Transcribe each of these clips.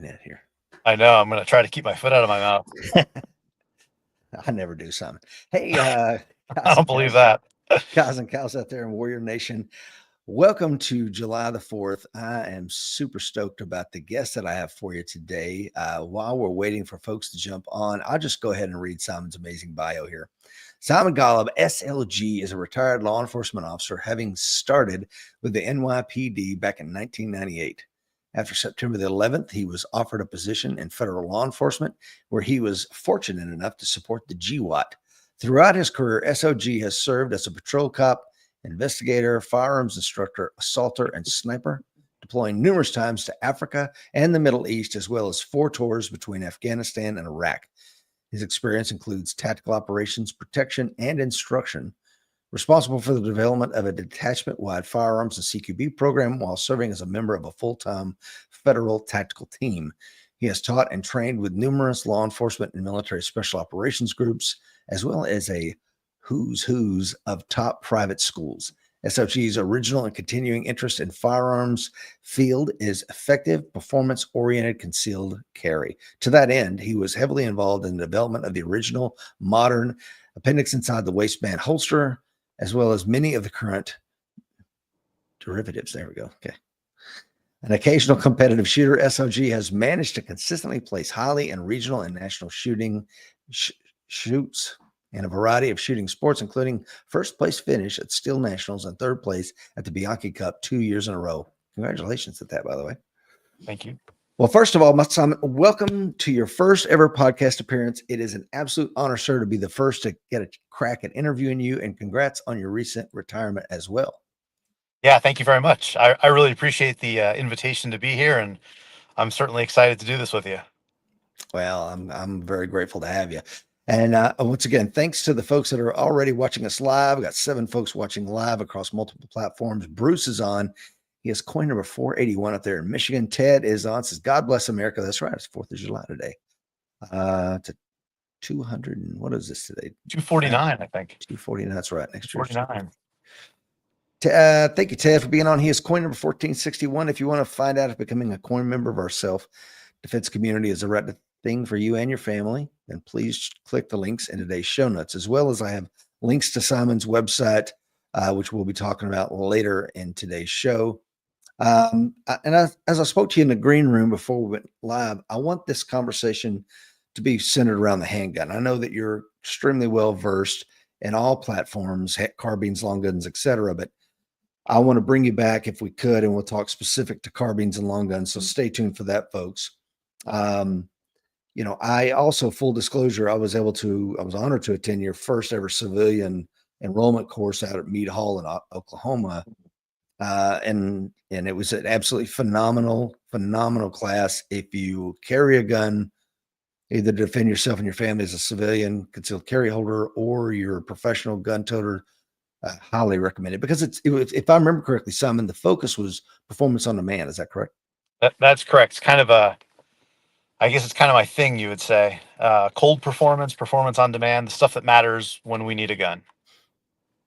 Yeah, here. I know. I'm going to try to keep my foot out of my mouth. I never do something. Hey, I guys don't and believe cows, that. guys and cows out there in Warrior Nation. Welcome to July the 4th. I am super stoked about the guest that I have for you today. While we're waiting for folks to jump on, I'll just go ahead and read Simon's amazing bio here. Simon Golob, SLG, is a retired law enforcement officer, having started with the NYPD back in 1998. After September the 11th, he was offered a position in federal law enforcement, where he was fortunate enough to support the GWOT. Throughout his career, SOG has served as a patrol cop, investigator, firearms instructor, assaulter, and sniper, deploying numerous times to Africa and the Middle East, as well as 4 tours between Afghanistan and Iraq. His experience includes tactical operations, protection, and instruction, responsible for the development of a detachment-wide firearms and CQB program while serving as a member of a full-time federal tactical team. He has taught and trained with numerous law enforcement and military special operations groups, as well as a who's of top private schools. SOG's original and continuing interest in firearms field is effective, performance-oriented concealed carry. To that end, he was heavily involved in the development of the original modern appendix inside the waistband holster, as well as many of the current derivatives. There we go. Okay. An occasional competitive shooter, SOG has managed to consistently place highly in regional and national shoots in a variety of shooting sports, including first place finish at Steel Nationals and third place at the Bianchi Cup 2 years in a row. Congratulations at that, by the way. Thank you. Well, first of all, Simon, welcome to your first ever podcast appearance. It is an absolute honor, sir, to be the first to get a crack at interviewing you, and congrats on your recent retirement as well. Yeah, thank you very much. I really appreciate the invitation to be here, and I'm certainly excited to do this with you. Well, I'm very grateful to have you. And once again, thanks to the folks that are already watching us live. We got 7 folks watching live across multiple platforms. Bruce is on. He has coin number 481 up there in Michigan. Ted is on. Says, God bless America. That's right. It's 4th of July today. To 200 and what is this today? 249, I think. 249. That's right. Next year. 49. Thank you, Ted, for being on. He is coin number 1461. If you want to find out if becoming a coin member of our self-defense community is the right thing for you and your family, then please click the links in today's show notes, as well as I have links to Simon's website, which we'll be talking about later in today's show. As I spoke to you in the green room before we went live, I want this conversation to be centered around the handgun. I know that you're extremely well versed in all platforms, carbines, long guns, etc., but I want to bring you back if we could, and we'll talk specific to carbines and long guns. So stay tuned for that, folks. I also, full disclosure, I was honored to attend your first ever civilian enrollment course out at Meade Hall in Oklahoma. And it was an absolutely phenomenal class. If you carry a gun, either to defend yourself and your family as a civilian concealed carry holder, or you're a professional gun toter, highly recommend it, because if I remember correctly, Simon, the focus was performance on demand. Is that correct? That's correct. It's kind of I guess it's kind of my thing, you would say. Cold performance, performance on demand, the stuff that matters when we need a gun.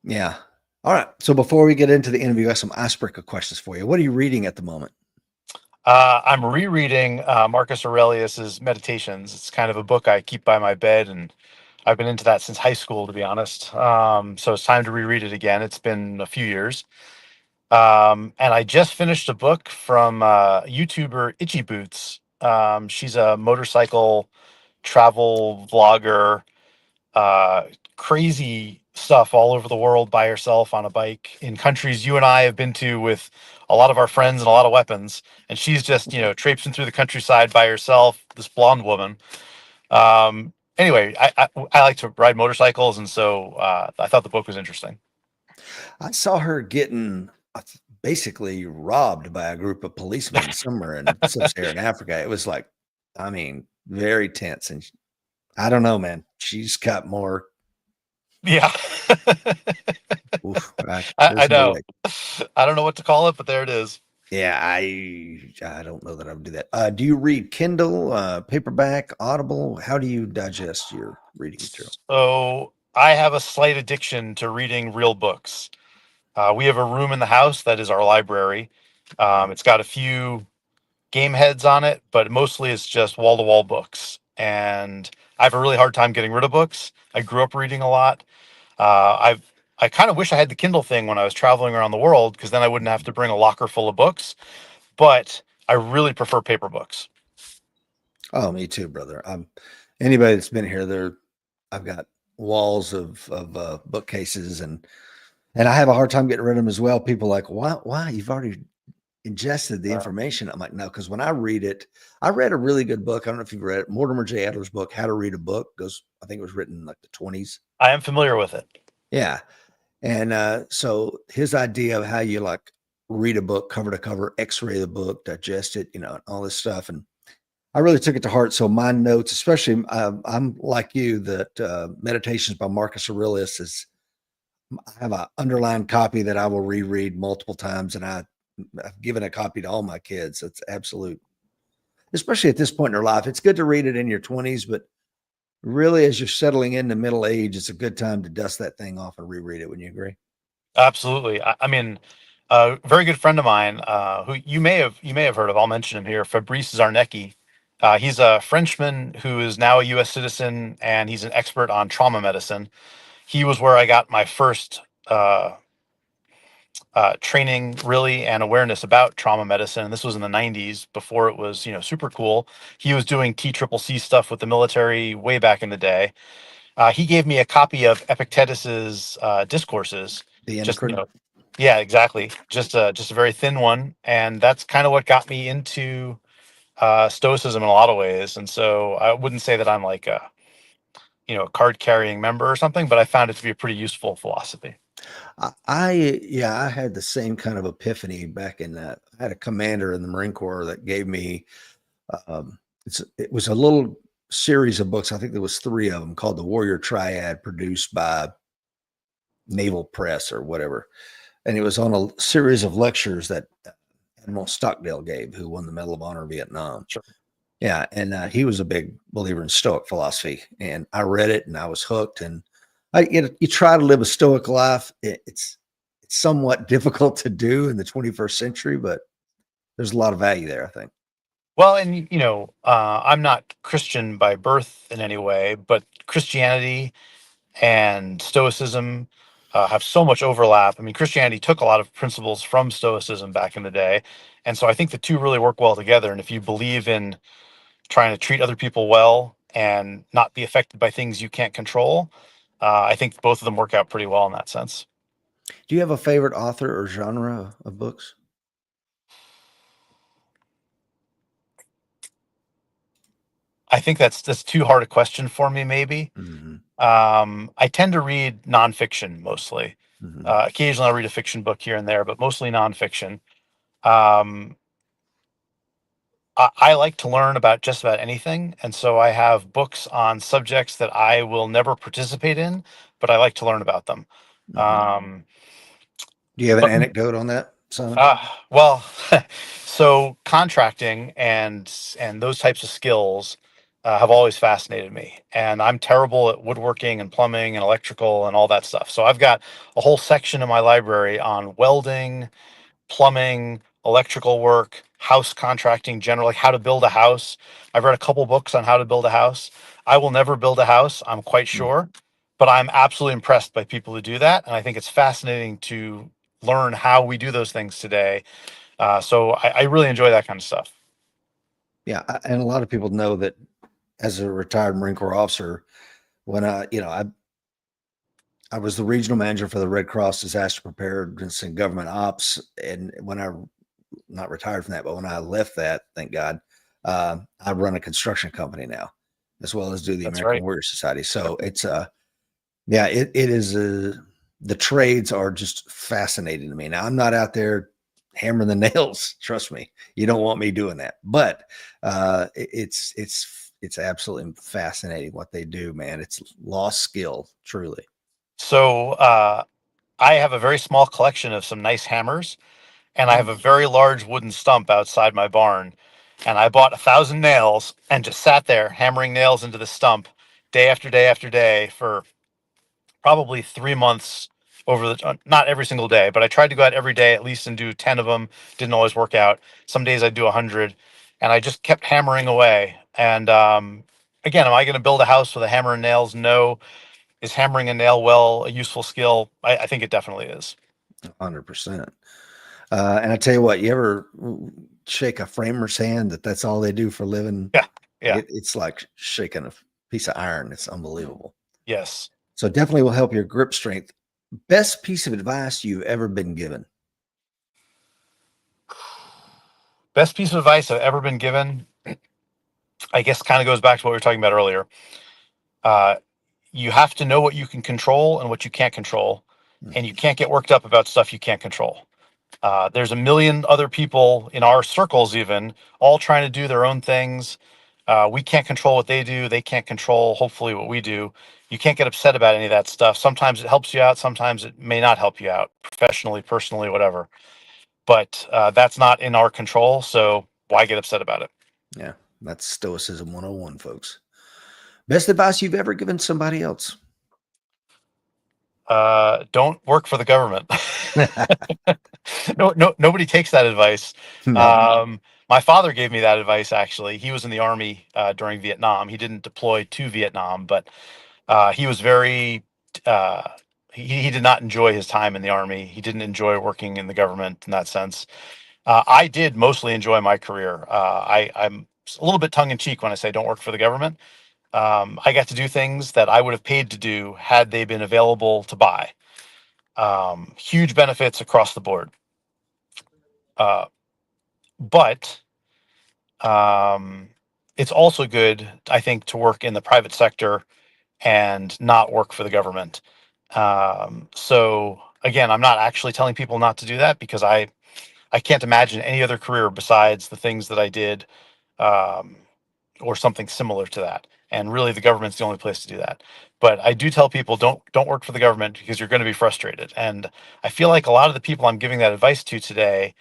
Yeah. All right. So before we get into the interview, I have some icebreaker questions for you. What are you reading at the moment? I'm rereading Marcus Aurelius's Meditations. It's kind of a book I keep by my bed, and I've been into that since high school, to be honest. So it's time to reread it again. It's been a few years. And I just finished a book from YouTuber Itchy Boots. She's a motorcycle travel vlogger, crazy stuff all over the world by herself on a bike in countries you and I have been to with a lot of our friends and a lot of weapons. And she's just, traipsing through the countryside by herself, this blonde woman. Anyway, I like to ride motorcycles, and so I thought the book was interesting. I saw her getting basically robbed by a group of policemen somewhere in sub-Saharan Africa. It was like, very tense. And I don't know, man. She's got more. Yeah. Oof, I no know. way. I don't know what to call it, but there it is. Yeah, I don't know that I would do that. Do you read Kindle, paperback, Audible? How do you digest your reading material? So I have a slight addiction to reading real books. We have a room in the house that is our library. It's got a few game heads on it, but mostly it's just wall to wall books. And I have a really hard time getting rid of books. I grew up reading a lot. I kind of wish I had the Kindle thing when I was traveling around the world because then I wouldn't have to bring a locker full of books. But I really prefer paper books. Oh, me too, brother. Anybody that's been here, I've got walls of bookcases, and I have a hard time getting rid of them as well. People are like, why? You've already ingested the information. I'm like, no, because when I read it, I read a really good book. I don't know if you've read it, Mortimer J. Adler's book, How to Read a Book. I think it was written in like the 20s. I am familiar with it. Yeah. And so his idea of how you like read a book cover to cover, x-ray the book, digest it, all this stuff. And I really took it to heart. So my notes, especially, I'm like you, that Meditations by Marcus Aurelius I have an underlined copy that I will reread multiple times, and I've given a copy to all my kids. It's absolute, especially at this point in their life. It's good to read it in your 20s, but really, as you're settling into middle age, it's a good time to dust that thing off and reread it. Wouldn't you agree? Absolutely. I mean, a very good friend of mine, who you may have heard of. I'll mention him here. Fabrice Zarnecki. He's a Frenchman who is now a U.S. citizen, and he's an expert on trauma medicine. He was where I got my first training, really, and awareness about trauma medicine. And this was in the '90s, before it was super cool. He was doing TCCC stuff with the military way back in the day. He gave me a copy of Epictetus's discourses. The Just endocrine. yeah, exactly. Just a very thin one, and that's kind of what got me into Stoicism in a lot of ways. And so I wouldn't say that I'm like a card carrying member or something, but I found it to be a pretty useful philosophy. Yeah, I had the same kind of epiphany back in that. I had a commander in the Marine Corps that gave me, it was a little series of books. I think there was three of them called the Warrior Triad, produced by Naval Press or whatever. And it was on a series of lectures that Admiral Stockdale gave, who won the Medal of Honor in Vietnam. Sure. Yeah, and he was a big believer in Stoic philosophy, and I read it and I was hooked. And you try to live a Stoic life. It's somewhat difficult to do in the 21st century, but there's a lot of value there, I think. Well, and I'm not Christian by birth in any way, but Christianity and Stoicism have so much overlap. I mean, Christianity took a lot of principles from Stoicism back in the day, and so I think the two really work well together. And if you believe in trying to treat other people well and not be affected by things you can't control, I think both of them work out pretty well in that sense. Do you have a favorite author or genre of books? I think that's too hard a question for me, maybe. Hmm. I tend to read nonfiction mostly. Hmm. Occasionally, I'll read a fiction book here and there, but mostly nonfiction. Um, I like to learn about just about anything, and so I have books on subjects that I will never participate in, but I like to learn about them. Hmm. Um, Do you have an but anecdote on that, Simon? well, so contracting and those types of skills have always fascinated me, and I'm terrible at woodworking and plumbing and electrical and all that stuff. So I've got a whole section in my library on welding, plumbing, electrical work, house contracting generally, like how to build a house. I've read a couple books on how to build a house. I will never build a house, I'm quite Mm. sure, but I'm absolutely impressed by people who do that. And I think it's fascinating to learn how we do those things today. So I really enjoy that kind of stuff. Yeah, and a lot of people know that as a retired Marine Corps officer, when I was the regional manager for the Red Cross disaster preparedness and government ops, and when I not retired from that, but when I left that, thank God, I run a construction company now, as well as do the That's American right. Warrior Society. So it's yeah, it is the trades are just fascinating to me. Now I'm not out there hammering the nails. Trust me, you don't want me doing that. But it's absolutely fascinating what they do, man. It's lost skill, truly. So I have a very small collection of some nice hammers, and I have Mm. a very large wooden stump outside my barn. And I bought 1,000 nails and just sat there hammering nails into the stump day after day after day for probably 3 months over not every single day, but I tried to go out every day at least and do 10 of them. Didn't always work out. Some days I'd do 100. and I just kept hammering away. And again, am I going to build a house with a hammer and nails? No. Is hammering a nail well a useful skill? I think it definitely is. 100%. And I tell you what, you ever shake a framer's hand that's all they do for a living? Yeah. Yeah. It's like shaking a piece of iron. It's unbelievable. Yes. So definitely will help your grip strength. Best piece of advice you've ever been given? Best piece of advice I've ever been given, I guess, kind of goes back to what we were talking about earlier. Uh, you have to know what you can control and what you can't control, and you can't get worked up about stuff you can't control. There's a million other people in our circles, even all trying to do their own things. We can't control what they do. They can't control, hopefully, what we do. You can't get upset about any of that stuff. Sometimes it helps you out. Sometimes it may not help you out professionally, personally, whatever. But that's not in our control. So why get upset about it? Yeah, that's Stoicism 101, folks. Best advice you've ever given somebody else? Don't work for the government. No, nobody takes that advice. No. My father gave me that advice. Actually, he was in the army during Vietnam. He didn't deploy to Vietnam, but he was very. Uh, he did not enjoy his time in the army. He didn't enjoy working in the government in that sense. I did mostly enjoy my career. I'm a little bit tongue in cheek when I say don't work for the government. I got to do things that I would have paid to do had they been available to buy. Huge benefits across the board. Uh, but it's also good, I think, to work in the private sector and not work for the government. So again, I'm not actually telling people not to do that because I can't imagine any other career besides the things that I did, um, or something similar to that. And really, the government's the only place to do that. But I do tell people don't work for the government because you're going to be frustrated. And I feel like a lot of the people I'm giving that advice to today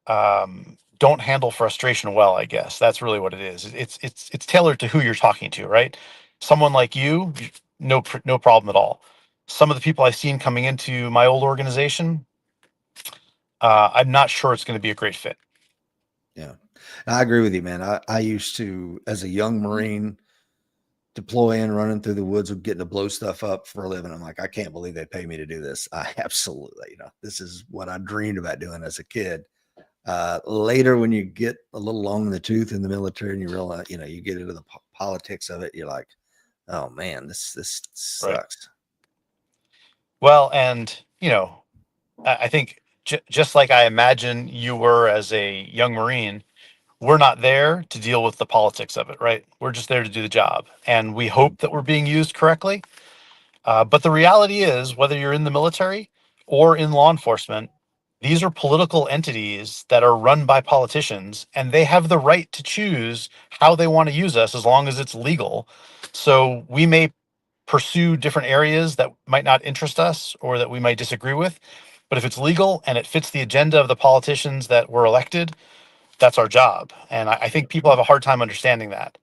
don't handle frustration well. I guess that's really what it is. It's tailored to who you're talking to, right? Someone like you, no problem at all. Some of the people I've seen coming into my old organization, I'm not sure it's going to be a great fit. Yeah, I agree with you, man. I used to, as a young Marine, deploying, running through the woods, of getting to blow stuff up for a living. I'm like, I can't believe they pay me to do this. I absolutely, this is what I dreamed about doing as a kid. Later, when you get a little long in the tooth in the military and you realize, you get into the politics of it, you're like, oh man, this Right. sucks. Well, and I think just like I imagine you were as a young Marine, we're not there to deal with the politics of it, right? We're just there to do the job. And we hope that we're being used correctly. But the reality is, whether you're in the military or in law enforcement, these are political entities that are run by politicians, and they have the right to choose how they want to use us as long as it's legal. So we may pursue different areas that might not interest us or that we might disagree with. But if it's legal and it fits the agenda of the politicians that were elected, that's our job. And I think people have a hard time understanding that.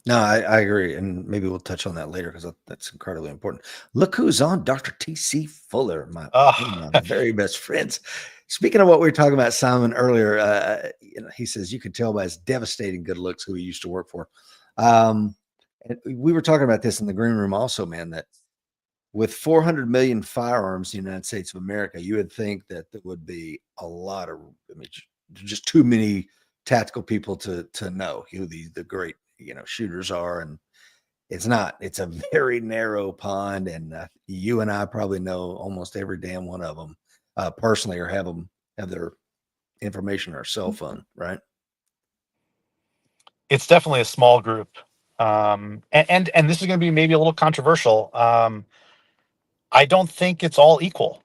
No, I agree. And maybe we'll touch on that later because that's incredibly important. Look who's on, Dr. T.C. Fuller, one of Oh, my very best friends. Speaking of what we were talking about, Simon, earlier, he says you could tell by his devastating good looks who he used to work for. And we were talking about this in the green room also, man, that with 400 million firearms in the United States of America, you would think that there would be a lot of, just too many tactical people to know who the great shooters are, and it's not. It's a very narrow pond, and you and I probably know almost every damn one of them personally, or have their information on our cell phone, right? it's definitely a small group. And this is going to be maybe a little controversial. I don't think it's all equal.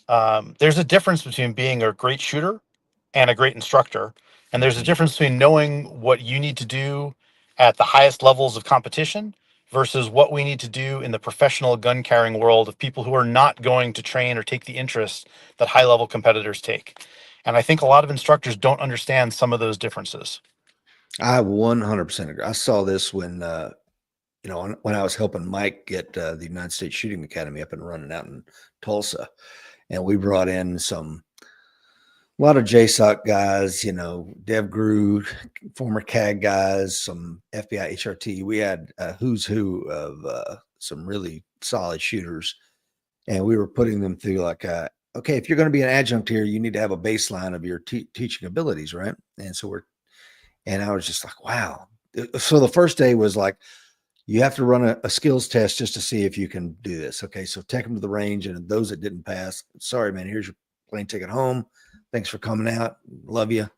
There's a difference between being a great shooter and a great instructor. And there's a difference between knowing what you need to do at the highest levels of competition versus what we need to do in the professional gun carrying world of people who are not going to train or take the interest that high level competitors take. And I think a lot of instructors don't understand some of those differences. I 100% agree. I saw this when when I was helping Mike get the United States Shooting Academy up and running out in Tulsa, and we brought in some A lot of JSOC guys, Dev Grew, former CAG guys, some FBI HRT. We had a who's who of some really solid shooters, and we were putting them through like, okay, if you're going to be an adjunct here, you need to have a baseline of your teaching abilities, right? And I was just like, wow. So the first day was like, you have to run a skills test just to see if you can do this. Okay, so take them to the range, and those that didn't pass, sorry, man, here's your plane ticket home. Thanks for coming out. Love you.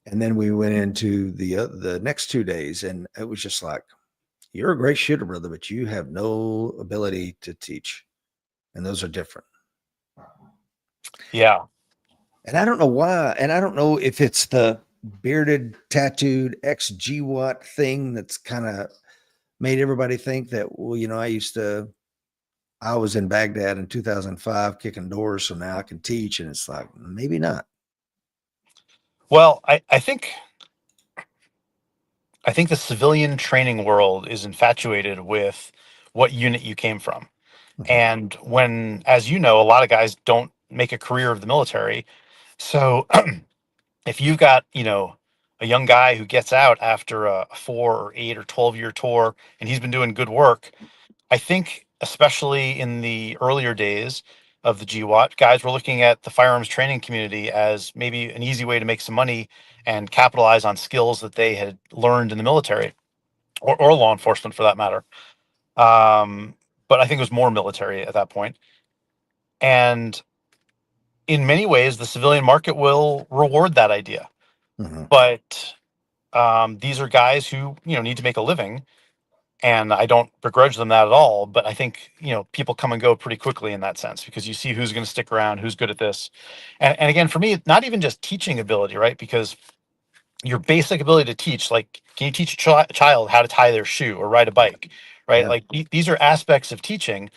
And then we went into the next 2 days, and it was just like, you're a great shooter, brother, but you have no ability to teach, and those are different. Yeah. And I don't know why, and I don't know if it's the bearded, tattooed ex-GWOT thing that's kind of made everybody think that, well, I was in Baghdad in 2005 kicking doors, so now I can teach. And it's like, maybe not. Well, I think the civilian training world is infatuated with what unit you came from. Mhm. And when, as you know, a lot of guys don't make a career of the military. So if you've got, a young guy who gets out after a 4 or 8 or 12-year tour and he's been doing good work, I think, especially in the earlier days of the GWOT, guys were looking at the firearms training community as maybe an easy way to make some money and capitalize on skills that they had learned in the military or law enforcement for that matter. But I think it was more military at that point. And in many ways, the civilian market will reward that idea. Mhm. But these are guys who, need to make a living. And I don't begrudge them that at all. But I think, people come and go pretty quickly in that sense because you see who's going to stick around, who's good at this. And again, for me, not even just teaching ability, right? Because your basic ability to teach, like, can you teach a child how to tie their shoe or ride a bike, right? Yeah. Like these are aspects of teaching,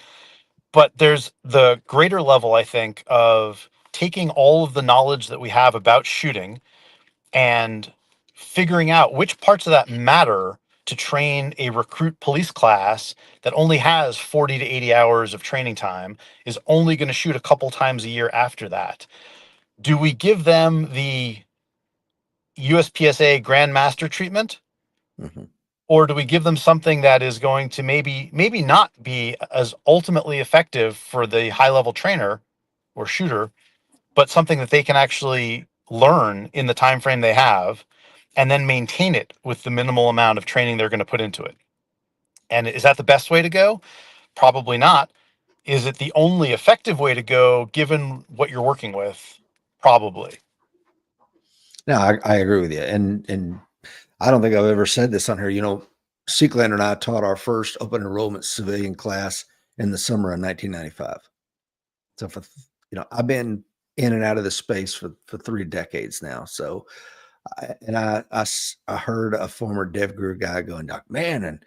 but there's the greater level, I think, of taking all of the knowledge that we have about shooting and figuring out which parts of that matter to train a recruit police class that only has 40 to 80 hours of training time, is only going to shoot a couple times a year after that. Do we give them the USPSA Grandmaster treatment? Mhm. Or do we give them something that is going to maybe not be as ultimately effective for the high level trainer or shooter, but something that they can actually learn in the time frame they have and then maintain it with the minimal amount of training they're going to put into it? And is that the best way to go? Probably not. Is it the only effective way to go given what you're working with? Probably. No, I agree with you. And I don't think I've ever said this on here. Seekland and I taught our first open enrollment civilian class in the summer of 1995. So I've been in and out of the space for 3 decades now. So, I heard a former DevGru guy going, "Doc, man, and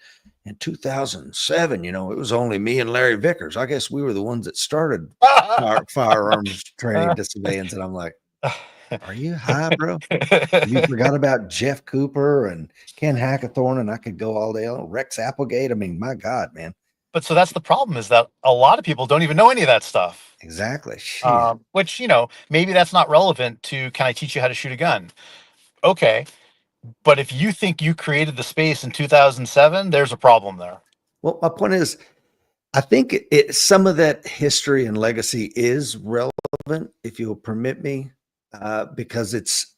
in 2007, it was only me and Larry Vickers. I guess we were the ones that started firearms training to civilians." And I'm like, "Are you high, bro? Have you forgot about Jeff Cooper and Ken Hackathorn?" And I could go all day on Rex Applegate. I mean, my God, man. But so that's the problem, is that a lot of people don't even know any of that stuff. Exactly. Jeez. Which, maybe that's not relevant to, can I teach you how to shoot a gun? Okay. But if you think you created the space in 2007, there's a problem there. Well, my point is, I think some of that history and legacy is relevant, if you'll permit me, because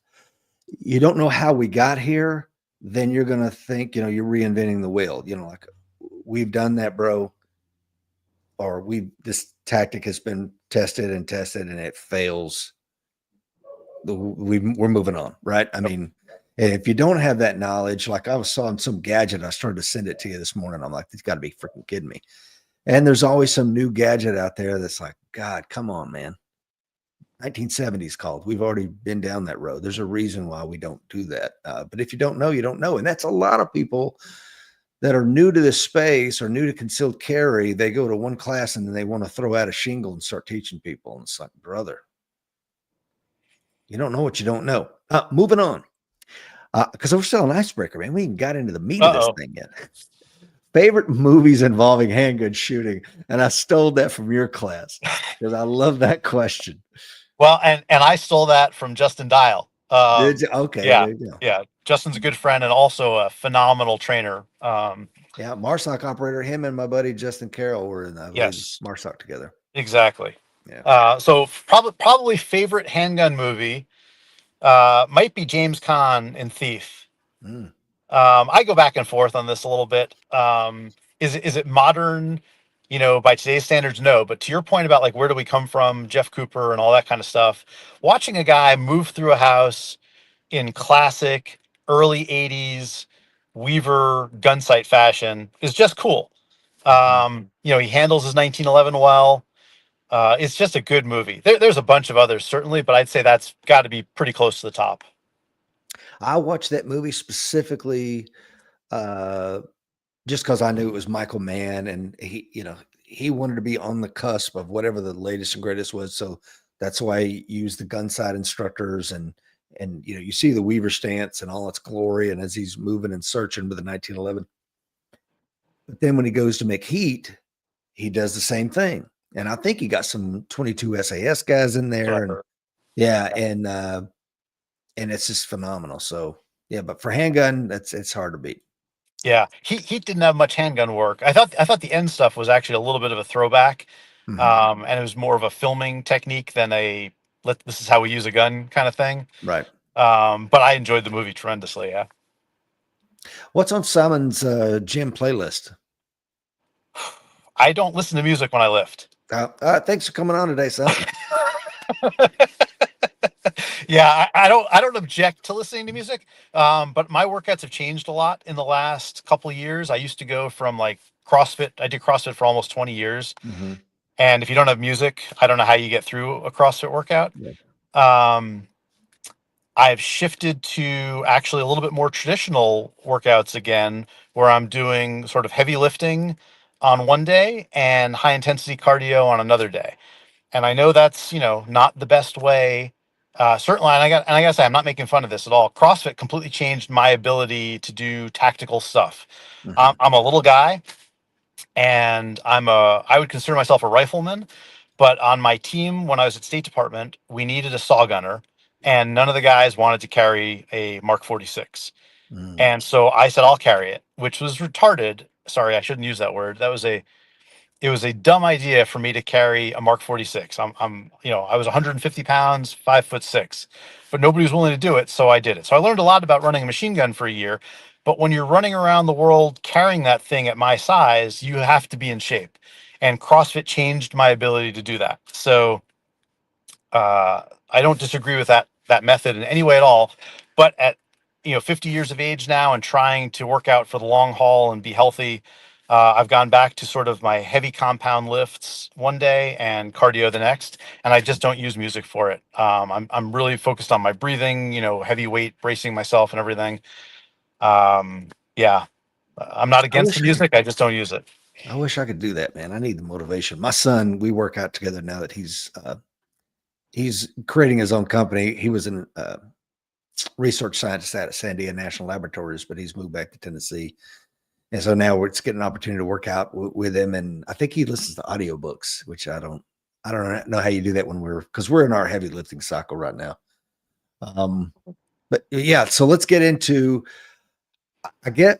you don't know how we got here. Then you're going to think, you're reinventing the wheel. Like, we've done that, bro, or this tactic has been tested and it fails. We're moving on, right? I mean, if you don't have that knowledge, like I saw on some gadget, I started to send it to you this morning. I'm like, it's got to be freaking kidding me. And there's always some new gadget out there that's like, God, come on, man. 1970s called. We've already been down that road. There's a reason why we don't do that. But if you don't know, you don't know. And that's a lot of people that are new to this space or new to concealed carry. They go to one class and then they want to throw out a shingle and start teaching people. And it's like, brother, you don't know what you don't know. Moving on. Because we're still an icebreaker, man. We ain't got into the meat of this thing yet. Favorite movies involving handgun shooting, and I stole that from your class because I love that question. Well, and I stole that from Justin Dial. Did you? Okay, Yeah, there you go. yeah. Justin's a good friend and also a phenomenal trainer. Yeah, Marsoc operator. Him and my buddy Justin Carroll were in, I believe, Yes, Marsoc together. exactly. Yeah. So probably favorite handgun movie might be James Caan in Thief. Mm. I go back and forth on this a little bit. Is it modern? By today's standards, no. But to your point about like where do we come from, Jeff Cooper and all that kind of stuff, watching a guy move through a house in classic early '80s Weaver gun sight fashion is just cool. Mhm. He handles his 1911 well. It's just a good movie. There's a bunch of others certainly, but I'd say that's got to be pretty close to the top. I watched that movie specifically uh, just because I knew it was Michael Mann, and he wanted to be on the cusp of whatever the latest and greatest was. So that's why he used the gun sight instructors, and you see the Weaver stance and all its glory, and as he's moving and searching with the 1911. But then when he goes to make heat, he does the same thing. And I think he got some 22 SAS guys in That's what there. I And heard. yeah, and it's just phenomenal. So yeah, but for handgun, it's hard to beat. Yeah, he didn't have much handgun work. I thought the end stuff was actually a little bit of a throwback, Mhm. and it was more of a filming technique than a this is how we use a gun kind of thing. Right. But I enjoyed the movie tremendously. Yeah, What's on Simon's gym playlist? I don't listen to music when I lift. Thanks for coming on today, son. Yeah, I don't object to listening to music, but my workouts have changed a lot in the last couple of years. I used to go from like CrossFit. I did CrossFit for almost 20 years, Mhm. and if you don't have music, I don't know how you get through a CrossFit workout. Yeah. Um, I've shifted to actually a little bit more traditional workouts again, where I'm doing sort of heavy lifting on one day and high intensity cardio on another day. And I know that's, not the best way. Certainly, and I gotta say, I'm not making fun of this at all. CrossFit completely changed my ability to do tactical stuff. Mhm. I'm a little guy, and I would consider myself a rifleman, but on my team when I was at State Department, we needed a saw gunner, and none of the guys wanted to carry a Mark 46. Mm. And so I said I'll carry it, which was retarded. Sorry, I shouldn't use that word. It was a dumb idea for me to carry a Mark 46. I was 150 pounds, 5'6", but nobody was willing to do it. So I did it. So I learned a lot about running a machine gun for a year, but when you're running around the world carrying that thing at my size, you have to be in shape, and CrossFit changed my ability to do that. So, I don't disagree with that method in any way at all. But at 50 years of age now and trying to work out for the long haul and be healthy, I've gone back to sort of my heavy compound lifts one day and cardio the next, and I just don't use music for it. I'm really focused on my breathing, heavy weight, bracing myself and everything. Yeah, I'm not I against the wish I could. music. I just don't use it. I wish I could do that, man. I need the motivation. My son, we work out together now that he's creating his own company. He was an research scientist at Sandia National Laboratories, but he's moved back to Tennessee. And so now we're just getting an opportunity to work out with him. And I think he listens to audiobooks, which I don't know how you do that when because we're in our heavy lifting cycle right now. Um, but yeah, so let's get into, I guess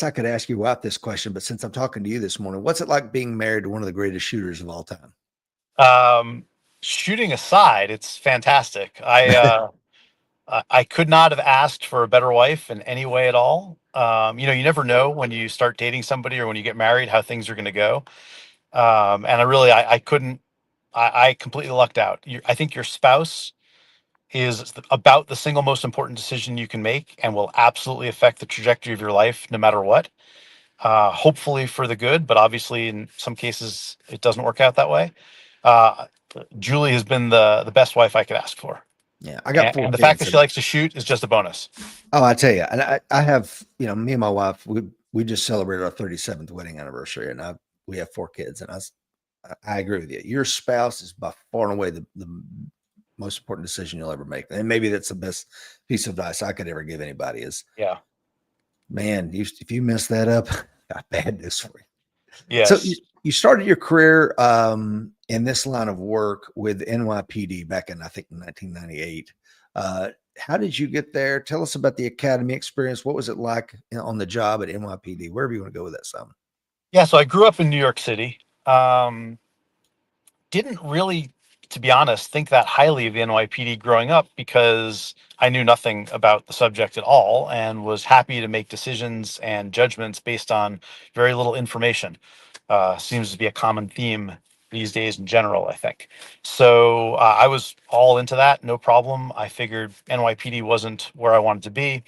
I could ask your wife this question, but since I'm talking to you this morning, what's it like being married to one of the greatest shooters of all time? Um, Shooting aside, it's fantastic. I could not have asked for a better wife in any way at all. You never know when you start dating somebody or when you get married how things are going to go. And I couldn't. I completely lucked out. I think your spouse is about the single most important decision you can make and will absolutely affect the trajectory of your life no matter what. Hopefully for the good, but obviously in some cases it doesn't work out that way. Uh, Julie has been the best wife I could ask for. Yeah, I got four And the fact kids, that she and likes to shoot is just a bonus. oh, I tell you, and I have, me and my wife, we just celebrated our 37th wedding anniversary, and we have four kids, and I agree with you. Your spouse is by far and away the most important decision you'll ever make, and maybe that's the best piece of advice I could ever give anybody. Is Yeah. man, if you mess that up, got bad news for you. So Yes. You started your career in this line of work with NYPD back in, I think, 1998. How did you get there? Tell us about the academy experience. What was it like on the job at NYPD? Wherever you want to go with that, Simon. Yeah, so I grew up in New York City. Didn't really, to be honest, think that highly of the NYPD growing up because I knew nothing about the subject at all and was happy to make decisions and judgments based on very little information. Seems to be a common theme these days in general, I think. So I was all into that, no problem. I figured NYPD wasn't where I wanted to be.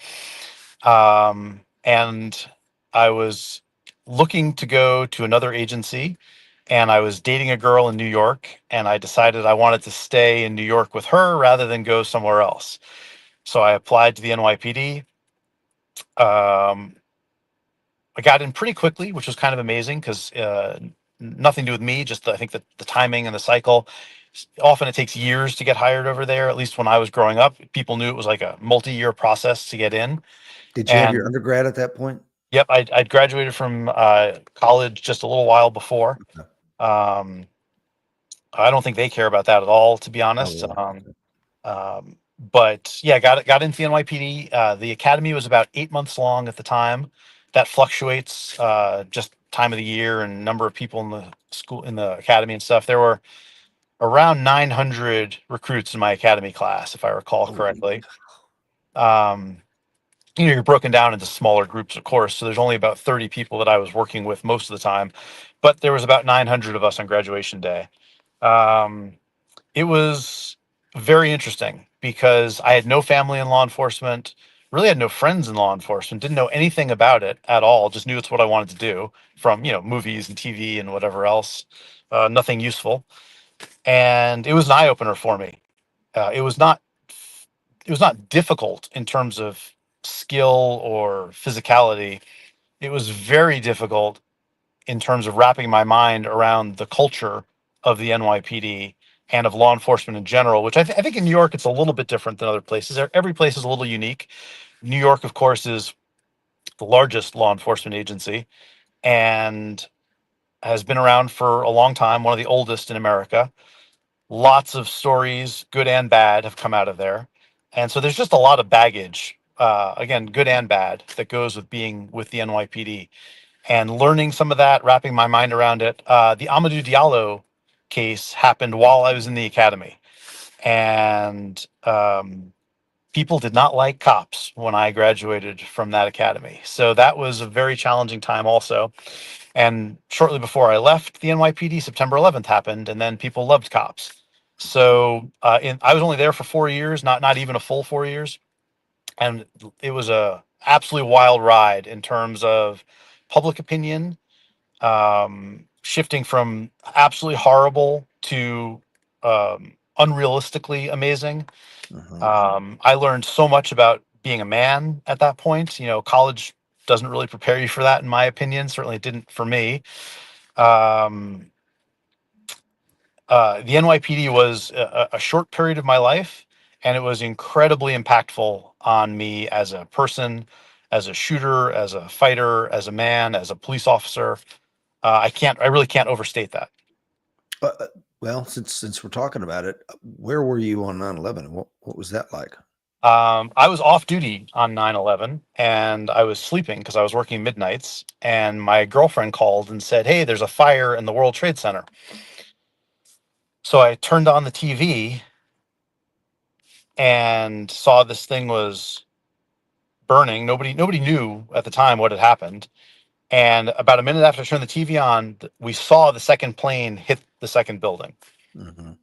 And I was looking to go to another agency, and I was dating a girl in New York, and I decided I wanted to stay in New York with her rather than go somewhere else. So I applied to the NYPD. Um, I got in pretty quickly, which was kind of amazing because nothing to do with me, just I think the timing and the cycle. Often it takes years to get hired over there. At least when I was growing up, people knew it was like a multi-year process to get in. Did you have your And undergrad at that point? yep, I'd graduated from college just a little while before. No. Um, I don't think they care about that at all, to be Oh, honest. really? Okay. But yeah, got into the NYPD. The academy was about 8 months long at the time. That fluctuates, just time of the year and number of people in the school in the academy and stuff. There were around 900 recruits in my academy class, if I recall Holy. correctly. Um, you're broken down into smaller groups, of course. So there's only about 30 people that I was working with most of the time, but there was about 900 of us on graduation day. Um, it was very interesting because I had no family in law enforcement, really had no friends in law enforcement, didn't know anything about it at all, just knew it's what I wanted to do from, movies and TV and whatever else, nothing useful. And it was an eye opener for me. It was not difficult in terms of skill or physicality. It was very difficult in terms of wrapping my mind around the culture of the NYPD and of law enforcement in general, which I think in New York it's a little bit different than other places. Every place is a little unique. New York, of course, is the largest law enforcement agency and has been around for a long time, one of the oldest in America. Lots of stories, good and bad, have come out of there. And so there's just a lot of baggage, again, good and bad, that goes with being with the NYPD and learning some of that, wrapping my mind around it. The Amadou Diallo case happened while I was in the academy. And people did not like cops when I graduated from that academy. So that was a very challenging time, also. And shortly before I left the NYPD, September 11th happened, and then people loved cops. So I was only there for 4 years, not even a full 4 years, and it was a absolutely wild ride in terms of public opinion, shifting from absolutely horrible to unrealistically amazing. Uh-huh. I learned so much about being a man at that point. College doesn't really prepare you for that, in my opinion. Certainly, it didn't for me. Um, the NYPD was a short period of my life, and it was incredibly impactful on me as a person, as a shooter, as a fighter, as a man, as a police officer. I really can't overstate that. Uh, uh, well, since we're talking about it, where were you on 9/11? What was that like? I was off duty on 9/11, and I was sleeping because I was working midnights, and my girlfriend called and said, "Hey, there's a fire in the World Trade Center." So I turned on the TV and saw this thing was burning. Nobody knew at the time what had happened. And about a minute after I turned the TV on, we saw the second plane hit the second building. Hmm.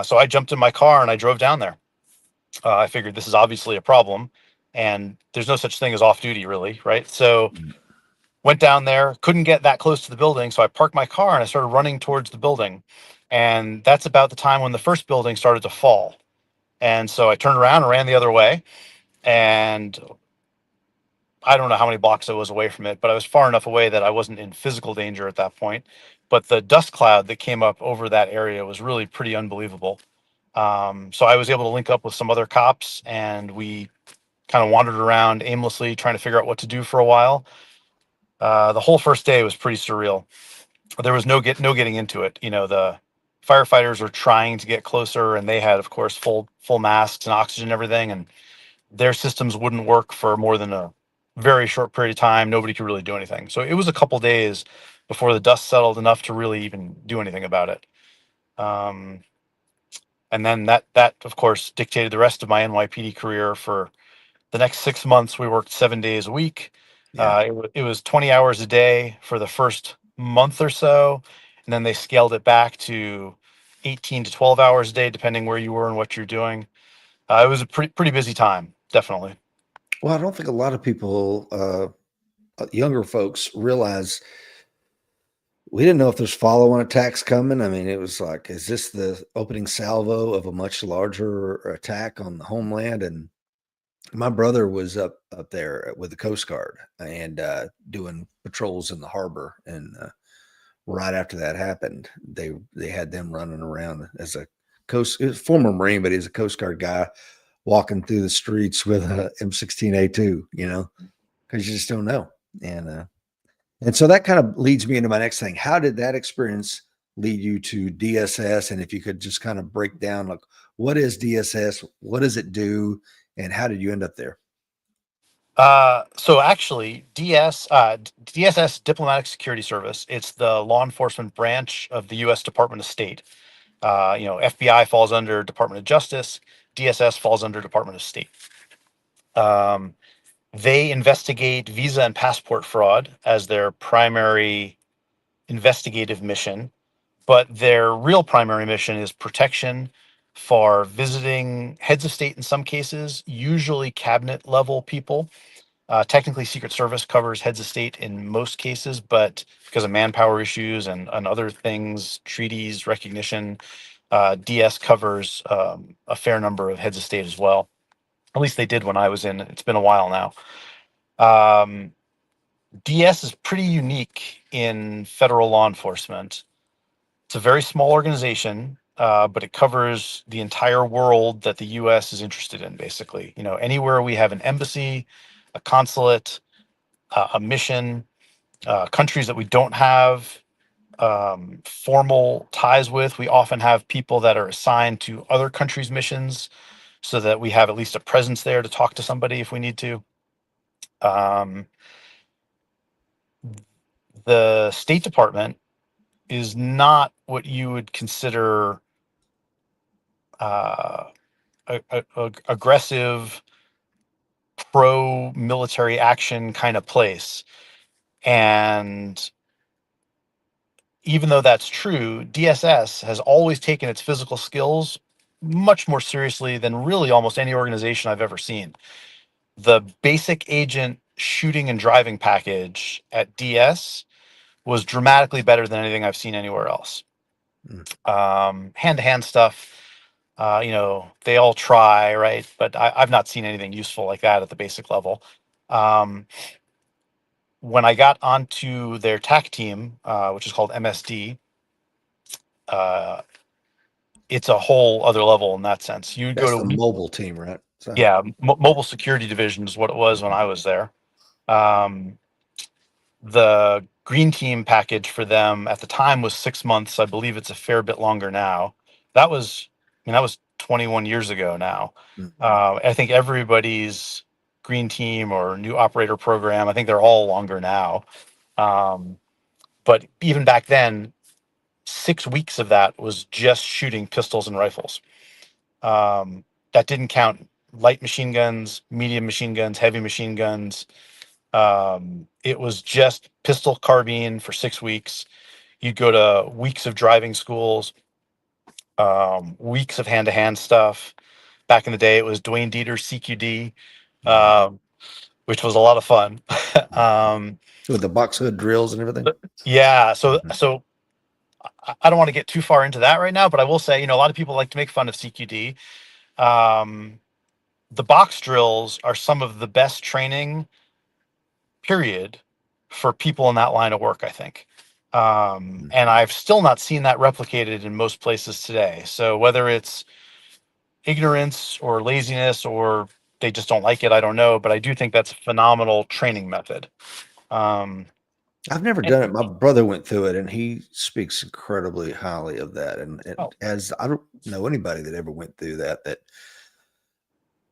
So I jumped in my car and I drove down there. I figured this is obviously a problem, and there's no such thing as off duty, really, right? So went down there, couldn't get that close to the building, so I parked my car and I started running towards the building. And that's about the time when the first building started to fall. And so I turned around and ran the other way. And I don't know how many blocks I was away from it, but I was far enough away that I wasn't in physical danger at that point. But the dust cloud that came up over that area was really pretty unbelievable. So I was able to link up with some other cops, and we kind of wandered around aimlessly trying to figure out what to do for a while. The whole first day was pretty surreal. there was no getting into it. The firefighters were trying to get closer, and they had, of course, full masks and oxygen and everything, and their systems wouldn't work for more than a very short period of time. Nobody could really do anything. So it was a couple days before the dust settled enough to really even do anything about it. Um, and then that of course dictated the rest of my NYPD career. For the next 6 months, we worked 7 days a week. Yeah. It was 20 hours a day for the first month or so, and then they scaled it back to 18 to 12 hours a day, depending where you were and what you're doing. It was a pretty busy time, definitely. Well, I don't think a lot of people, younger folks, realize we didn't know if there's follow-on attacks coming. I mean, it was like, is this the opening salvo of a much larger attack on the homeland? And my brother was up there with the Coast Guard and doing patrols in the harbor. And right after that happened, they had them running around as a former Marine, but he's a Coast Guard guy walking through the streets with a M16A2. Because you just don't know. And so that kind of leads me into my next thing. How did that experience lead you to DSS? And if you could just kind of break down, like, what is DSS? What does it do? And how did you end up there? So actually, DSS, Diplomatic Security Service, it's the law enforcement branch of the U.S. Department of State. FBI falls under Department of Justice. DSS falls under Department of State. Um, they investigate visa and passport fraud as their primary investigative mission, but their real primary mission is protection for visiting heads of state in some cases, usually cabinet level people. Technically, Secret Service covers heads of state in most cases, but because of manpower issues and other things, treaties, recognition, DS covers a fair number of heads of state as well. At least they did when I was in. It's been a while now. Um, DS is pretty unique in federal law enforcement. It's a very small organization, but it covers the entire world that the U.S. is interested in, basically. Anywhere we have an embassy, a consulate, a mission, countries that we don't have formal ties with. We often have people that are assigned to other countries' missions so that we have at least a presence there to talk to somebody if we need to. Um, the State Department is not what you would consider uh, aggressive, pro military action kind of place. And even though that's true, DSS has always taken its physical skills much more seriously than really almost any organization I've ever seen. The basic agent shooting and driving package at DS was dramatically better than anything I've seen anywhere else. Hand to hand stuff, they all try, right? But I've not seen anything useful like that at the basic level. Um, when I got onto their TAC team, which is called MSD, uh, it's a whole other level in that sense. You'd go That's to the mobile team, right? So, yeah, mobile security division is what it was when I was there. Um, the green team package for them at the time was 6 months. I believe it's a fair bit longer now. That was, that was 21 years ago now. mm, I think everybody's green team or new operator program, I think they're all longer now. Um, but even back then, 6 weeks of that was just shooting pistols and rifles. Um, that didn't count light machine guns, medium machine guns, heavy machine guns. It was just pistol carbine for 6 weeks. You'd go to weeks of driving schools, weeks of hand to hand stuff. Back in the day, it was Dwayne Dieter's CQD, mm, um, which was a lot of fun. mm. um, With the box hood drills and everything. yeah, so Mhm. so I don't want to get too far into that right now, but I will say, a lot of people like to make fun of CQD. Um, the box drills are some of the best training, period, for people in that line of work, I think. Mm. And I've still not seen that replicated in most places today. So whether it's ignorance or laziness or they just don't like it, I don't know. But I do think that's a phenomenal training method. Um, I've never And, done it. My brother went through it, and he speaks incredibly highly of that. And oh, as I don't know anybody that ever went through that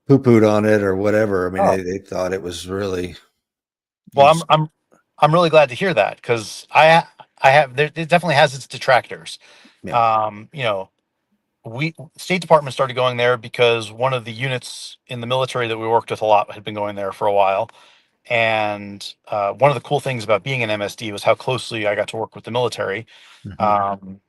poo pooed on it or whatever. I mean, oh, they thought it was really well, useful. I'm really glad to hear that because I have there it definitely has its detractors. Yeah. You know, we State Department started going there because one of the units in the military that we worked with a lot had been going there for a while. And one of the cool things about being an MSD was how closely I got to work with the military. Hmm. Um,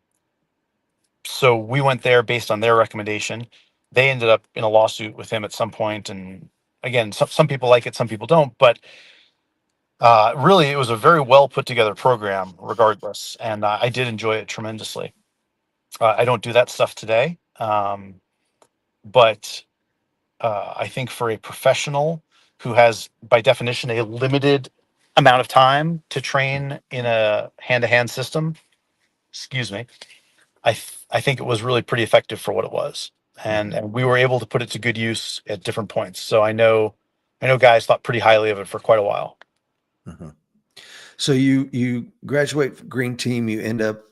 so we went there based on their recommendation. They ended up in a lawsuit with him at some point, and again, some people like it, some people don't. But really, it was a very well put together program, regardless, and I did enjoy it tremendously. I don't do that stuff today, but I think for a professional who has, by definition, a limited amount of time to train in a hand-to-hand system, excuse me, I think it was really pretty effective for what it was, Hmm. and we were able to put it to good use at different points. So I know guys thought pretty highly of it for quite a while. Hmm. So you graduate from Green Team, you end up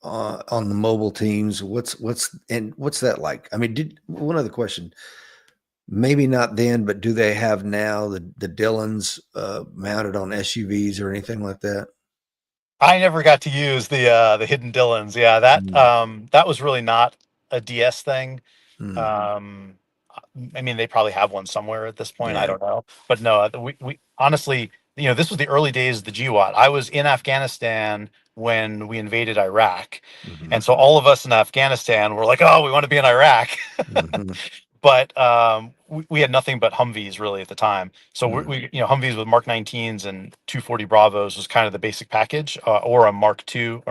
on the mobile teams. What's that like? I mean, did one other question? Maybe not then, but do they have now the Dillons mounted on SUVs or anything like that? I never got to use the hidden Dylans. Yeah, Mm. that was really not a DS thing. Mm. Um, I mean, they probably have one somewhere at this point. I Yeah. don't know, but no, we honestly, this was the early days of the GWOT. I was in Afghanistan when we invaded Iraq, Hmm. and so all of us in Afghanistan were like, "Oh, we want to be in Iraq," Hmm. but we had nothing but Humvees really at the time. So Mm. Humvees with Mark 19s and 240 Bravos was kind of the basic package, or a Mark II,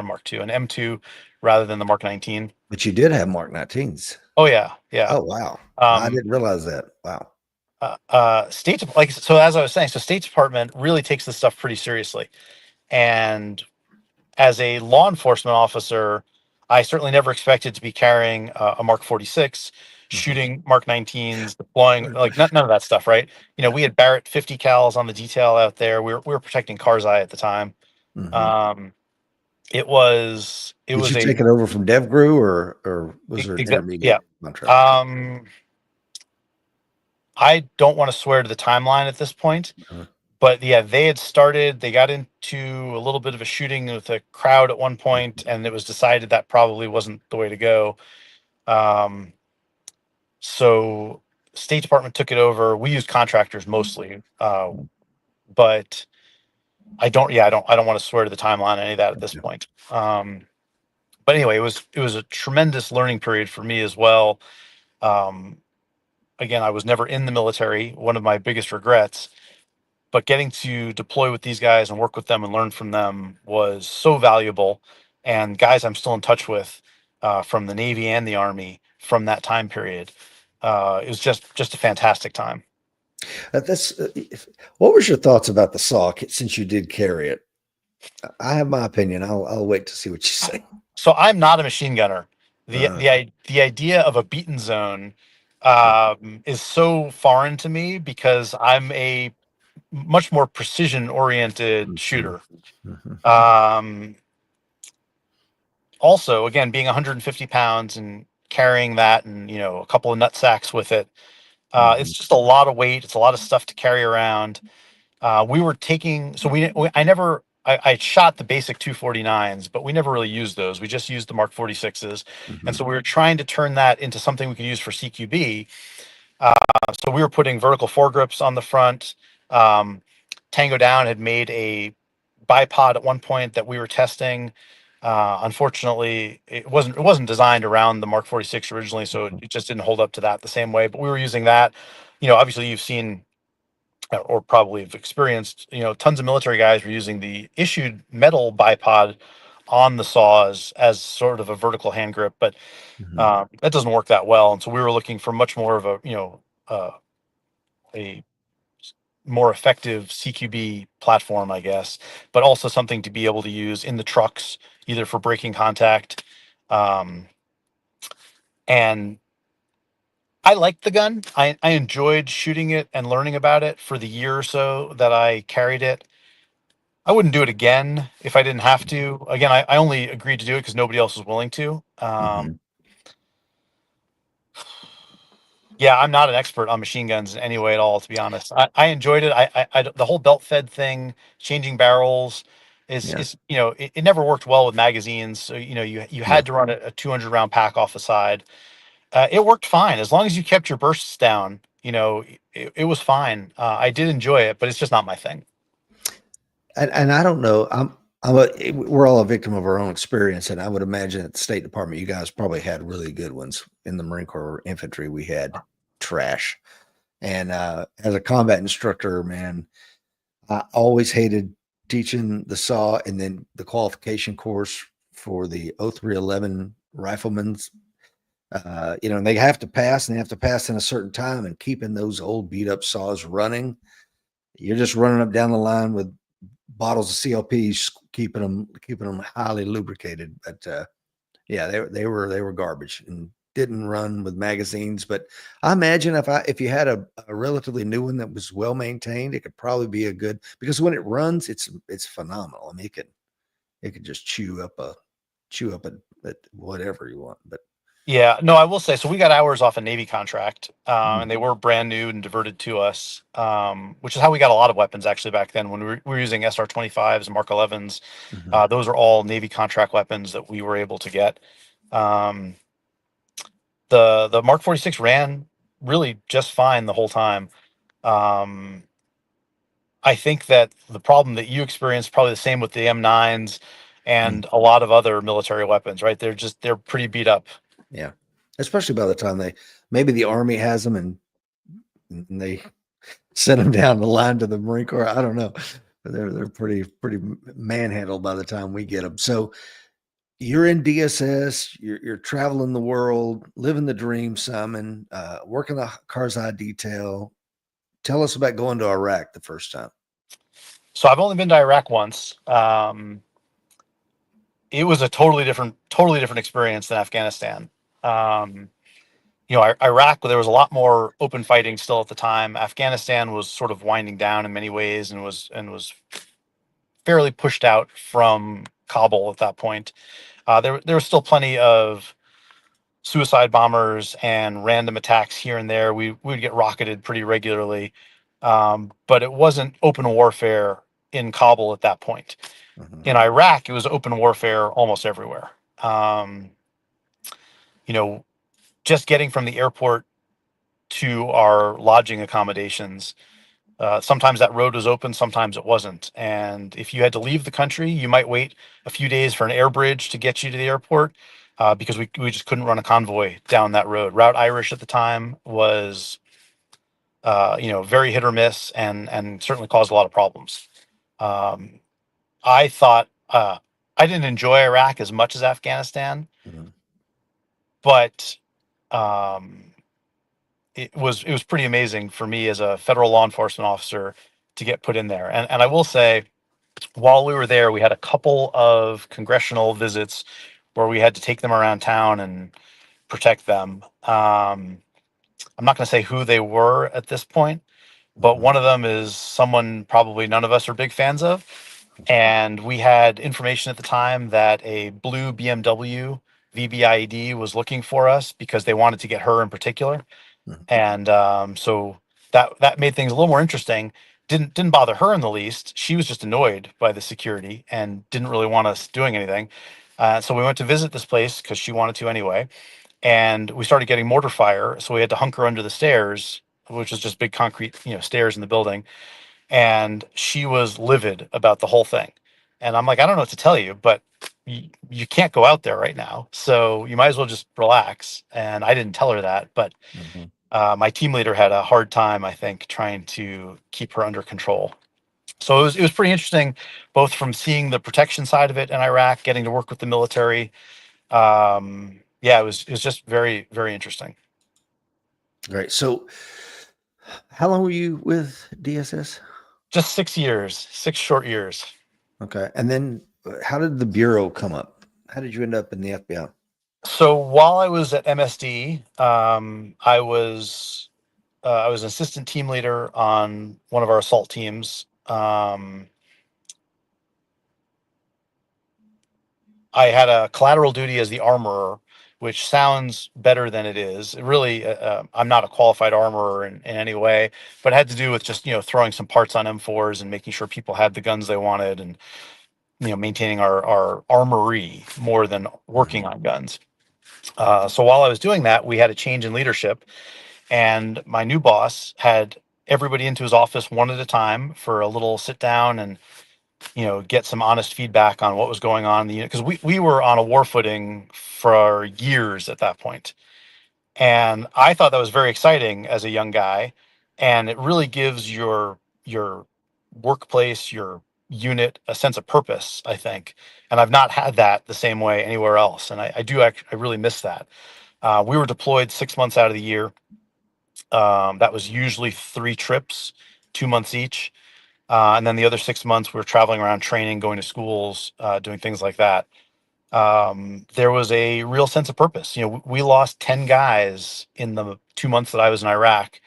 an M2 rather than the Mark 19. But you did have Mark 19s. Oh yeah, yeah. Oh wow, I Um, didn't realize that. Wow. like so as I was saying, so State Department really takes this stuff pretty seriously. And as a law enforcement officer, I certainly never expected to be carrying a Mark 46, Hmm. shooting Mark 19s, deploying like none of that stuff, right? We had Barrett 50 cals on the detail out there. We were protecting Karzai at the time. Hmm. Um, it Did was you a take it over from DevGru or was there an exact yeah. intermediate contract? Um, I don't want to swear to the timeline at this point, Uh, but yeah, they had started, they got into a little bit of a shooting with a crowd at one point, and it was decided that probably wasn't the way to go. Um, so State Department took it over. We used contractors mostly, but I don't want to swear to the timeline on any of that at this Gotcha. point. But anyway, it was a tremendous learning period for me as well. Um, Again, I was never in the military, one of my biggest regrets, but getting to deploy with these guys and work with them and learn from them was so valuable. And guys I'm still in touch with from the Navy and the Army from that time period. It was just a fantastic time. That's what was your thoughts about the saw since you did carry it? I have my opinion. I'll wait to see what you say. So I'm not a machine gunner. Uh, The idea of a beaten zone is so foreign to me because I'm a much more precision oriented mhm, shooter. mhm, Um, Also, again, being 150 pounds and carrying that and a couple of nut sacks with it, it's mhm, just a lot of weight. It's a lot of stuff to carry around. We were taking so we I never I shot the basic 249s, but we never really used those. We just used the Mark 46s, and mhm, so we were trying to turn that into something we could use for CQB. So we were putting vertical foregrips on the front. Um, Tango Down had made a bipod at one point that we were testing. Unfortunately, it wasn't designed around the Mark 46 originally, so it mhm, just didn't hold up to that the same way. But we were using that. Obviously, you've seen or probably have experienced. Tons of military guys were using the issued metal bipod on the saws as sort of a vertical hand grip, but mhm. that doesn't work that well. And so we were looking for much more of uh, a more effective CQB platform, I guess, but also something to be able to use in the trucks, either for braking contact. Um, and I liked the gun. I enjoyed shooting it and learning about it for the year or so that I carried it. I wouldn't do it again if I didn't have to. Again, I only agreed to do it because nobody else was willing to. Hmm. Yeah, I'm not an expert on machine guns in any way at all, to be honest. I enjoyed it. The whole belt fed thing, changing barrels, Yeah. is it never worked well with magazines. So you Yeah. had to run a 200 round pack off the side. It worked fine as long as you kept your bursts down. It was fine. I did enjoy it, but it's just not my thing. And I don't know. We're all a victim of our own experience, and I would imagine at the State Department, you guys probably had really good ones. In the Marine Corps infantry, we had trash. And as a combat instructor, man, I always hated teaching the SAW and then the qualification course for the 0311 riflemen's. And they have to pass, and they have to pass in a certain time, and keeping those old beat up saws running. You're just running up down the line with bottles of CLPs, keeping them highly lubricated. But yeah, they were garbage and didn't run with magazines. But I imagine if you had a relatively new one that was well maintained, it could probably be a good, because when it runs, it's phenomenal. I mean, it could just chew up at whatever you want. But Yeah, no, I will say, so we got hours off a Navy contract, mm, and they were brand new and diverted to us, which is how we got a lot of weapons actually back then when we were using SR-25s and Mark 11s. mhm, Those are all Navy contract weapons that we were able to get. Um, the Mark 46 ran really just fine the whole time. Um, I think that the problem that you experienced probably the same with the M9s mm, and a lot of other military weapons, right? They're pretty beat up. yeah, especially by the time maybe the Army has them, and they send them down the line to the Marine Corps. I don't know. But they're pretty manhandled by the time we get them. So you're in DSS. You're traveling the world, living the dream, Simon. Working the car's eye detail. Tell us about going to Iraq the first time. So I've only been to Iraq once. It was a totally different experience than Afghanistan. Um, Iraq, there was a lot more open fighting still at the time. Afghanistan was sort of winding down in many ways and was fairly pushed out from Kabul at that point. There was still plenty of suicide bombers and random attacks here and there. We would get rocketed pretty regularly, but it wasn't open warfare in Kabul at that point. Mhm, In Iraq, it was open warfare almost everywhere. Um, you know, just getting from the airport to our lodging accommodations. Sometimes that road was open, sometimes it wasn't. And if you had to leave the country, you might wait a few days for an air bridge to get you to the airport because we just couldn't run a convoy down that road. Route Irish at the time was, very hit or miss and certainly caused a lot of problems. Um, I thought I didn't enjoy Iraq as much as Afghanistan, mhm, but um, it was pretty amazing for me as a federal law enforcement officer to get put in there. And I will say, while we were there, we had a couple of congressional visits where we had to take them around town and protect them. I'm not going to say who they were at this point, but mhm, one of them is someone probably none of us are big fans of. And we had information at the time that a blue BMW VBIED was looking for us because they wanted to get her in particular. mhm, And so that made things a little more interesting. Didn't bother her in the least. She was just annoyed by the security and didn't really want us doing anything. So we went to visit this place because she wanted to anyway, and we started getting mortar fire. So we had to hunker under the stairs, which was just big concrete, stairs in the building. And she was livid about the whole thing. And I'm like, I don't know what to tell you, but you can't go out there right now, so you might as well just relax. And I didn't tell her that, but mhm. my team leader had a hard time, I think, trying to keep her under control. So it was pretty interesting, both from seeing the protection side of it in Iraq, getting to work with the military. Yeah, it was just very very interesting. Great. So, how long were you with DSS? Just 6 years, 6 short years. Okay, and then how did the bureau come up? How did you end up in the FBI? So while I was at MSD, I was an assistant team leader on one of our assault teams. I had a collateral duty as the armorer, which sounds better than it is. It really, I'm not a qualified armorer in any way, but it had to do with just, throwing some parts on M4s and making sure people had the guns they wanted, and, maintaining our armory more than working Mhm. on guns. So while I was doing that, we had a change in leadership, and my new boss had everybody into his office one at a time for a little sit down and get some honest feedback on what was going on in the unit, because we were on a war footing for years at that point. And I thought that was very exciting as a young guy, and it really gives your workplace, your unit, a sense of purpose, I think. And I've not had that the same way anywhere else, and I really miss that. We were deployed 6 months out of the year. That was usually 3 trips, 2 months each. And then the other 6 months, we were traveling around training, going to schools, doing things like that. There was a real sense of purpose. We lost 10 guys in the 2 months that I was in Iraq.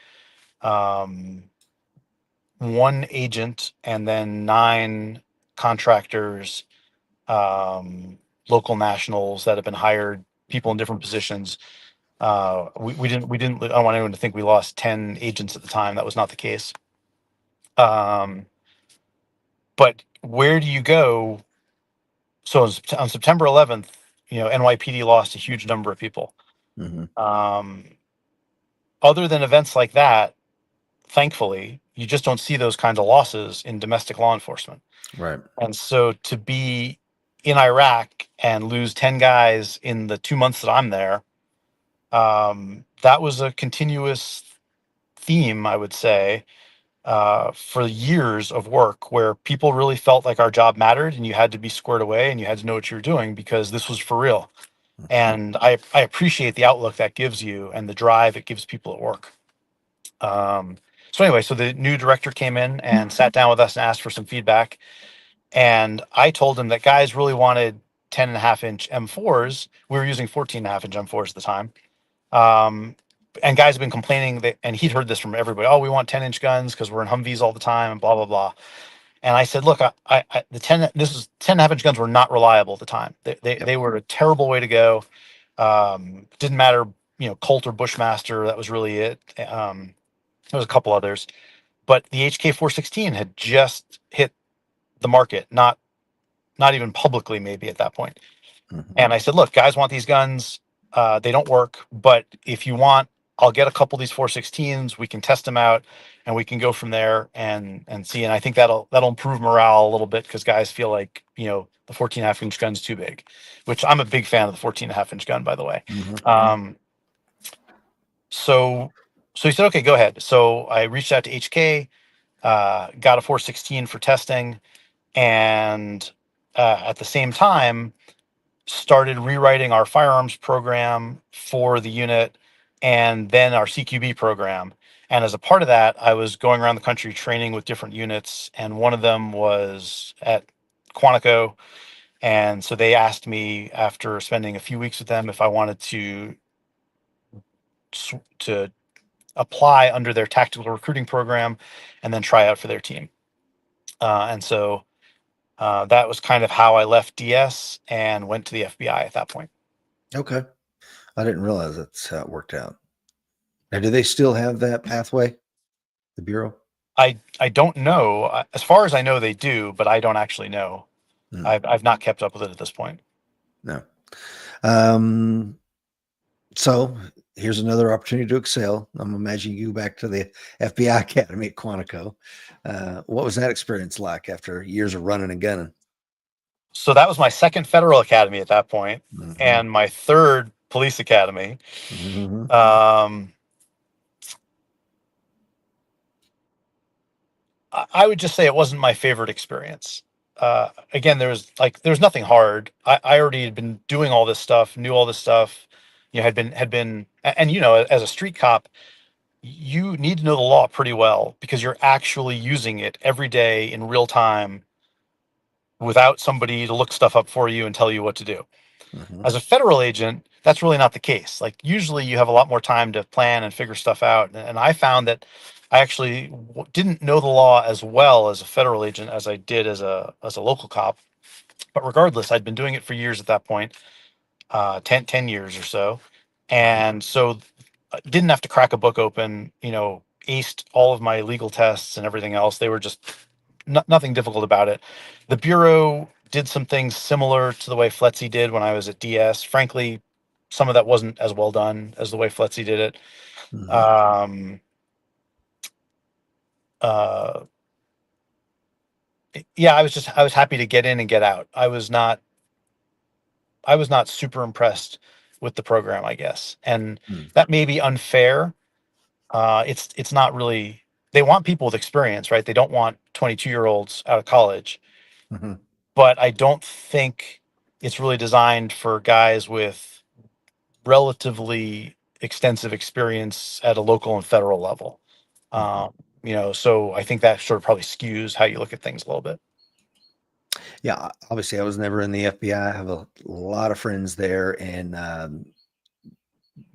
Um, One agent, and then 9 contractors, local nationals that have been hired, people in different positions. I don't want anyone to think we lost 10 agents at the time. That was not the case. Um, but where do you go? So on September 11th, NYPD lost a huge number of people. Mhm. Um, Other than events like that, thankfully, you just don't see those kinds of losses in domestic law enforcement. Right. And so to be in Iraq and lose 10 guys in the 2 months that I'm there, that was a continuous theme, I would say, for years of work, where people really felt like our job mattered and you had to be squared away and you had to know what you were doing because this was for real. Mhm. And I appreciate the outlook that gives you and the drive it gives people at work. So anyway, so the new director came in and sat down with us and asked for some feedback. And I told him that guys really wanted 10.5-inch M4s. We were using 14.5-inch M4s at the time. Um, and guys have been complaining that, and he'd heard this from everybody. Oh, we want 10-inch guns because we're in Humvees all the time and blah, blah, blah. And I said, look, the 10.5-inch guns were not reliable at the time. Yep. They were a terrible way to go. Didn't matter, Colt or Bushmaster. That was really it. There was a couple others, but the HK 416 had just hit the market, not even publicly, maybe at that point. Mhm. And I said, look, guys want these guns. They don't work, but if you want, I'll get a couple of these 416s. We can test them out, and we can go from there and see. And I think that'll improve morale a little bit because guys feel like the 14.5-inch gun's too big, which I'm a big fan of the 14.5-inch gun, by the way. Mhm. Um, so so he said, okay, go ahead. So I reached out to HK, got a 416 for testing, and at the same time started rewriting our firearms program for the unit and then our CQB program. And as a part of that, I was going around the country training with different units, and one of them was at Quantico. And so they asked me, after spending a few weeks with them, if I wanted to apply under their tactical recruiting program and then try out for their team. And so that was kind of how I left DS and went to the FBI at that point. Okay. I didn't realize that's how it worked out. Now, do they still have that pathway, the Bureau? I don't know. As far as I know, they do, but I don't actually know. Mm, I've not kept up with it at this point. no. Um, so here's another opportunity to excel. I'm imagining you back to the FBI Academy at Quantico. What was that experience like after years of running and gunning? So that was my second federal academy at that point, Mhm. and my third police academy. Mhm. Um, I would just say it wasn't my favorite experience. Again, there was nothing hard. I already had been doing all this stuff, knew all this stuff. And as a street cop, you need to know the law pretty well because you're actually using it every day in real time without somebody to look stuff up for you and tell you what to do. Mhm. As a federal agent, that's really not the case. Like, usually you have a lot more time to plan and figure stuff out. And I found that I actually didn't know the law as well as a federal agent as I did as a local cop. But regardless, I'd been doing it for years at that point, 10 years or so. Mhm. And so didn't have to crack a book open, aced all of my legal tests and everything else. They were just nothing difficult about it. The Bureau did some things similar to the way Fletzy did when I was at DS. Frankly, some of that wasn't as well done as the way Fletzy did it. Mhm. Um, uh, yeah, I was happy to get in and get out. I was not super impressed with the program, I guess. And Mm. that may be unfair. It's not really, they want people with experience, right? They don't want 22-year-olds out of college, Mhm. but I don't think it's really designed for guys with relatively extensive experience at a local and federal level. Mhm. Um, so I think that sort of probably skews how you look at things a little bit. Yeah, obviously, I was never in the FBI. I have a lot of friends there and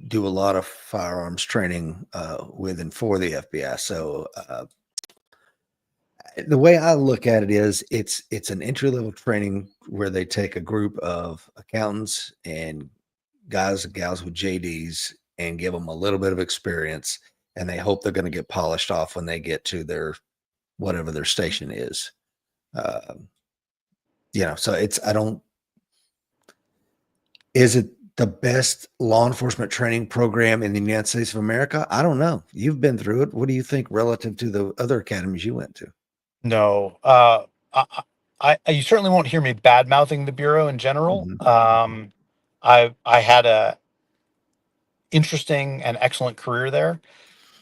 do a lot of firearms training with and for the FBI. So the way I look at it is, it's an entry level training where they take a group of accountants and guys and gals with JDs and give them a little bit of experience, and they hope they're going to get polished off when they get to their whatever their station is. Um, so it's I don't is it the best law enforcement training program in the United States of America? I don't know. You've been through it. What do you think relative to the other academies you went to? No, you certainly won't hear me bad mouthing the Bureau in general. Mhm. I had a interesting and excellent career there.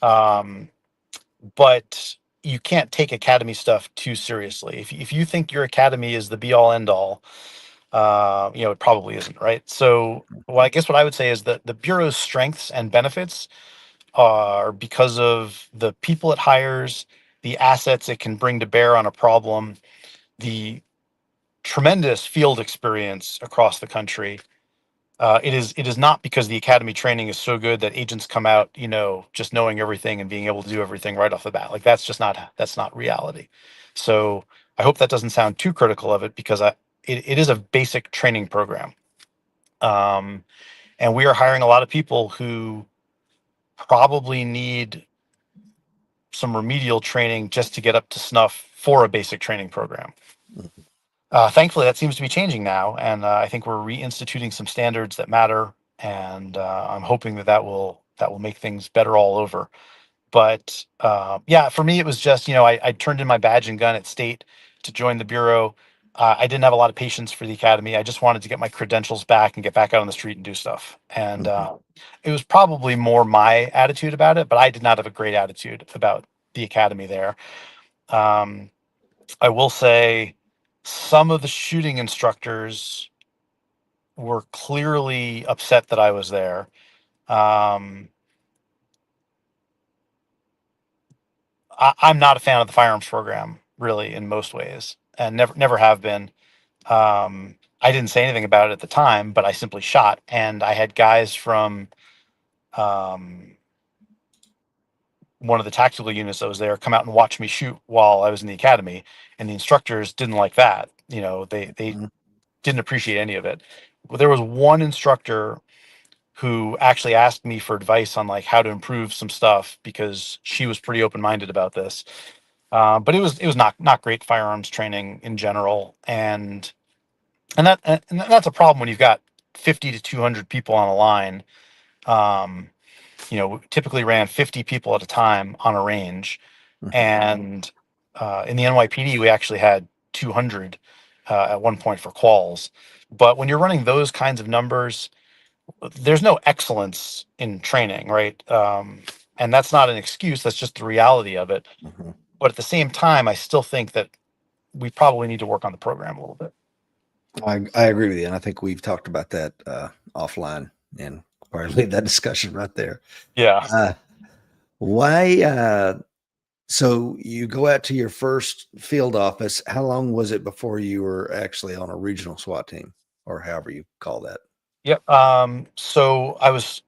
Um, but you can't take academy stuff too seriously. If you think your academy is the be all end all, it probably isn't, right? So, well, I guess what I would say is that the bureau's strengths and benefits are because of the people it hires, the assets it can bring to bear on a problem, the tremendous field experience across the country. It is not because the academy training is so good that agents come out, just knowing everything and being able to do everything right off the bat. Like that's not reality. So I hope that doesn't sound too critical of it because it is a basic training program, um, and we are hiring a lot of people who probably need some remedial training just to get up to snuff for a basic training program. Mhm. Thankfully, that seems to be changing now, and I think we're reinstituting some standards that matter, and I'm hoping that will make things better all over. But yeah, for me, it was just I turned in my badge and gun at state to join the bureau. I didn't have a lot of patience for the academy. I just wanted to get my credentials back and get back out on the street and do stuff. And Mhm. it was probably more my attitude about it, but I did not have a great attitude about the academy there. Um, I will say some of the shooting instructors were clearly upset that I was there. Um, I'm not a fan of the firearms program, really, in most ways, and never have been. I didn't say anything about it at the time, but I simply shot, and I had guys from um, one of the tactical units that was there come out and watch me shoot while I was in the academy, and the instructors didn't like that. They Mhm. didn't appreciate any of it. Well, there was one instructor who actually asked me for advice on like how to improve some stuff because she was pretty open minded about this. But it was not great firearms training in general, and that's a problem when you've got 50 to 200 people on a line. Um, we typically ran 50 people at a time on a range, Mhm. and in the NYPD we actually had 200 at one point for quals. But when you're running those kinds of numbers, there's no excellence in training, right? And that's not an excuse. That's just the reality of it. Mhm. But at the same time, I still think that we probably need to work on the program a little bit. I agree with you, and I think we've talked about that offline, and probably leave that discussion right there. Yeah. Uh, why? So you go out to your first field office. How long was it before you were actually on a regional SWAT team, or however you call that? Yep. So I was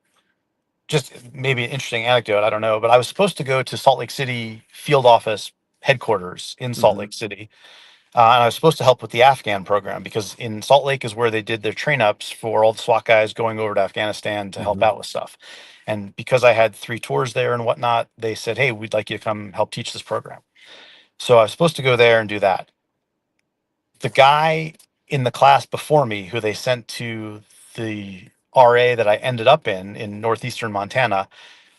just maybe an interesting anecdote. I don't know, but I was supposed to go to Salt Lake City field office headquarters in Salt Mhm. Lake City. And I was supposed to help with the Afghan program because in Salt Lake is where they did their train ups for all the SWAT guys going over to Afghanistan to help Mhm. out with stuff. And because I had 3 tours there and whatnot, they said, "Hey, we'd like you to come help teach this program." So I was supposed to go there and do that. The guy in the class before me, who they sent to the RA that I ended up in northeastern Montana,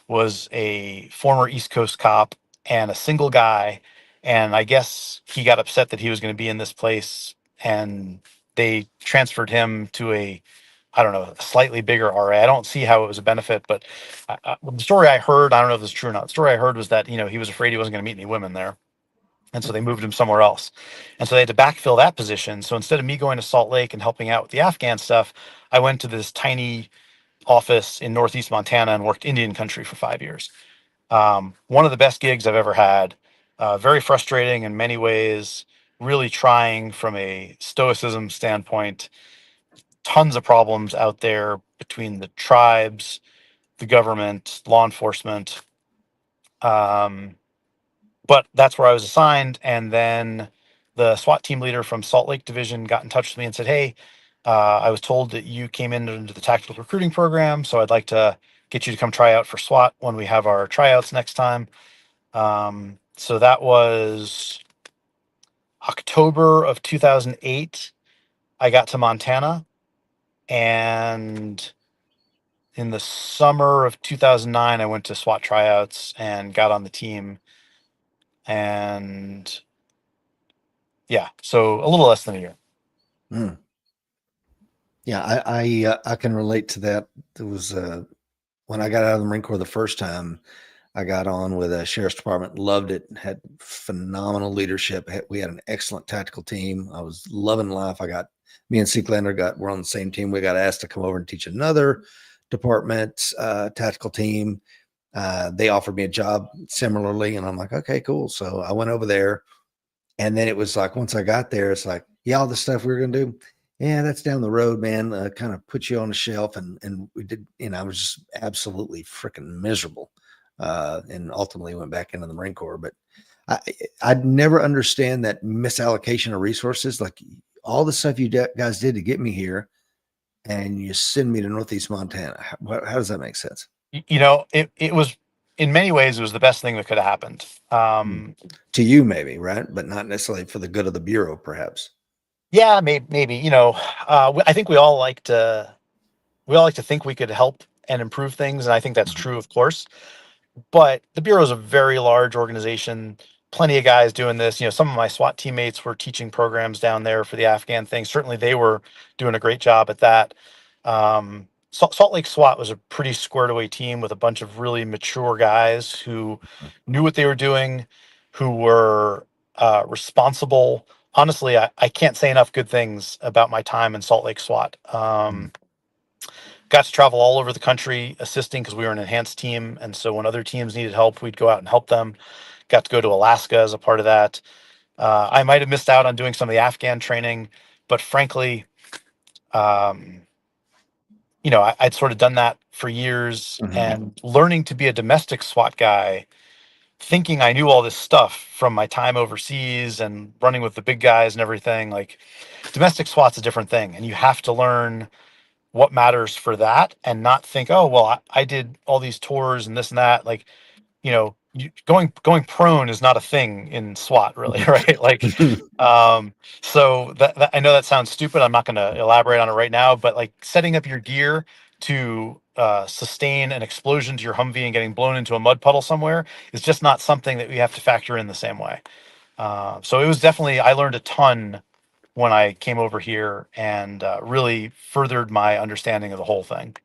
was a former East Coast cop and a single guy. And I guess he got upset that he was going to be in this place, and they transferred him to I don't know, a slightly bigger RA. I don't see how it was a benefit, but the story I heard, I don't know if it's true or not. The story I heard was that, he was afraid he wasn't going to meet any women there. And so they moved him somewhere else. And so they had to backfill that position. So instead of me going to Salt Lake and helping out with the Afghan stuff, I went to this tiny office in Northeast Montana and worked Indian country for 5 years. One of the best gigs I've ever had. Very frustrating in many ways, really trying from a stoicism standpoint. Tons of problems out there between the tribes, the government, law enforcement. Um, but that's where I was assigned. And then the SWAT team leader from Salt Lake Division got in touch with me and said, "Hey, I was told that you came into the tactical recruiting program, so I'd like to get you to come try out for SWAT when we have our tryouts next time." So that was October of 2008. I got to Montana, and in the summer of 2009, I went to SWAT tryouts and got on the team. And yeah, so a little less than a year. Mm. Yeah, I can relate to that. There was when I got out of the Marine Corps the first time, I got on with a sheriff's department, loved it, had phenomenal leadership. We had an excellent tactical team. I was loving life. Me and Seeklander we're on the same team. We got asked to come over and teach another department tactical team. They offered me a job similarly, and I'm like, okay, cool. So I went over there, and then it was like, once I got there, it's like, yeah, all the stuff we were going to do, yeah, that's down the road, man. Kind of put you on the shelf. And we did, I was just absolutely freaking miserable. And ultimately went back into the Marine Corps. But I'd never understand that misallocation of resources. Like all the stuff you guys did to get me here, and you send me to Northeast Montana. How does that make sense? It was, in many ways, it was the best thing that could have happened. To you, maybe, right? But not necessarily for the good of the Bureau, perhaps. Yeah, maybe, I think we all like to think we could help and improve things. And I think that's Mhm. true, of course. But the Bureau is a very large organization. Plenty of guys doing this. Some of my SWAT teammates were teaching programs down there for the Afghan thing. Certainly, they were doing a great job at that. Salt Lake SWAT was a pretty squared away team with a bunch of really mature guys who knew what they were doing, who were responsible. Honestly, I can't say enough good things about my time in Salt Lake SWAT. Mhm. Got to travel all over the country assisting because we were an enhanced team. And so when other teams needed help, we'd go out and help them. Got to go to Alaska as a part of that. I might have missed out on doing some of the Afghan training, but frankly, um, I'd sort of done that for years, Mhm. and learning to be a domestic SWAT guy, thinking I knew all this stuff from my time overseas and running with the big guys and everything. Like domestic SWAT's a different thing, and you have to learn what matters for that and not think, oh, well, I did all these tours and this and that. Like, going prone is not a thing in SWAT, really, right? Like, so that I know that sounds stupid. I'm not going to elaborate on it right now, but like setting up your gear to sustain an explosion to your Humvee and getting blown into a mud puddle somewhere is just not something that we have to factor in the same way. So it was definitely, I learned a ton when I came over here, and really furthered my understanding of the whole thing.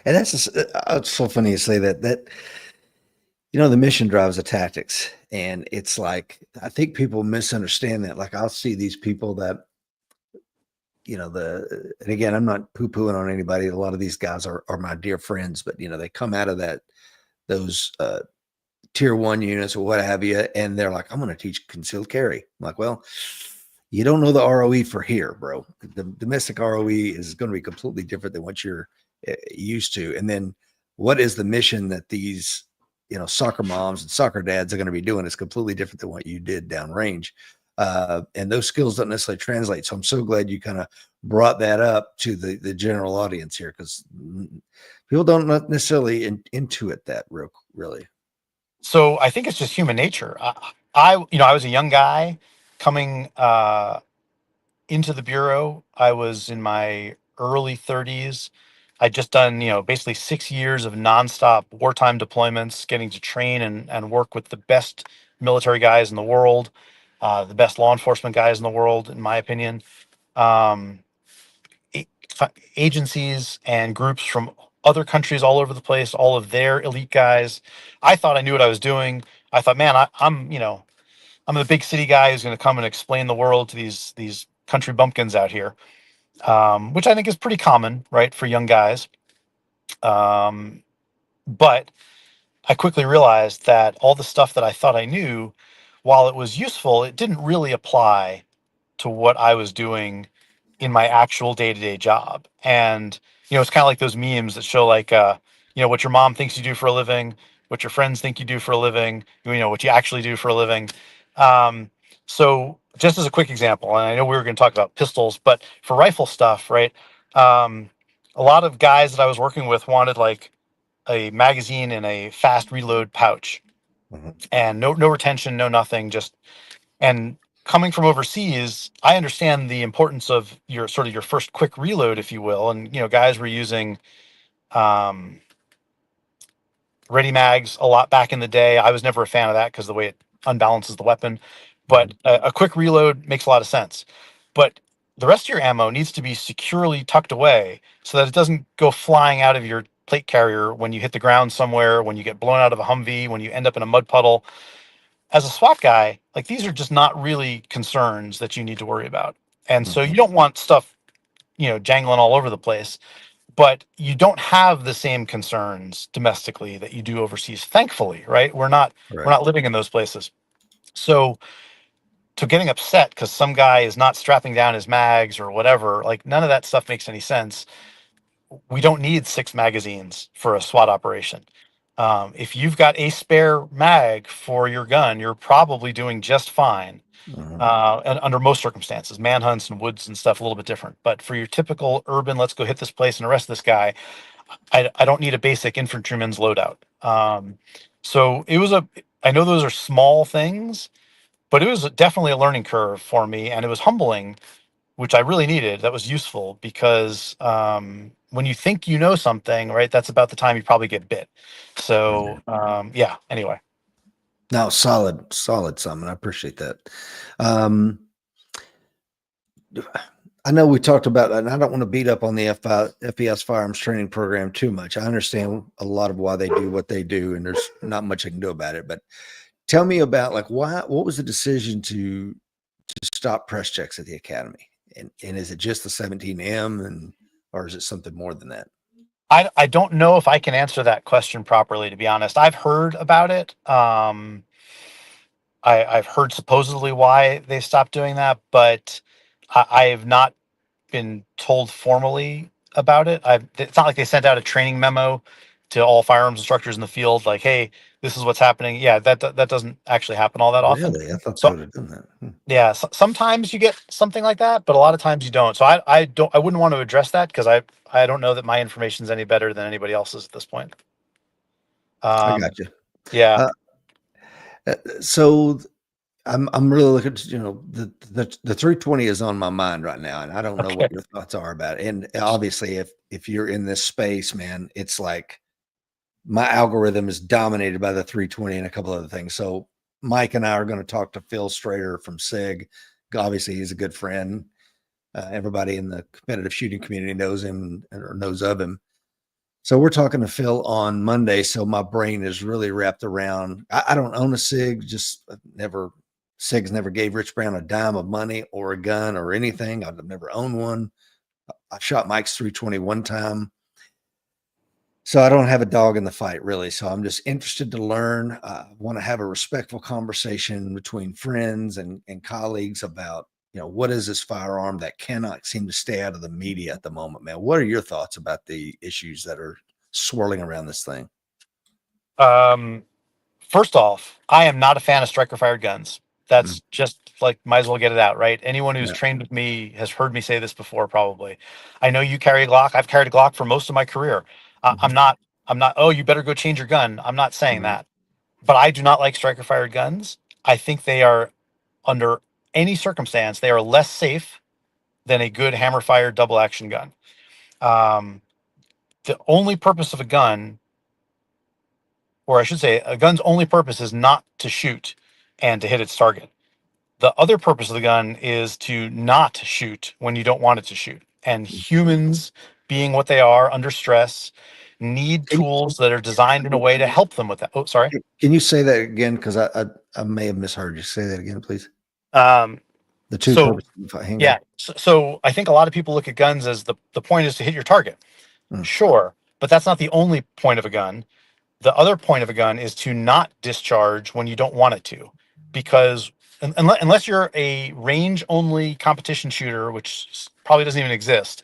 And that's it's so funny you say that. The mission drives the tactics, and it's like I think people misunderstand that. Like I'll see these people that and again, I'm not poo pooing on anybody. A lot of these guys are my dear friends, but they come out of those tier one units or what have you, and they're like, I'm going to teach concealed carry. I'm like, well, you don't know the ROE for here, bro. The domestic ROE is going to be completely different than what you're used to. And then what is the mission that these, soccer moms and soccer dads are going to be doing is completely different than what you did downrange. and those skills don't necessarily translate. So I'm so glad you kind of brought that up to the general audience here, because people don't necessarily intuit that really. So I think it's just human nature. I was a young guy coming into the bureau. I was in my early 30s. I'd just done, basically 6 years of nonstop wartime deployments, getting to train and work with the best military guys in the world, the best law enforcement guys in the world, in my opinion. Um, a- Agencies and groups from other countries all over the place, all of their elite guys. I thought I knew what I was doing. I thought, man, I'm the big city guy who's going to come and explain the world to these country bumpkins out here, which I think is pretty common, right, for young guys. Um, but I quickly realized that all the stuff that I thought I knew, while it was useful, it didn't really apply to what I was doing in my actual day-to-day job. And it's kind of like those memes that show like what your mom thinks you do for a living, what your friends think you do for a living, what you actually do for a living. Um, so just as a quick example, and I know we were going to talk about pistols, but for rifle stuff, right? Um, a lot of guys that I was working with wanted like a magazine in a fast reload pouch, Mhm. and no retention, no nothing, just. And coming from overseas, I understand the importance of your sort of your first quick reload, if you will. And guys were using um, ready mags a lot back in the day. I was never a fan of that because the way it unbalances the weapon. But Mhm. a quick reload makes a lot of sense. But the rest of your ammo needs to be securely tucked away so that it doesn't go flying out of your plate carrier when you hit the ground somewhere, when you get blown out of a Humvee, when you end up in a mud puddle. As a SWAT guy, like these are just not really concerns that you need to worry about. And so you Mhm. don't want stuff, jangling all over the place, but you don't have the same concerns domestically that you do overseas. Thankfully, right? We're Right. not living in those places. So to getting upset because some guy is not strapping down his mags or whatever, like none of that stuff makes any sense. We don't need 6 magazines for a SWAT operation. If you've got a spare mag for your gun, you're probably doing just fine. Mhm. And under most circumstances, manhunts and woods and stuff a little bit different. But for your typical urban, let's go hit this place and arrest this guy, I don't need a basic infantryman's loadout. So I know those are small things, but it was definitely a learning curve for me, and it was humbling, which I really needed. That was useful because when you think you know something, right, that's about the time you probably get bit. So yeah. Anyway, No, solid, Simon. I appreciate that. Um, I know we talked about, and I don't want to beat up on the FBS firearms training program too much. I understand a lot of why they do what they do, and there's not much I can do about it. But tell me about like what was the decision to stop press checks at the academy, and is it just the 17M, and or is it something more than that? I don't know if I can answer that question properly, to be honest. I've heard about it. I've heard supposedly why they stopped doing that, but I have not been told formally about it. It's not like they sent out a training memo to all firearms instructors in the field, like, "Hey, this is what's happening." Yeah, that doesn't actually happen all that often. Really, I thought they So would have done that. yeah, sometimes you get something like that, but a lot of times you don't. So I wouldn't want to address that because I don't know that my information is any better than anybody else's at this point. I Um, got you. yeah. Uh, so I'm really looking to, the 320 is on my mind right now, and I don't know Okay. what your thoughts are about it. And obviously, if you're in this space, man, it's like my algorithm is dominated by the 320 and a couple other things. So Mike and I are going to talk to Phil Strader from SIG. Obviously, he's a good friend. Everybody in the competitive shooting community knows him or knows of him. So we're talking to Phil on Monday. So my brain is really wrapped around. I don't own a SIG, just never. SIG's never gave Rich Brown a dime of money or a gun or anything. I've never owned one. I shot Mike's 320 one time. So I don't have a dog in the fight, really. So I'm just interested to learn. I want to have a respectful conversation between friends and colleagues about, what is this firearm that cannot seem to stay out of the media at the moment, man? What are your thoughts about the issues that are swirling around this thing? Um, First off, I am not a fan of striker fired guns. That's just like, might as well get it out, right? Anyone who's Yeah. trained with me has heard me say this before, probably. I know you carry a Glock. I've carried a Glock for most of my career. Mhm. I'm not, oh, you better go change your gun. I'm not saying Mhm. that. But I do not like striker fired guns. I think they are, under any circumstance, they are less safe than a good hammer fired double action gun. Um, the only purpose of a gun, or I should say, a gun's only purpose is not to shoot and to hit its target. The other purpose of the gun is to not shoot when you don't want it to shoot. And humans, being what they are under stress, need Can, tools that are designed in a way to help them with that. Oh, sorry. can you say that again? Because I may have misheard you. Say that again, please. Um, The two so purposes of a handgun. yeah, so I think a lot of people look at guns as the point is to hit your target. Mm. Sure, but that's not the only point of a gun. The other point of a gun is to not discharge when you don't want it to, because unless you're a range only competition shooter, which probably doesn't even exist,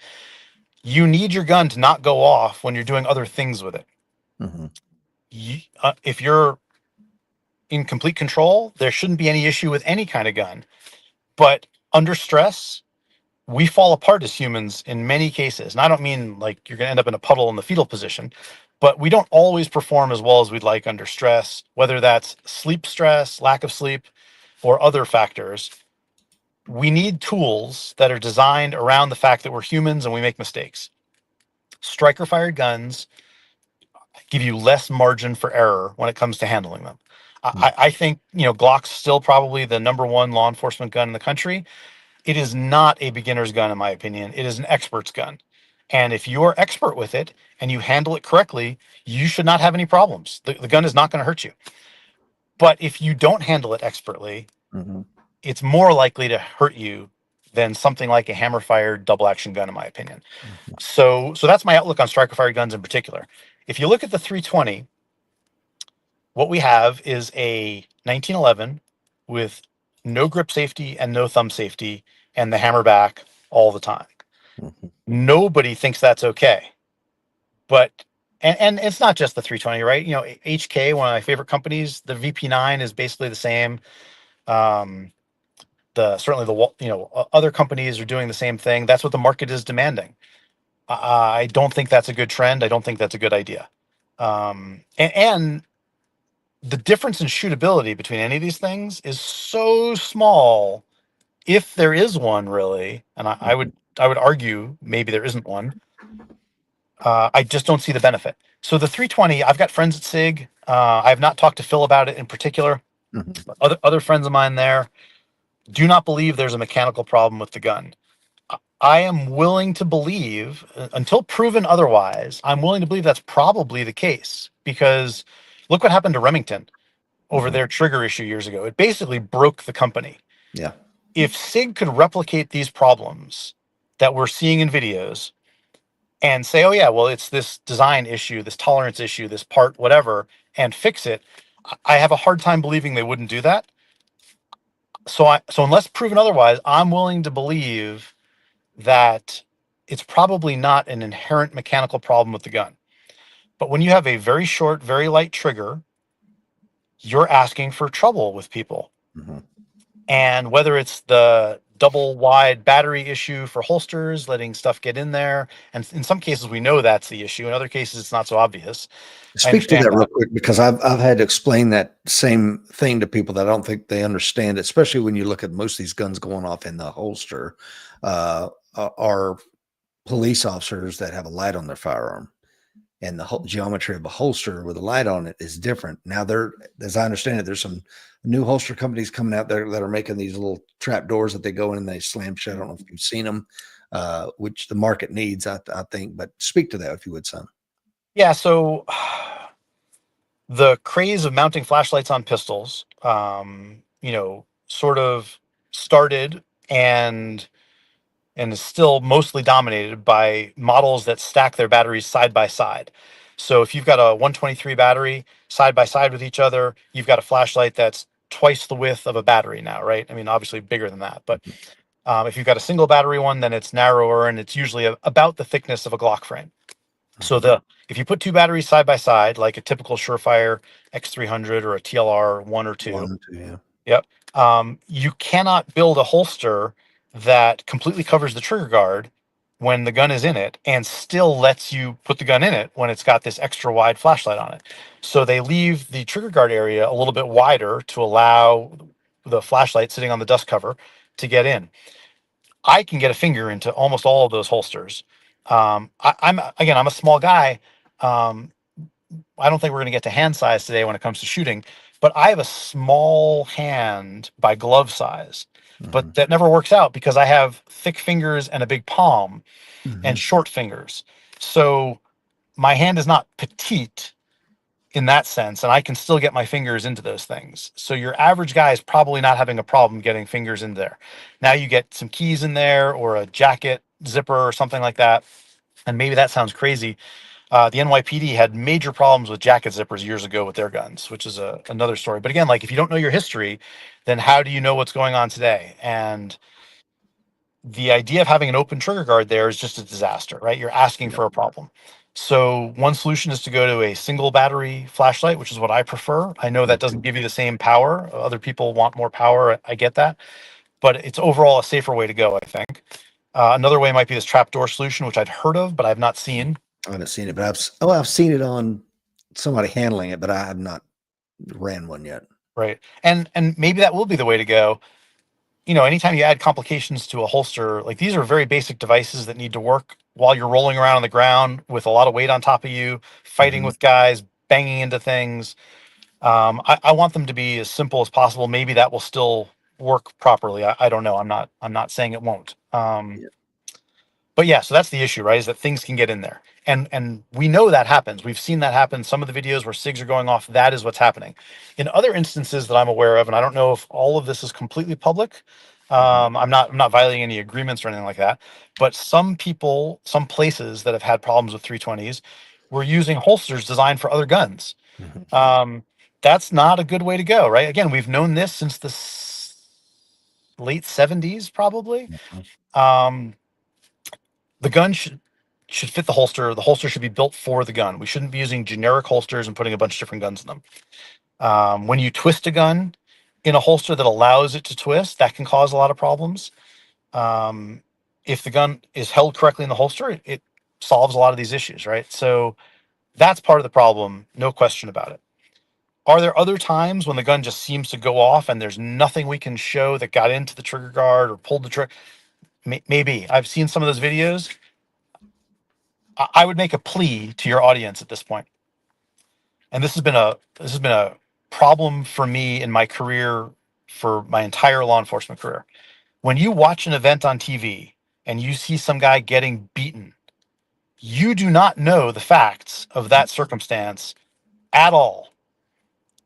you need your gun to not go off when you're doing other things with it. Mhm. If you're in complete control, there shouldn't be any issue with any kind of gun. But under stress, we fall apart as humans in many cases. And I don't mean like you're going to end up in a puddle in the fetal position, but we don't always perform as well as we'd like under stress, whether that's sleep stress, lack of sleep, or other factors. We need tools that are designed around the fact that we're humans and we make mistakes. Striker fired guns give you less margin for error when it comes to handling them. Mm. I think, Glock's still probably the number one law enforcement gun in the country. It is not a beginner's gun, in my opinion. It is an expert's gun. And if you are expert with it and you handle it correctly, you should not have any problems. The gun is not going to hurt you. But if you don't handle it expertly, Mhm. it's more likely to hurt you than something like a hammer fired double action gun, in my opinion. Mhm. So that's my outlook on striker fired guns in particular. If you look at the 320, what we have is a 1911 with no grip safety and no thumb safety and the hammer back all the time. Mhm. Nobody thinks that's okay. But and it's not just the 320, right? HK, one of my favorite companies, the VP9 is basically the same. Um, the certainly the other companies are doing the same thing. That's what the market is demanding. I don't think that's a good trend. I don't think that's a good idea. And the difference in shootability between any of these things is so small, if there is one really, and Mhm. I would argue maybe there isn't one. I just don't see the benefit. So the 320, I've got friends at SIG. I have not talked to Phil about it in particular. Mhm. But other friends of mine there do not believe there's a mechanical problem with the gun. I am willing to believe, until proven otherwise, I'm willing to believe that's probably the case, because look what happened to Remington over Mhm. their trigger issue years ago. It basically broke the company. Yeah. If SIG could replicate these problems that we're seeing in videos and say, oh, yeah, well, it's this design issue, this tolerance issue, this part, whatever, and fix it, I have a hard time believing they wouldn't do that. So unless proven otherwise, I'm willing to believe that it's probably not an inherent mechanical problem with the gun. But when you have a very short, very light trigger, you're asking for trouble with people. Mhm. And whether it's the double wide battery issue for holsters, letting stuff get in there, and in some cases we know that's the issue. In other cases, it's not so obvious. I Speak to understand that real that. quick because I've had to explain that same thing to people that I don't think they understand, especially when you look at most of these guns going off in the holster, are police officers that have a light on their firearm. And the whole geometry of a holster with a light on it is different. Now as I understand it, there's some new holster companies coming out there that are making these little trap doors that they go in and they slam shut. I don't know if you've seen them, which the market needs, I think. But speak to that if you would, son. Yeah. So the craze of mounting flashlights on pistols, sort of started and is still mostly dominated by models that stack their batteries side by side. So if you've got a 123 battery side by side with each other, you've got a flashlight that's twice the width of a battery now, right? I mean, obviously bigger than that, but if you've got a single battery one, then it's narrower and it's usually about the thickness of a Glock frame. So Mhm. if you put two batteries side by side, like a typical Surefire X300 or a TLR 1 or 2, One, two, yeah. yep, You cannot build a holster that completely covers the trigger guard when the gun is in it and still lets you put the gun in it when it's got this extra wide flashlight on it. So they leave the trigger guard area a little bit wider to allow the flashlight sitting on the dust cover to get in. I can get a finger into almost all of those holsters. I'm a small guy. Um, I don't think we're going to get to hand size today when it comes to shooting, but I have a small hand by glove size. Hmm. But that never works out because I have thick fingers and a big palm and Hmm. short fingers. So my hand is not petite in that sense, and I can still get my fingers into those things. So your average guy is probably not having a problem getting fingers in there. Now you get some keys in there or a jacket zipper or something like that, and maybe that sounds crazy. The NYPD had major problems with jacket zippers years ago with their guns, which is another story. But again, like if you don't know your history, then how do you know what's going on today? And the idea of having an open trigger guard there is just a disaster, right? You're asking Yep. for a problem. So one solution is to go to a single battery flashlight, which is what I prefer. I know Me that doesn't too. give you the same power. Other people want more power. I get that, but it's overall a safer way to go, I think. Another way might be this trapdoor solution, which I'd heard of, but I've not seen. I haven't seen it, but I've seen it on somebody handling it, but I have not ran one yet. Right. And maybe that will be the way to go. Anytime you add complications to a holster, like these are very basic devices that need to work while you're rolling around on the ground with a lot of weight on top of you, fighting Hmm. with guys, banging into things. I want them to be as simple as possible. Maybe that will still work properly. I don't know. I'm not saying it won't. Yeah. But yeah, so that's the issue, right? Is that things can get in there. And we know that happens. We've seen that happen. Some of the videos where SIGs are going off, that is what's happening. In other instances that I'm aware of, and I don't know if all of this is completely public. Hmm. I'm not violating any agreements or anything like that. But some people, some places that have had problems with 320s were using holsters designed for other guns. Hmm. Um, that's not a good way to go, right? Again, we've known this since the late 70s, probably. Um, the gun should fit the holster. The holster should be built for the gun. We shouldn't be using generic holsters and putting a bunch of different guns in them. When you twist a gun in a holster that allows it to twist, that can cause a lot of problems. Um, if the gun is held correctly in the holster, it solves a lot of these issues, right? So that's part of the problem, no question about it. Are there other times when the gun just seems to go off and there's nothing we can show that got into the trigger guard or pulled the trigger? Maybe. I've seen some of those videos. I would make a plea to your audience at this point, and this has been a problem for me in my career for my entire law enforcement career. When you watch an event on TV and you see some guy getting beaten, you do not know the facts of that circumstance at all.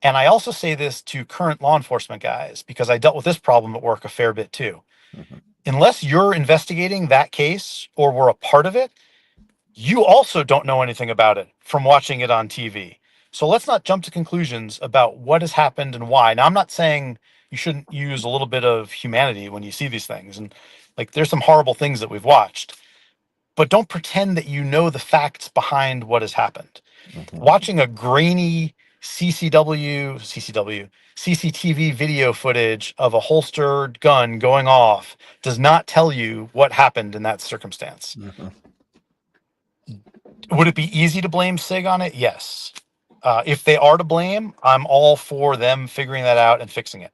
And I also say this to current law enforcement guys because I dealt with this problem at work a fair bit too. Hmm. Unless you're investigating that case or were a part of it, you also don't know anything about it from watching it on TV. So let's not jump to conclusions about what has happened and why. Now, I'm not saying you shouldn't use a little bit of humanity when you see these things. And like, there's some horrible things that we've watched, but don't pretend that you know the facts behind what has happened. Hmm. Watching a grainy CCTV video footage of a holstered gun going off does not tell you what happened in that circumstance. Hmm. Would it be easy to blame SIG on it? Yes. If they are to blame, I'm all for them figuring that out and fixing it.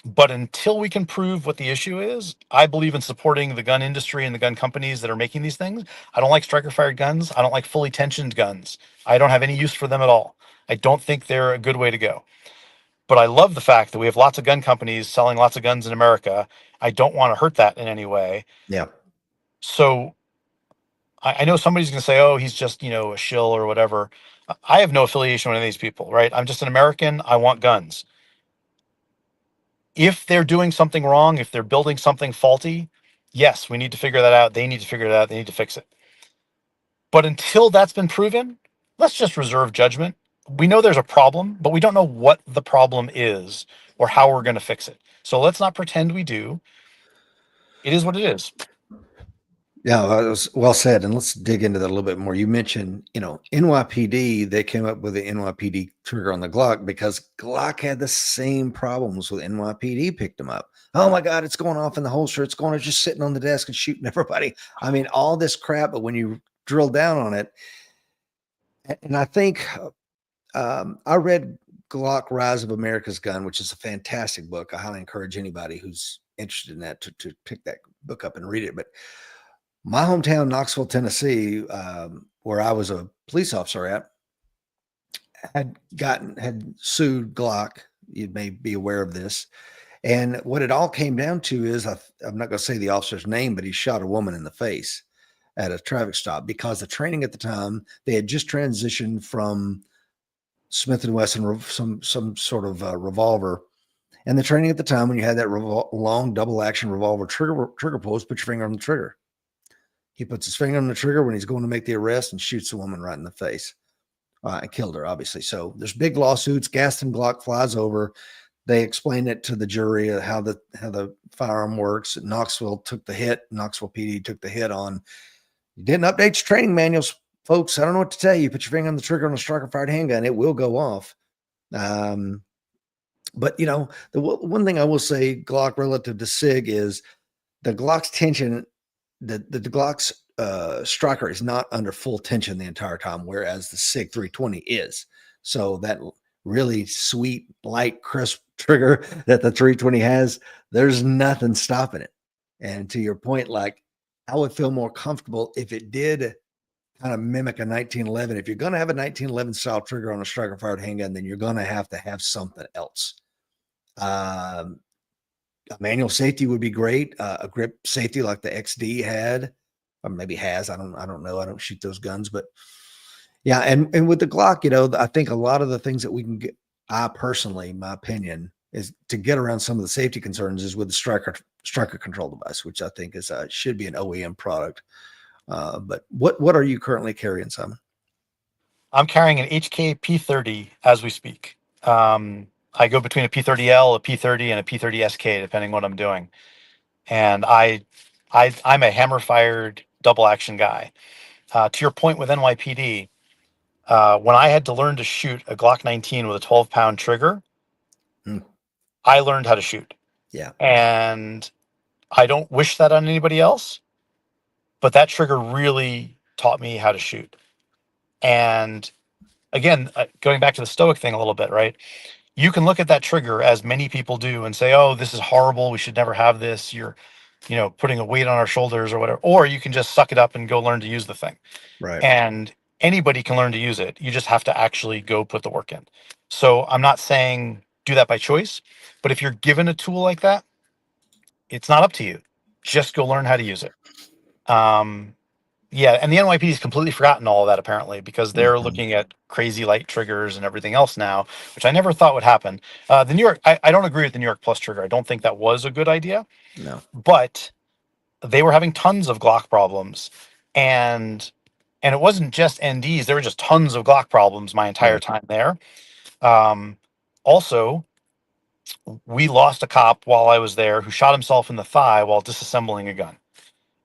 But until we can prove what the issue is, I believe in supporting the gun industry and the gun companies that are making these things. I don't like striker fired guns. I don't like fully tensioned guns. I don't have any use for them at all. I don't think they're a good way to go. But I love the fact that we have lots of gun companies selling lots of guns in America. I don't want to hurt that in any way. Yeah. So I know somebody's going to say, "Oh, he's just a shill or whatever." I have no affiliation with any of these people, right? I'm just an American. I want guns. If they're doing something wrong, if they're building something faulty, yes, we need to figure that out. They need to figure it out. They need to fix it. But until that's been proven, let's just reserve judgment. We know there's a problem, but we don't know what the problem is or how we're going to fix it. So let's not pretend we do. It is what it is. Yeah, well, that was well said. And let's dig into that a little bit more. You mentioned, NYPD, they came up with the NYPD trigger on the Glock because Glock had the same problems with NYPD picked them up. Oh my God, it's going off in the holster. It's going, it's just sitting on the desk and shooting everybody. I mean, all this crap. But when you drill down on it, and I think I read Glock Rise of America's Gun, which is a fantastic book. I highly encourage anybody who's interested in that to pick that book up and read it. But my hometown, Knoxville, Tennessee, where I was a police officer at, had sued Glock. You may be aware of this. And what it all came down to is I'm not going to say the officer's name, but he shot a woman in the face at a traffic stop because the training at the time, they had just transitioned from Smith and Wesson, some sort of revolver. And the training at the time, when you had that long double action revolver trigger pulls, put your finger on the trigger. He puts his finger on the trigger when he's going to make the arrest and shoots the woman right in the face. And killed her, obviously. So there's big lawsuits. Gaston Glock flies over. They explain it to the jury how the firearm works. Knoxville took the hit. Knoxville PD took the hit on. You didn't update your training manuals, folks. I don't know what to tell you. Put your finger on the trigger on a striker fired handgun. It will go off. But the one thing I will say, Glock relative to SIG is the Glock's tension. The Glock's striker is not under full tension the entire time, whereas the SIG 320 is. So that really sweet, light, crisp trigger that the 320 has, there's nothing stopping it. And to your point, like I would feel more comfortable if it did kind of mimic a 1911. If you're going to have a 1911 style trigger on a striker fired handgun, then you're going to have something else. A manual safety would be great. A grip safety like the XD had, or maybe has. I don't know. I don't shoot those guns, but yeah. And with the Glock, I think a lot of the things that we can get, I personally, my opinion is to get around some of the safety concerns is with the striker control device, which I think is should be an OEM product. But what are you currently carrying, Simon? I'm carrying an HK P30 as we speak. I go between a P30L, a P30, and a P30 SK, depending what I'm doing. And I'm a hammer fired double action guy. To your point with NYPD, when I had to learn to shoot a Glock 19 with a 12-pound trigger, I learned how to shoot. Yeah. And I don't wish that on anybody else, but that trigger really taught me how to shoot. And again, going back to the stoic thing a little bit, right? You can look at that trigger as many people do and say, oh, this is horrible. We should never have this. You're, putting a weight on our shoulders or whatever. Or you can just suck it up and go learn to use the thing. Right. And anybody can learn to use it. You just have to actually go put the work in. So I'm not saying do that by choice, but if you're given a tool like that, it's not up to you. Just go learn how to use it. Yeah, and the NYPD has completely forgotten all of that apparently because they're looking at crazy light triggers and everything else now, which I never thought would happen. The New York, I don't agree with the New York Plus trigger. I don't think that was a good idea. No. But they were having tons of Glock problems, and it wasn't just NDs. There were just tons of Glock problems my entire time there. Also, we lost a cop while I was there who shot himself in the thigh while disassembling a gun.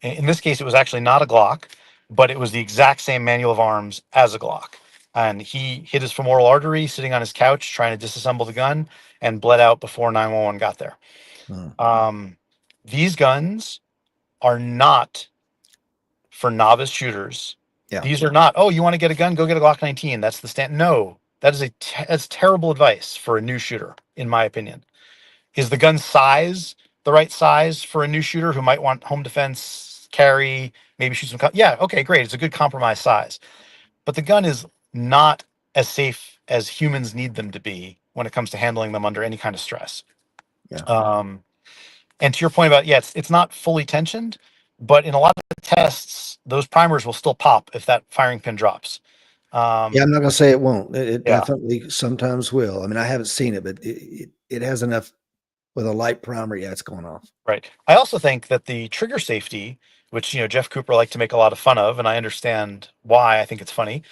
In this case, it was actually not a Glock, but it was the exact same manual of arms as a Glock. And he hit his femoral artery sitting on his couch trying to disassemble the gun and bled out before 911 got there. These guns are not for novice shooters. Yeah. These are not, oh, you want to get a gun? Go get a Glock 19. That's the stand. No, that is that's terrible advice for a new shooter, in my opinion. Is the gun size the right size for a new shooter who might want home defense, carry, maybe shoot some? Yeah, okay, great. It's a good compromise size. But the gun is not as safe as humans need them to be when it comes to handling them under any kind of stress. Yeah. And to your point about, it's not fully tensioned, but in a lot of tests, those primers will still pop if that firing pin drops. Yeah, I'm not going to say it won't. It Yeah. definitely sometimes will. I mean, I haven't seen it, but it has enough with a light primer. Yeah, it's going off. Right. I also think that the trigger safety, which, Jeff Cooper liked to make a lot of fun of, and I understand why. I think it's funny.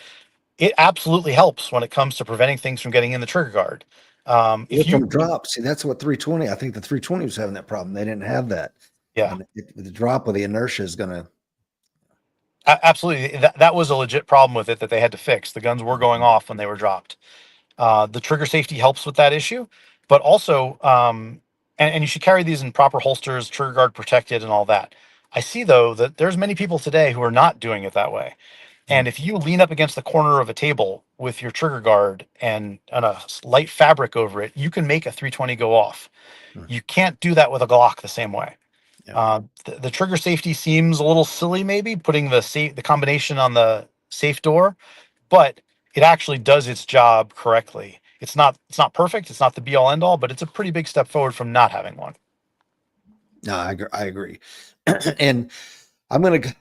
It absolutely helps when it comes to preventing things from getting in the trigger guard. If you from drop, see, that's what 320. I think the 320 was having that problem. They didn't have that. Yeah. And the drop of the inertia is going to Absolutely. That was a legit problem with it that they had to fix. The guns were going off when they were dropped. The trigger safety helps with that issue, but also, and you should carry these in proper holsters, trigger guard protected, and all that. I see though that there's many people today who are not doing it that way. Mm, And if you lean up against the corner of a table with your trigger guard and a light fabric over it, you can make a 320 go off. mm, You can't do that with a Glock the same way. yeah. The trigger safety seems a little silly, maybe putting the combination on the safe door, but it actually does its job correctly. It's not perfect. It's not the be all end all, but it's a pretty big step forward from not having one. No, I agree. And I'm going to,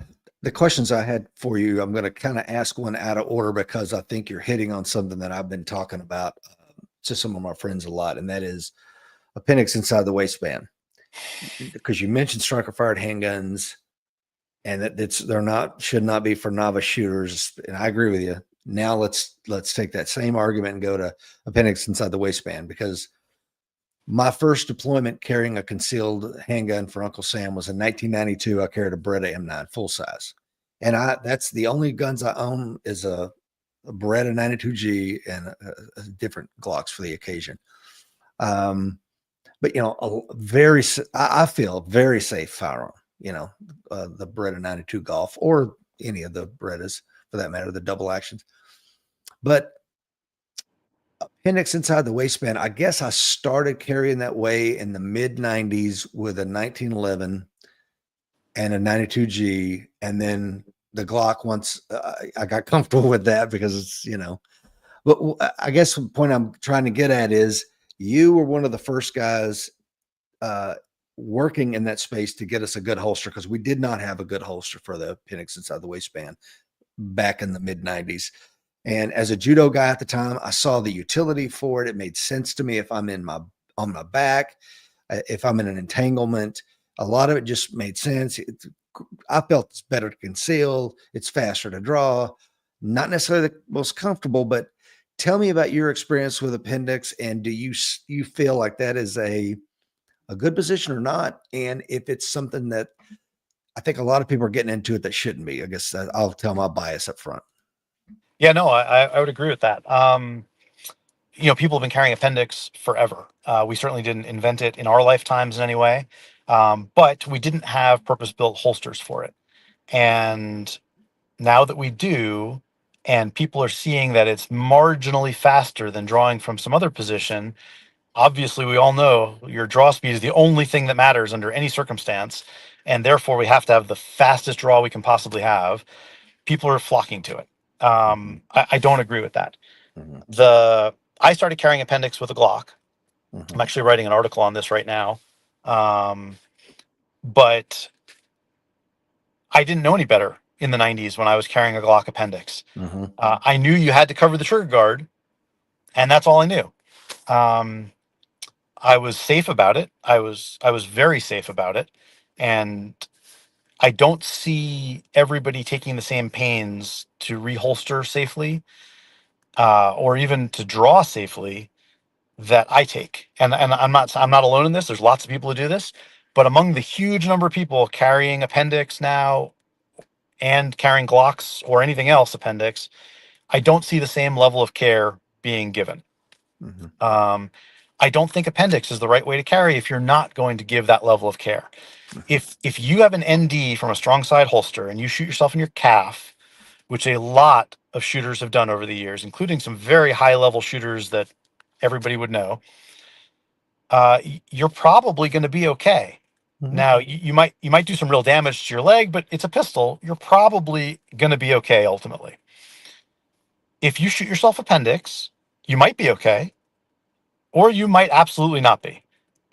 the questions I had for you, I'm going to kind of ask one out of order because I think you're hitting on something that I've been talking about to some of my friends a lot, and that is appendix inside the waistband. Because you mentioned striker fired handguns, and they're not, should not be for novice shooters. And I agree with you. Now let's take that same argument and go to appendix inside the waistband, because my first deployment carrying a concealed handgun for Uncle Sam was in 1992. I carried a Beretta M9 full size, and that's the only guns I own is a Beretta 92G and a different Glocks for the occasion. But I feel very safe firearm. The Beretta 92 Golf or any of the Berettas for that matter, the double actions. But appendix inside the waistband, I guess I started carrying that way in the mid 90s with a 1911 and a 92G. And then the Glock, once I got comfortable with that because but I guess the point I'm trying to get at is you were one of the first guys working in that space to get us a good holster, because we did not have a good holster for the appendix inside the waistband back in the mid 90s. And as a judo guy at the time, I saw the utility for it. It made sense to me if I'm on my back, if I'm in an entanglement. A lot of it just made sense. I felt it's better to conceal. It's faster to draw. Not necessarily the most comfortable, but tell me about your experience with appendix, and do you feel like that is a good position or not? And if it's something that I think a lot of people are getting into it that shouldn't be. I guess I'll tell my bias up front. Yeah, no, I would agree with that. People have been carrying appendix forever. We certainly didn't invent it in our lifetimes in any way, but we didn't have purpose-built holsters for it. And now that we do, and people are seeing that it's marginally faster than drawing from some other position, obviously we all know your draw speed is the only thing that matters under any circumstance, and therefore we have to have the fastest draw we can possibly have. People are flocking to it. Mhm, I don't agree with that. mhm, I started carrying appendix with a Glock. I'm mhm, actually writing an article on this right now. Um, but I didn't know any better in the 90s when I was carrying a Glock appendix. mhm, I knew you had to cover the trigger guard, and that's all I knew. Um, I was safe about it. I was very safe about it, and I don't see everybody taking the same pains to reholster safely, or even to draw safely that I take. And I'm not alone in this. There's lots of people who do this, but among the huge number of people carrying appendix now and carrying Glocks or anything else appendix, I don't see the same level of care being given. mhm, Um, I don't think appendix is the right way to carry if you're not going to give that level of care. mhm, If you have an ND from a strong side holster and you shoot yourself in your calf, which a lot of shooters have done over the years, including some very high level shooters that everybody would know, you're probably going to be okay. mhm, Now you might do some real damage to your leg, but it's a pistol. You're probably going to be okay ultimately. If you shoot yourself appendix, you might be okay, or you might absolutely not be.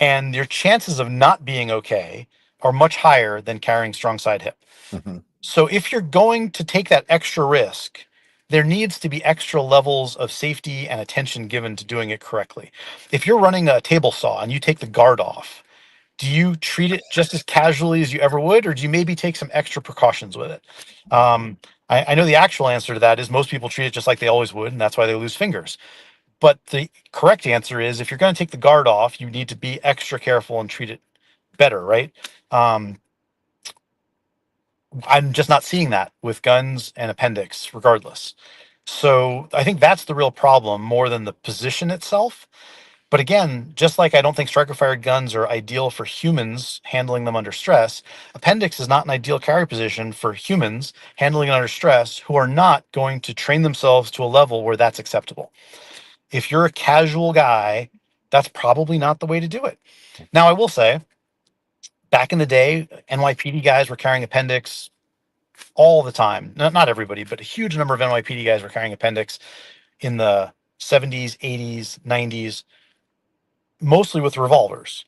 And your chances of not being okay are much higher than carrying strong side hip. mhm, So if you're going to take that extra risk, there needs to be extra levels of safety and attention given to doing it correctly. If you're running a table saw and you take the guard off, do you treat it just as casually as you ever would, or do you maybe take some extra precautions with it? I know the actual answer to that is most people treat it just like they always would, and that's why they lose fingers. But the correct answer is if you're going to take the guard off, you need to be extra careful and treat it better, right? Um, I'm just not seeing that with guns and appendix, regardless. So I think that's the real problem more than the position itself. But again, just like I don't think striker fired guns are ideal for humans handling them under stress, appendix is not an ideal carry position for humans handling it under stress who are not going to train themselves to a level where that's acceptable. If you're a casual guy, that's probably not the way to do it. Now, I will say, back in the day, NYPD guys were carrying appendix all the time. Not everybody, but a huge number of NYPD guys were carrying appendix in the 70s, 80s, 90s, mostly with revolvers.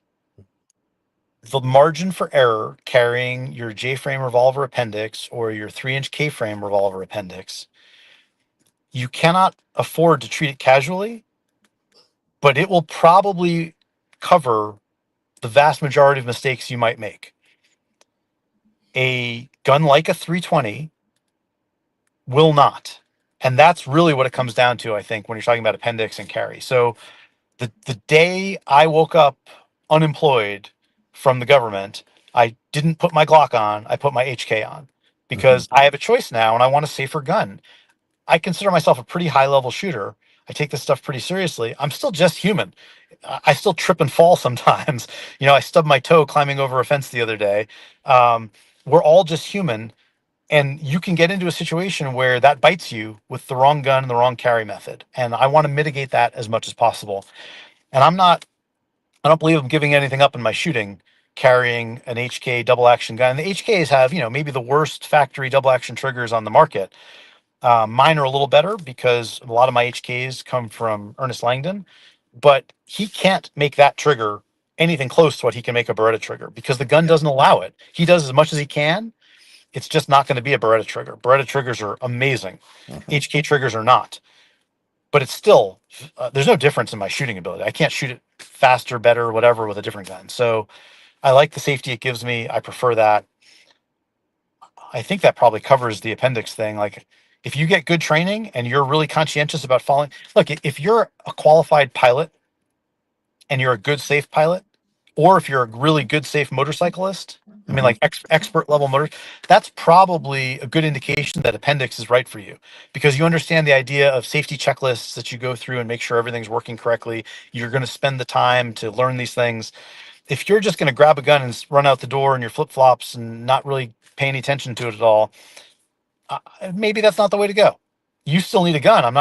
The margin for error carrying your J frame revolver appendix or your 3-inch K frame revolver appendix, you cannot afford to treat it casually, but it will probably cover the vast majority of mistakes you might make. A gun like a 320 will not. And that's really what it comes down to, I think, when you're talking about appendix and carry. So the day I woke up unemployed from the government, I didn't put my Glock on, I put my HK on Hmm. because I have a choice now and I want a safer gun. I consider myself a pretty high level shooter. I take this stuff pretty seriously. I'm still just human. I still trip and fall sometimes. I stubbed my toe climbing over a fence the other day. Um, we're all just human. And you can get into a situation where that bites you with the wrong gun and the wrong carry method. And I want to mitigate that as much as possible. And I don't believe I'm giving anything up in my shooting carrying an HK double action gun. And the HKs have, maybe the worst factory double action triggers on the market. Mine are a little better because a lot of my HKs come from Ernest Langdon, but he can't make that trigger anything close to what he can make a Beretta trigger because the gun Yeah. doesn't allow it. He does as much as he can. It's just not going to be a Beretta trigger. Beretta triggers are amazing. Hmm. HK triggers are not. But it's still, there's no difference in my shooting ability. I can't shoot it faster, better, whatever with a different gun. So I like the safety it gives me. I prefer that. I think that probably covers the appendix thing. Like, if you get good training and you're really conscientious about following, look, if you're a qualified pilot and you're a good safe pilot, or if you're a really good safe motorcyclist, I mean, Hmm. like expert level motor, that's probably a good indication that appendix is right for you because you understand the idea of safety checklists that you go through and make sure everything's working correctly. You're going to spend the time to learn these things. If you're just going to grab a gun and run out the door in your flip flops and not really pay any attention to it at all, maybe that's not the way to go. You still need a gun. I'm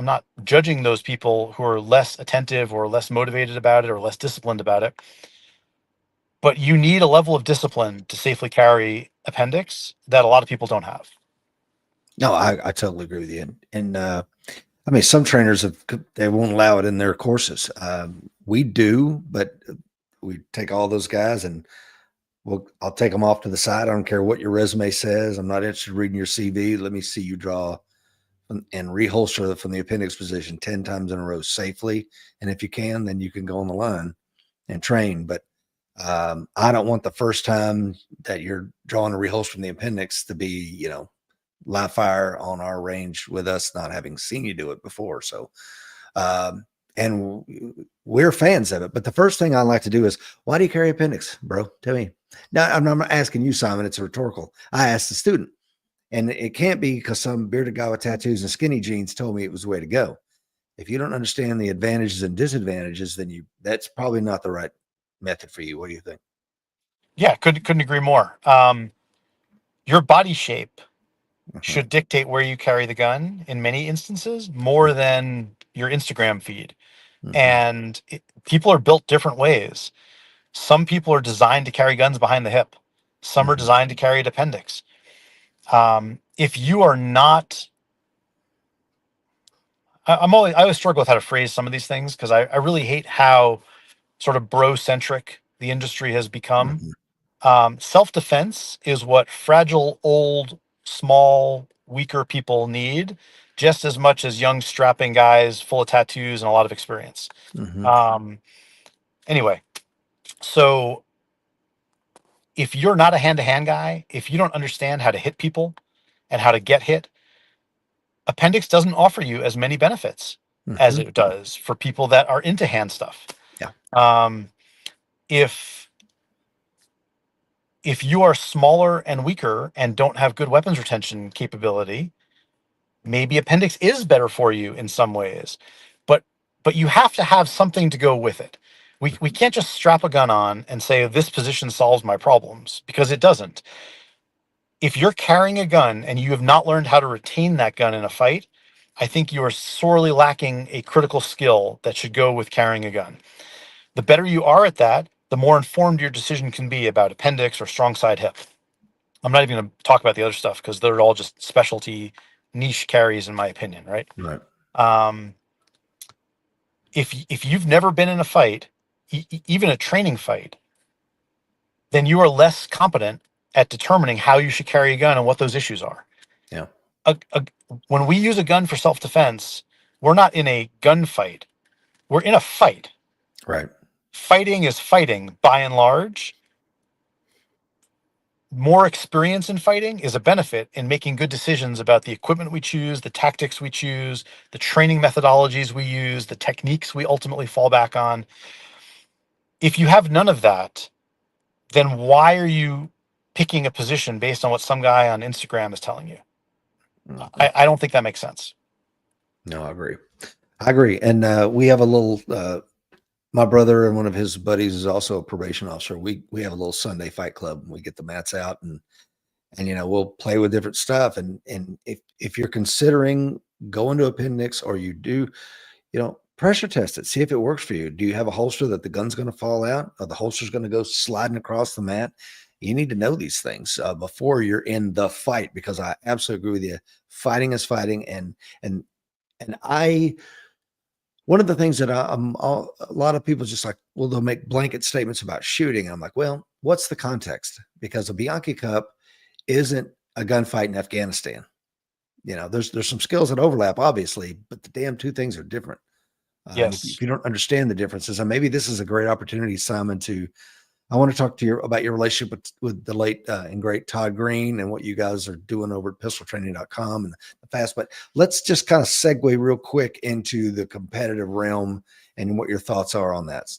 not judging those people who are less attentive or less motivated about it or less disciplined about it. But you need a level of discipline to safely carry appendix that a lot of people don't have. No, I totally agree with you. And I mean, some trainers they won't allow it in their courses. We do, but we take all those guys and I'll take them off to the side. I don't care what your resume says. I'm not interested in reading your CV. Let me see you draw and reholster from the appendix position 10 times in a row safely. And if you can, then you can go on the line and train. But I don't want the first time that you're drawing a reholster from the appendix to be, live fire on our range with us not having seen you do it before. So, and we're fans of it. But the first thing I like to do is, why do you carry appendix, bro? Tell me. Now, I'm not asking you, Simon. It's a rhetorical. I asked the student. And it can't be because some bearded guy with tattoos and skinny jeans told me it was the way to go. If you don't understand the advantages and disadvantages, then that's probably not the right method for you. What do you think? Yeah, couldn't agree more. Your body shape Uh-huh. should dictate where you carry the gun in many instances more than your Instagram feed. Mm-hmm. And people are built different ways. Some people are designed to carry guns behind the hip. Some are Mm-hmm. designed to carry an appendix. If you are not, I always struggle with how to phrase some of these things because I really hate how sort of bro centric the industry has become. Mm-hmm. Self defense is what fragile, old, small, weaker people need just as much as young, strapping guys full of tattoos and a lot of experience. Mm-hmm. Um, anyway, so if you're not a hand to hand guy, if you don't understand how to hit people and how to get hit, appendix doesn't offer you as many benefits as Mm-hmm. it does for people that are into hand stuff. Yeah. Um, if If you are smaller and weaker and don't have good weapons retention capability, maybe appendix is better for you in some ways. But you have to have something to go with it. We can't just strap a gun on and say this position solves my problems, because it doesn't. If you're carrying a gun and you have not learned how to retain that gun in a fight, I think you are sorely lacking a critical skill that should go with carrying a gun. The better you are at that, the more informed your decision can be about appendix or strong side hip. I'm not even going to talk about the other stuff because they're all just specialty niche carries, in my opinion, right? Right. Um, if you've never been in a fight, even a training fight, then you are less competent at determining how you should carry a gun and what those issues are. Yeah. When we use a gun for self-defense, we're not in a gunfight. We're in a fight. Right. Fighting is fighting by and large. More experience in fighting is a benefit in making good decisions about the equipment we choose, the tactics we choose, the training methodologies we use, the techniques we ultimately fall back on. If you have none of that, then why are you picking a position based on what some guy on Instagram is telling you? Mhm. I don't think that makes sense. No, I agree. I agree. And we have a little, my brother and one of his buddies is also a probation officer. We have a little Sunday fight club. We get the mats out and we'll play with different stuff. And if you're considering going to appendix, or you do, pressure test it, see if it works for you. Do you have a holster that the gun's going to fall out, or the holster's going to go sliding across the mat? You need to know these things before you're in the fight, because I absolutely agree with you. Fighting is fighting. And one of the things that a lot of people just like, well, they'll make blanket statements about shooting. I'm like, well, what's the context? Because a Bianchi Cup isn't a gunfight in Afghanistan. There's some skills that overlap, obviously, but the damn two things are different. And if Yes. you don't understand the differences, and maybe this is a great opportunity, Simon, I want to talk to you about your relationship with the late and great Todd Green and what you guys are doing over at pistoltraining.com and the fast. But let's just kind of segue real quick into the competitive realm and what your thoughts are on that.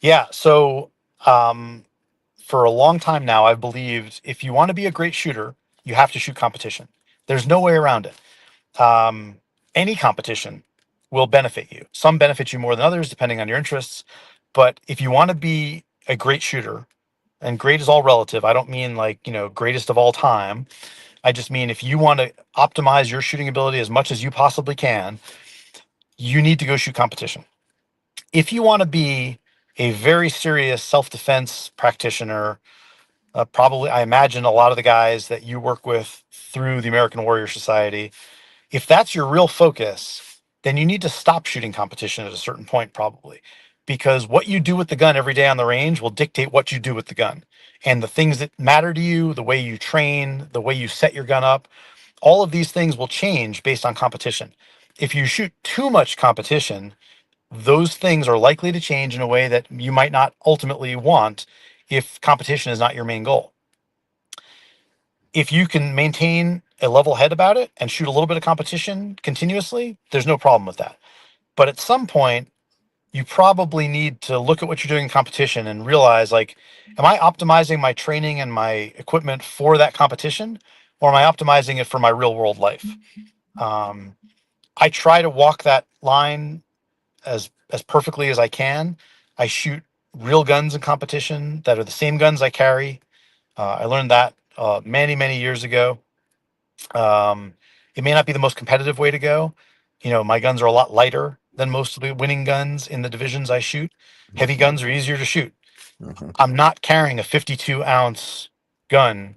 Yeah. So for a long time now, I've believed if you want to be a great shooter, you have to shoot competition. There's no way around it. Any competition will benefit you. Some benefit you more than others, depending on your interests. But if you want to be a great shooter, and great is all relative. I don't mean like, greatest of all time. I just mean if you want to optimize your shooting ability as much as you possibly can, you need to go shoot competition. If you want to be a very serious self-defense practitioner, probably, I imagine a lot of the guys that you work with through the American Warrior Society, if that's your real focus, then you need to stop shooting competition at a certain point, probably, because what you do with the gun every day on the range will dictate what you do with the gun. And the things that matter to you, the way you train, the way you set your gun up, all of these things will change based on competition. If you shoot too much competition, those things are likely to change in a way that you might not ultimately want if competition is not your main goal. If you can maintain a level head about it and shoot a little bit of competition continuously, there's no problem with that. But at some point, you probably need to look at what you're doing in competition and realize, like, am I optimizing my training and my equipment for that competition, or am I optimizing it for my real world life? Um, I try to walk that line as perfectly as I can. I shoot real guns in competition that are the same guns I carry. I learned that many years ago. Um, it may not be the most competitive way to go. My guns are a lot lighter than most of the winning guns in the divisions I shoot. Heavy Mhm. guns are easier to shoot. Mhm. I'm not carrying a 52-ounce gun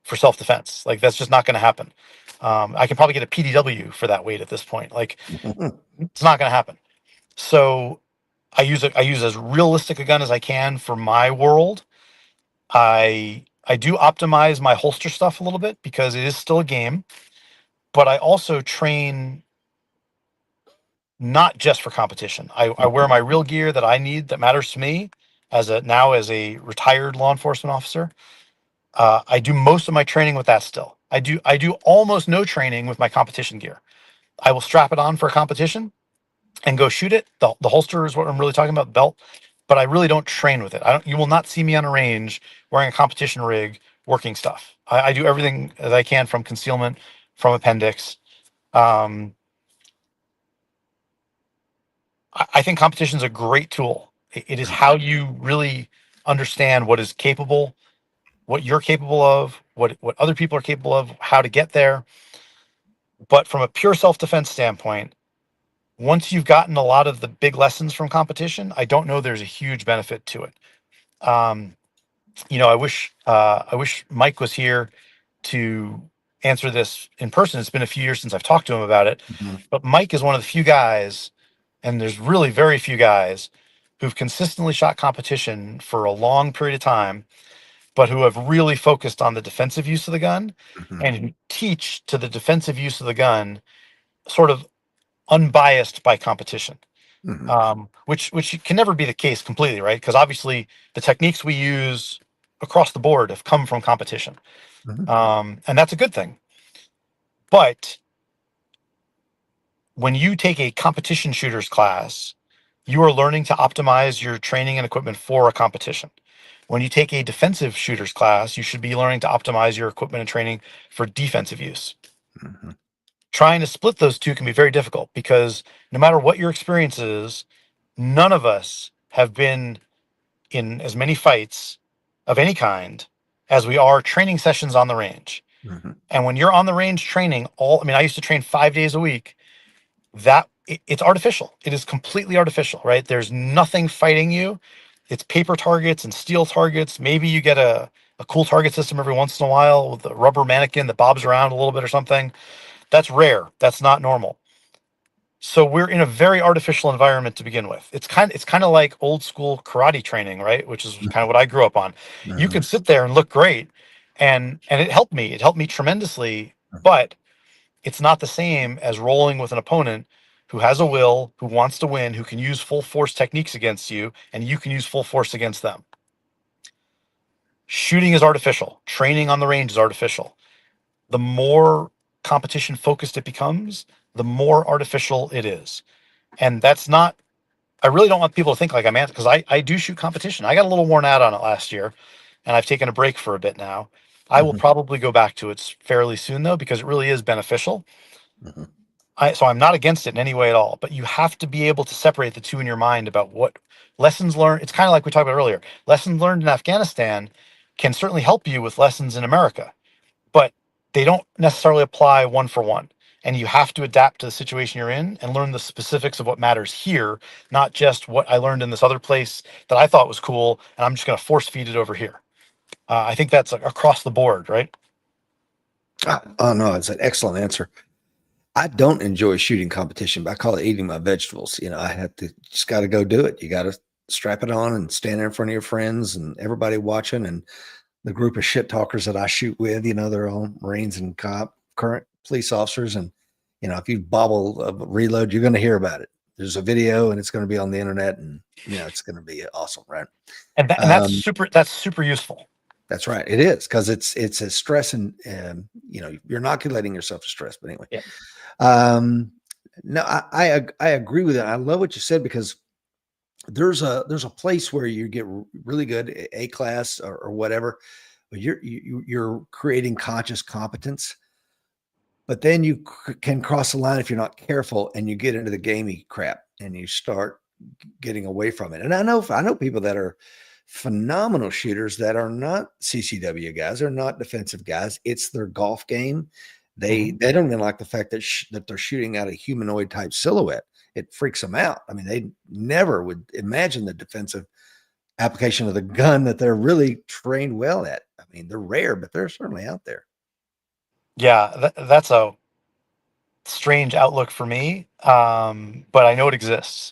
for self-defense. Like, that's just not going to happen. I can probably get a PDW for that weight at this point. Like, it's not going to happen. So I use as realistic a gun as I can for my world. I do optimize my holster stuff a little bit because it is still a game, but I also train not just for competition. I wear my real gear that I need, that matters to me as a retired law enforcement officer. I do most of my training with that still. I do almost no training with my competition gear. I will strap it on for a competition and go shoot it. The holster is what I'm really talking about, the belt. but I really don't train with it. You will not see me on a range wearing a competition rig working stuff. I do everything that I can from concealment, from appendix. Um, I think competition is a great tool. It is how you really understand what is capable, what you're capable of, what other people are capable of, how to get there. But from a pure self-defense standpoint, once you've gotten a lot of the big lessons from competition, I don't know there's a huge benefit to it. Um, I wish Mike was here to answer this in person. It's been a few years since I've talked to him about it, Mhm. but Mike is one of the few guys, and there's really very few guys who've consistently shot competition for a long period of time, but who have really focused on the defensive use of the gun Mhm. and who teach to the defensive use of the gun, sort of unbiased by competition. Mhm. Which can never be the case completely, right? Because obviously the techniques we use across the board have come from competition, Mhm. and that's a good thing. But when you take a competition shooters class, you are learning to optimize your training and equipment for a competition. When you take a defensive shooters class, you should be learning to optimize your equipment and training for defensive use. Mhm. Trying to split those two can be very difficult because no matter what your experience is, none of us have been in as many fights of any kind as we are training sessions on the range. Mhm. And when you're on the range training, I used to train 5 days a week. It's artificial. It is completely artificial, right? There's nothing fighting you. It's paper targets and steel targets. Maybe you get a cool target system every once in a while with a rubber mannequin that bobs around a little bit or something. That's rare. That's not normal. So we're in a very artificial environment to begin with. It's kind of like old school karate training, right? Which is kind of what I grew up on. You Mhm. can sit there and look great, and it helped me. It helped me tremendously, but it's not the same as rolling with an opponent who has a will, who wants to win, who can use full force techniques against you, and you can use full force against them. Shooting is artificial. Training on the range is artificial. The more competition focused it becomes, the more artificial it is. And that's not I really don't want people to think like I'm anti because I do shoot competition. I got a little worn out on it last year, and I've taken a break for a bit now. I will Mhm. probably go back to it fairly soon though, because it really is beneficial. Mhm. So I'm not against it in any way at all, but you have to be able to separate the two in your mind about what lessons learned. It's kind of like we talked about earlier. Lessons learned in Afghanistan can certainly help you with lessons in America, but they don't necessarily apply one for one. And you have to adapt to the situation you're in and learn the specifics of what matters here, not just what I learned in this other place that I thought was cool, and I'm just going to force feed it over here. I think that's like across the board, right? Oh no, it's an excellent answer. I don't enjoy shooting competition, but I call it eating my vegetables. I have to just got to go do it. You got to strap it on and stand there in front of your friends and everybody watching and the group of shit talkers that I shoot with. They're all Marines and current police officers. And, if you bobble a reload, you're going to hear about it. There's a video and it's going to be on the internet and, it's going to be awesome. Right. And that's Um, super useful. that's right. It is because it's a stress and, you're inoculating yourself to stress. But anyway, Yeah. um, no, I agree with it. I love what you said because there's a place where you get really good A class or whatever, but you're creating conscious competence. But then you can cross the line if you're not careful, and you get into the gamey crap, and you start getting away from it. And I know people that are phenomenal shooters that are not CCW guys, they're not defensive guys. It's their golf game. Mhm. They don't even like the fact that they're shooting at a humanoid type silhouette. It freaks them out. I mean, they never would imagine the defensive application of the gun that they're really trained well at. I mean, they're rare, but they're certainly out there. Yeah, that's a strange outlook for me, but I know it exists.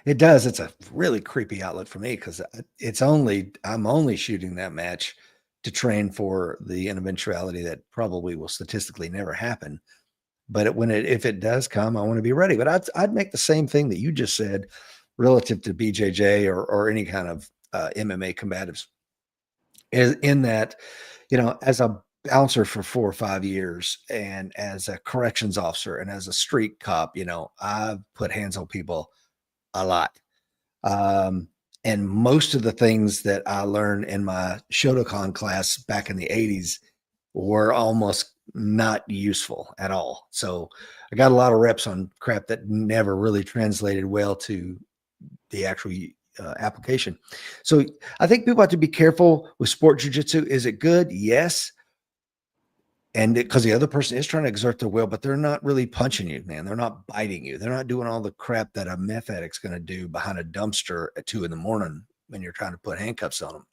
It does. It's a really creepy outlet for me because I'm only shooting that match to train for the eventuality that probably will statistically never happen. But if it does come, I want to be ready. But I'd make the same thing that you just said relative to BJJ or any kind of MMA combatives. In that, as a bouncer for 4 or 5 years and as a corrections officer and as a street cop, I've put hands on people a lot. Um, And most of the things that I learned in my Shotokan class back in the 80s were almost not useful at all. So I got a lot of reps on crap that never really translated well to the actual application. So I think people have to be careful with sport jujitsu. Is it good? Yes. And because the other person is trying to exert their will, but they're not really punching you, man. They're not biting you. They're not doing all the crap that a meth addict's going to do behind a dumpster at 2 a.m. when you're trying to put handcuffs on them.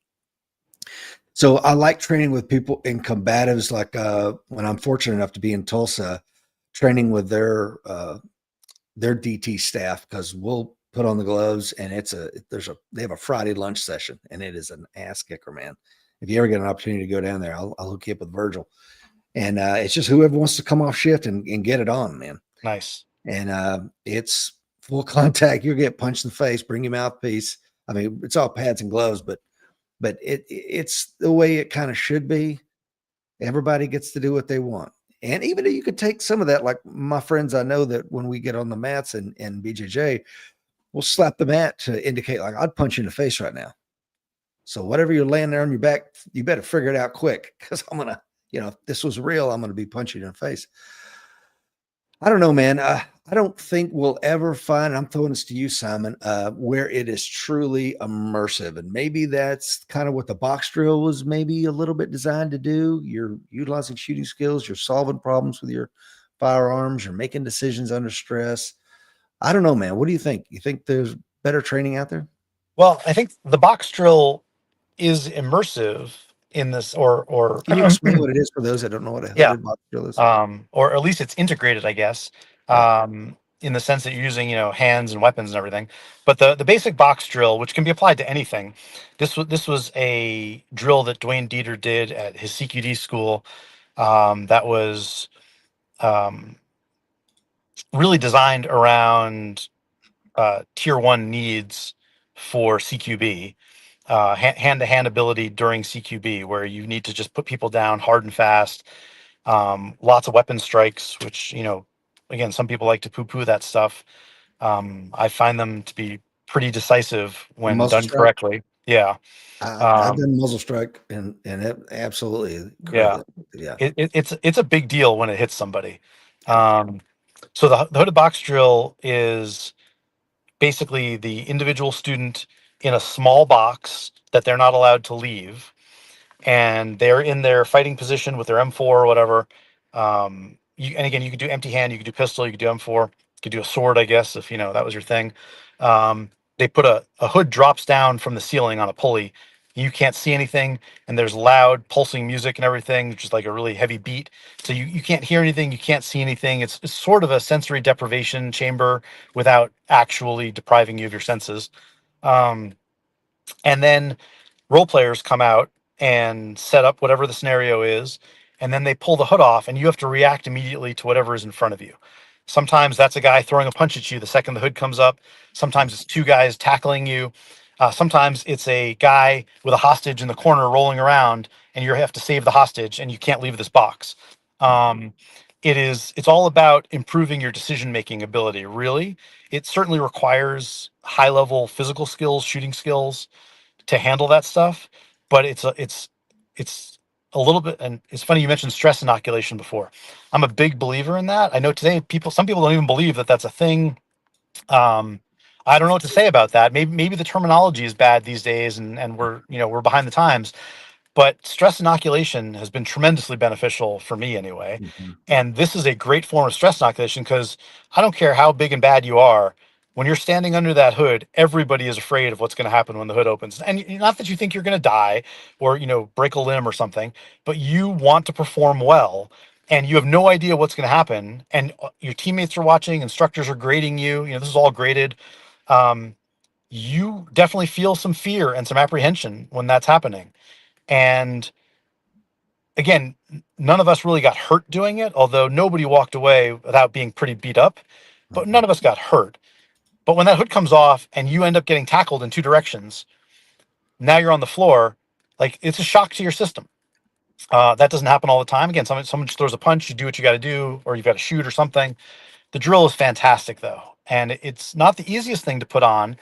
So I like training with people in combatives, like when I'm fortunate enough to be in Tulsa, training with their DT staff, because we'll put on the gloves and they have a Friday lunch session, and it is an ass kicker, man. If you ever get an opportunity to go down there, I'll hook you up with Virgil. And it's just whoever wants to come off shift and get it on, man. Nice. And it's full contact. You'll get punched in the face, bring your mouthpiece. I mean, it's all pads and gloves, but it's the way it kind of should be. Everybody gets to do what they want. And even though you could take some of that, like my friends, I know that when we get on the mats and BJJ, we'll slap the mat to indicate, like, I'd punch you in the face right now. So whatever you're laying there on your back, you better figure it out quick, because I'm going to, if this was real, I'm going to be punching you in the face. I don't know, man. I don't think we'll ever find, I'm throwing this to you, Simon, where it is truly immersive. And maybe that's kind of what the box drill was maybe a little bit designed to do. You're utilizing shooting skills. You're solving problems with your firearms. You're making decisions under stress. I don't know, man. What do you think? You think there's better training out there? Well, I think the box drill is immersive in this, or Can you explain what it is for those that don't know what a yeah, hooded box drill is? or at least it's integrated, I guess, Yeah. in the sense that you're using, hands and weapons and everything. But the basic box drill, which can be applied to anything, this was a drill that Dwayne Dieter did at his CQD school, that was um, really designed around tier one needs for CQB. Hand-to-hand ability during CQB, where you need to just put people down hard and fast. Lots of weapon strikes, which, again, some people like to poo-poo that stuff. I find them to be pretty decisive when Muzzle done strike. correctly. Yeah. I've Um, done muzzle strike, and it absolutely yeah. incredibly. Yeah. It's a big deal when it hits somebody. Yeah. Um, so the hooded box drill is basically the individual student in a small box that they're not allowed to leave, and they're in their fighting position with their M4 or whatever. And again, you could do empty hand, you could do pistol, you could do M4, you could do a sword, I guess, if that was your thing. They put a hood drops down from the ceiling on a pulley. You can't see anything, and there's loud pulsing music and everything, just like a really heavy beat. So you can't hear anything, you can't see anything. It's sort of a sensory deprivation chamber without actually depriving you of your senses. Um, and then role players come out and set up whatever the scenario is, and then they pull the hood off, and you have to react immediately to whatever is in front of you. Sometimes that's a guy throwing a punch at you the second the hood comes up. Sometimes it's two guys tackling you. Sometimes it's a guy with a hostage in the corner rolling around, and you have to save the hostage, and you can't leave this box. um, it's all about improving your decision making ability, really. It certainly requires high level physical skills, shooting skills, to handle that stuff. But it's a little bit, and it's funny you mentioned stress inoculation before. I'm a big believer in that. I know today some people don't even believe that that's a thing. um I don't know what to say about that. Maybe the terminology is bad these days, and we're behind the times. But stress inoculation has been tremendously beneficial for me anyway. Mhm. And this is a great form of stress inoculation, because I don't care how big and bad you are. When you're standing under that hood, everybody is afraid of what's going to happen when the hood opens. And not that you think you're going to die or, break a limb or something, but you want to perform well, and you have no idea what's going to happen. And your teammates are watching, instructors are grading you. This is all graded. Um, you definitely feel some fear and some apprehension when that's happening. And again, none of us really got hurt doing it, although nobody walked away without being pretty beat up, but none Mhm. of us got hurt. But when that hood comes off and you end up getting tackled in two directions, now you're on the floor. Like, it's a shock to your system. That doesn't happen all the time. Again, someone just throws a punch, you do what you got to do, or you've got to shoot or something. The drill is fantastic, though. And it's not the easiest thing to put on.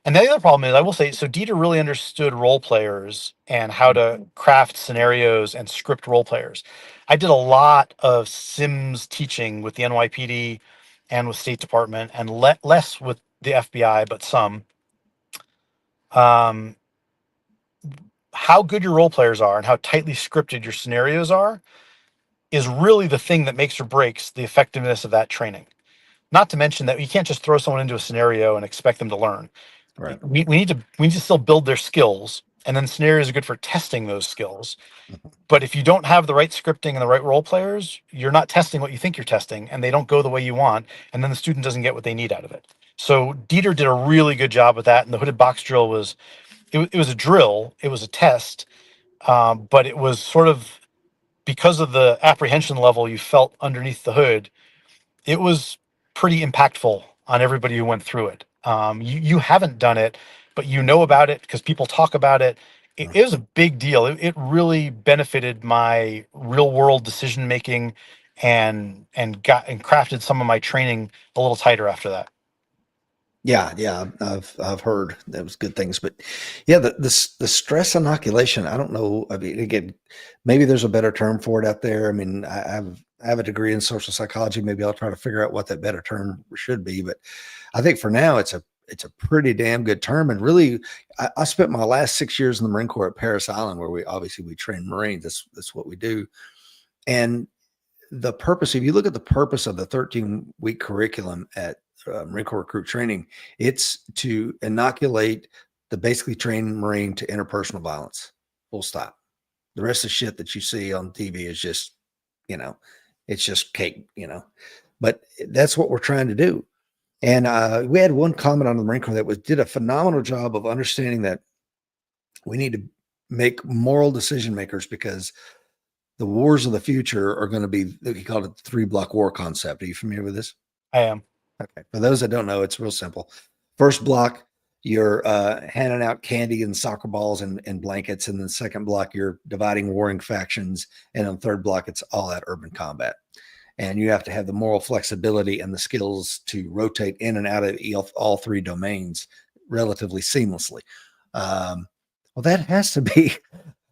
And the other problem is, I will say, so Dieter really understood role players and how to craft scenarios and script role players. I did a lot of Sims teaching with the NYPD and with State Department, and less with the FBI, but some. Um, how good your role players are and how tightly scripted your scenarios are is really the thing that makes or breaks the effectiveness of that training. Not to mention that you can't just throw someone into a scenario and expect them to learn. Right. We need to still build their skills, and then scenarios are good for testing those skills. Mhm. But if you don't have the right scripting and the right role players, you're not testing what you think you're testing, and they don't go the way you want, and then the student doesn't get what they need out of it. So Dieter did a really good job with that, and the hooded box drill was it was a drill, it was a test, but it was sort of because of the apprehension level you felt underneath the hood. It was pretty impactful on everybody who went through it. You haven't done it, but you know about it because people talk about it. It was a big deal. It really benefited my real world decision making, and crafted some of my training a little tighter after that. Yeah, yeah, I've heard that was good things, but yeah, the stress inoculation. I don't know. I mean, again, maybe there's a better term for it out there. I mean, I have a degree in social psychology. Maybe I'll try to figure out what that better term should be. But I think for now, it's a pretty damn good term. And really, I spent my last 6 years in the Marine Corps at Paris Island, where we train Marines. That's what we do. And the purpose, if you look at the purpose of the 13-week curriculum at Marine Corps recruit training, it's to inoculate the basically trained Marine to interpersonal violence. Full stop. The rest of the shit that you see on TV is just, you know, it's just cake, But that's what we're trying to do. And we had one comment on the Marine Corps that did a phenomenal job of understanding that we need to make moral decision makers, because the wars of the future are going to be, he called it the 3 block war concept. Are you familiar with this? I am. Okay. For those that don't know, it's real simple. First block, you're handing out candy and soccer balls and blankets. And then second block, you're dividing warring factions. And on third block, it's all out urban combat. And you have to have the moral flexibility and the skills to rotate in and out of all 3 domains relatively seamlessly. Well, that has to be,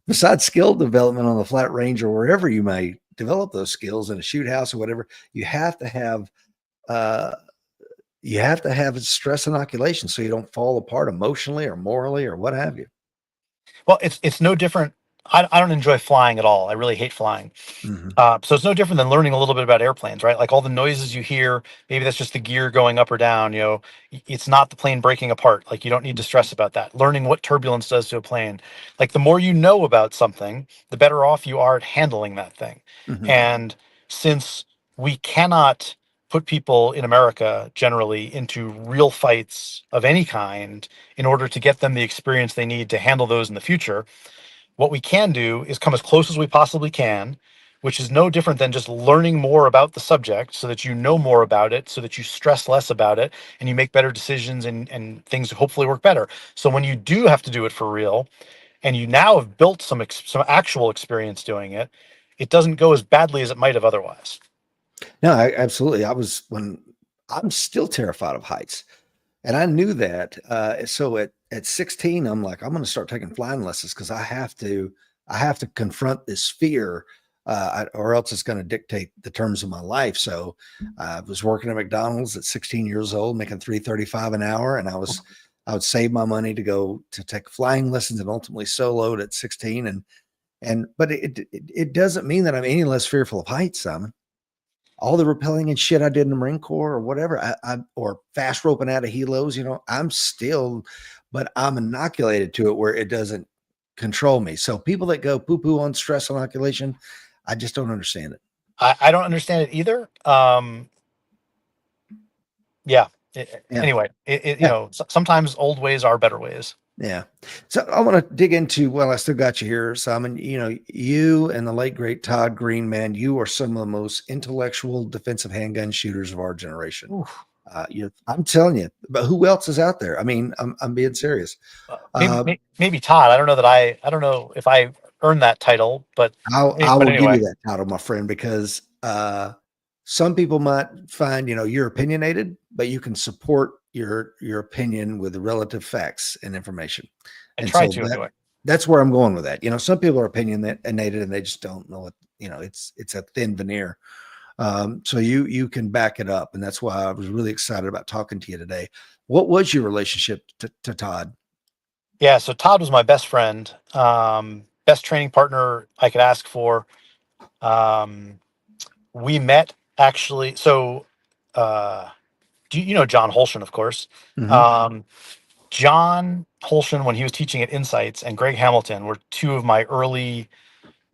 besides skill development on the flat range or wherever you may develop those skills in a shoot house or whatever, you have to have uh, stress inoculation so you don't fall apart emotionally or morally or what have you. Well, it's no different. I don't enjoy flying at all. I really hate flying. Mm-hmm. So it's no different than learning a little bit about airplanes, right? Like all the noises you hear, maybe that's just the gear going up or down. It's not the plane breaking apart. Like you don't need to stress about that. Learning what turbulence does to a plane, like the more you know about something, the better off you are at handling that thing. Mm-hmm. And since we cannot put people in America generally into real fights of any kind in order to get them the experience they need to handle those in the future, what we can do is come as close as we possibly can, which is no different than just learning more about the subject so that you know more about it, so that you stress less about it, and you make better decisions, and things hopefully work better. So when you do have to do it for real, and you now have built some actual experience doing it, it doesn't go as badly as it might have otherwise. No, absolutely. I'm still terrified of heights. And I knew that. So at 16, I'm like, I'm going to start taking flying lessons because I have to confront this fear, or else it's going to dictate the terms of my life. So I was working at McDonald's at 16 years old, making $3.35 an hour, and I would save my money to go to take flying lessons and ultimately soloed at 16. But it doesn't mean that I'm any less fearful of heights, Simon. All the rappelling and shit I did in the Marine Corps or whatever, or fast roping out of helos, but I'm inoculated to it where it doesn't control me. So people that go poo poo on stress inoculation, I just don't understand it. I don't understand it either. Yeah. Yeah. Anyway, Yeah. sometimes old ways are better ways. Yeah. So I want to dig into, well, I still got you here, Simon. You and the late great Todd Green, man, you are some of the most intellectual defensive handgun shooters of our generation. Oof. I'm telling you, but who else is out there? I mean, I'm being serious. Uh, Maybe Todd. I don't know if I earned that title, but I but will give you anyway. that title, my friend, because some people might find, you're opinionated, but you can support your opinion with the relative facts and information. I And try so to anyway. that's where I'm going with that. Some people are opinionated and they just don't know what, it's a thin veneer. So you can back it up. And that's why I was really excited about talking to you today. What was your relationship to Todd? Yeah, so Todd was my best friend, best training partner I could ask for. Um, we met actually. So, you know John Holshin, of course. Mm-hmm. Um, John Holshin, when he was teaching at Insights, and Greg Hamilton were two of my early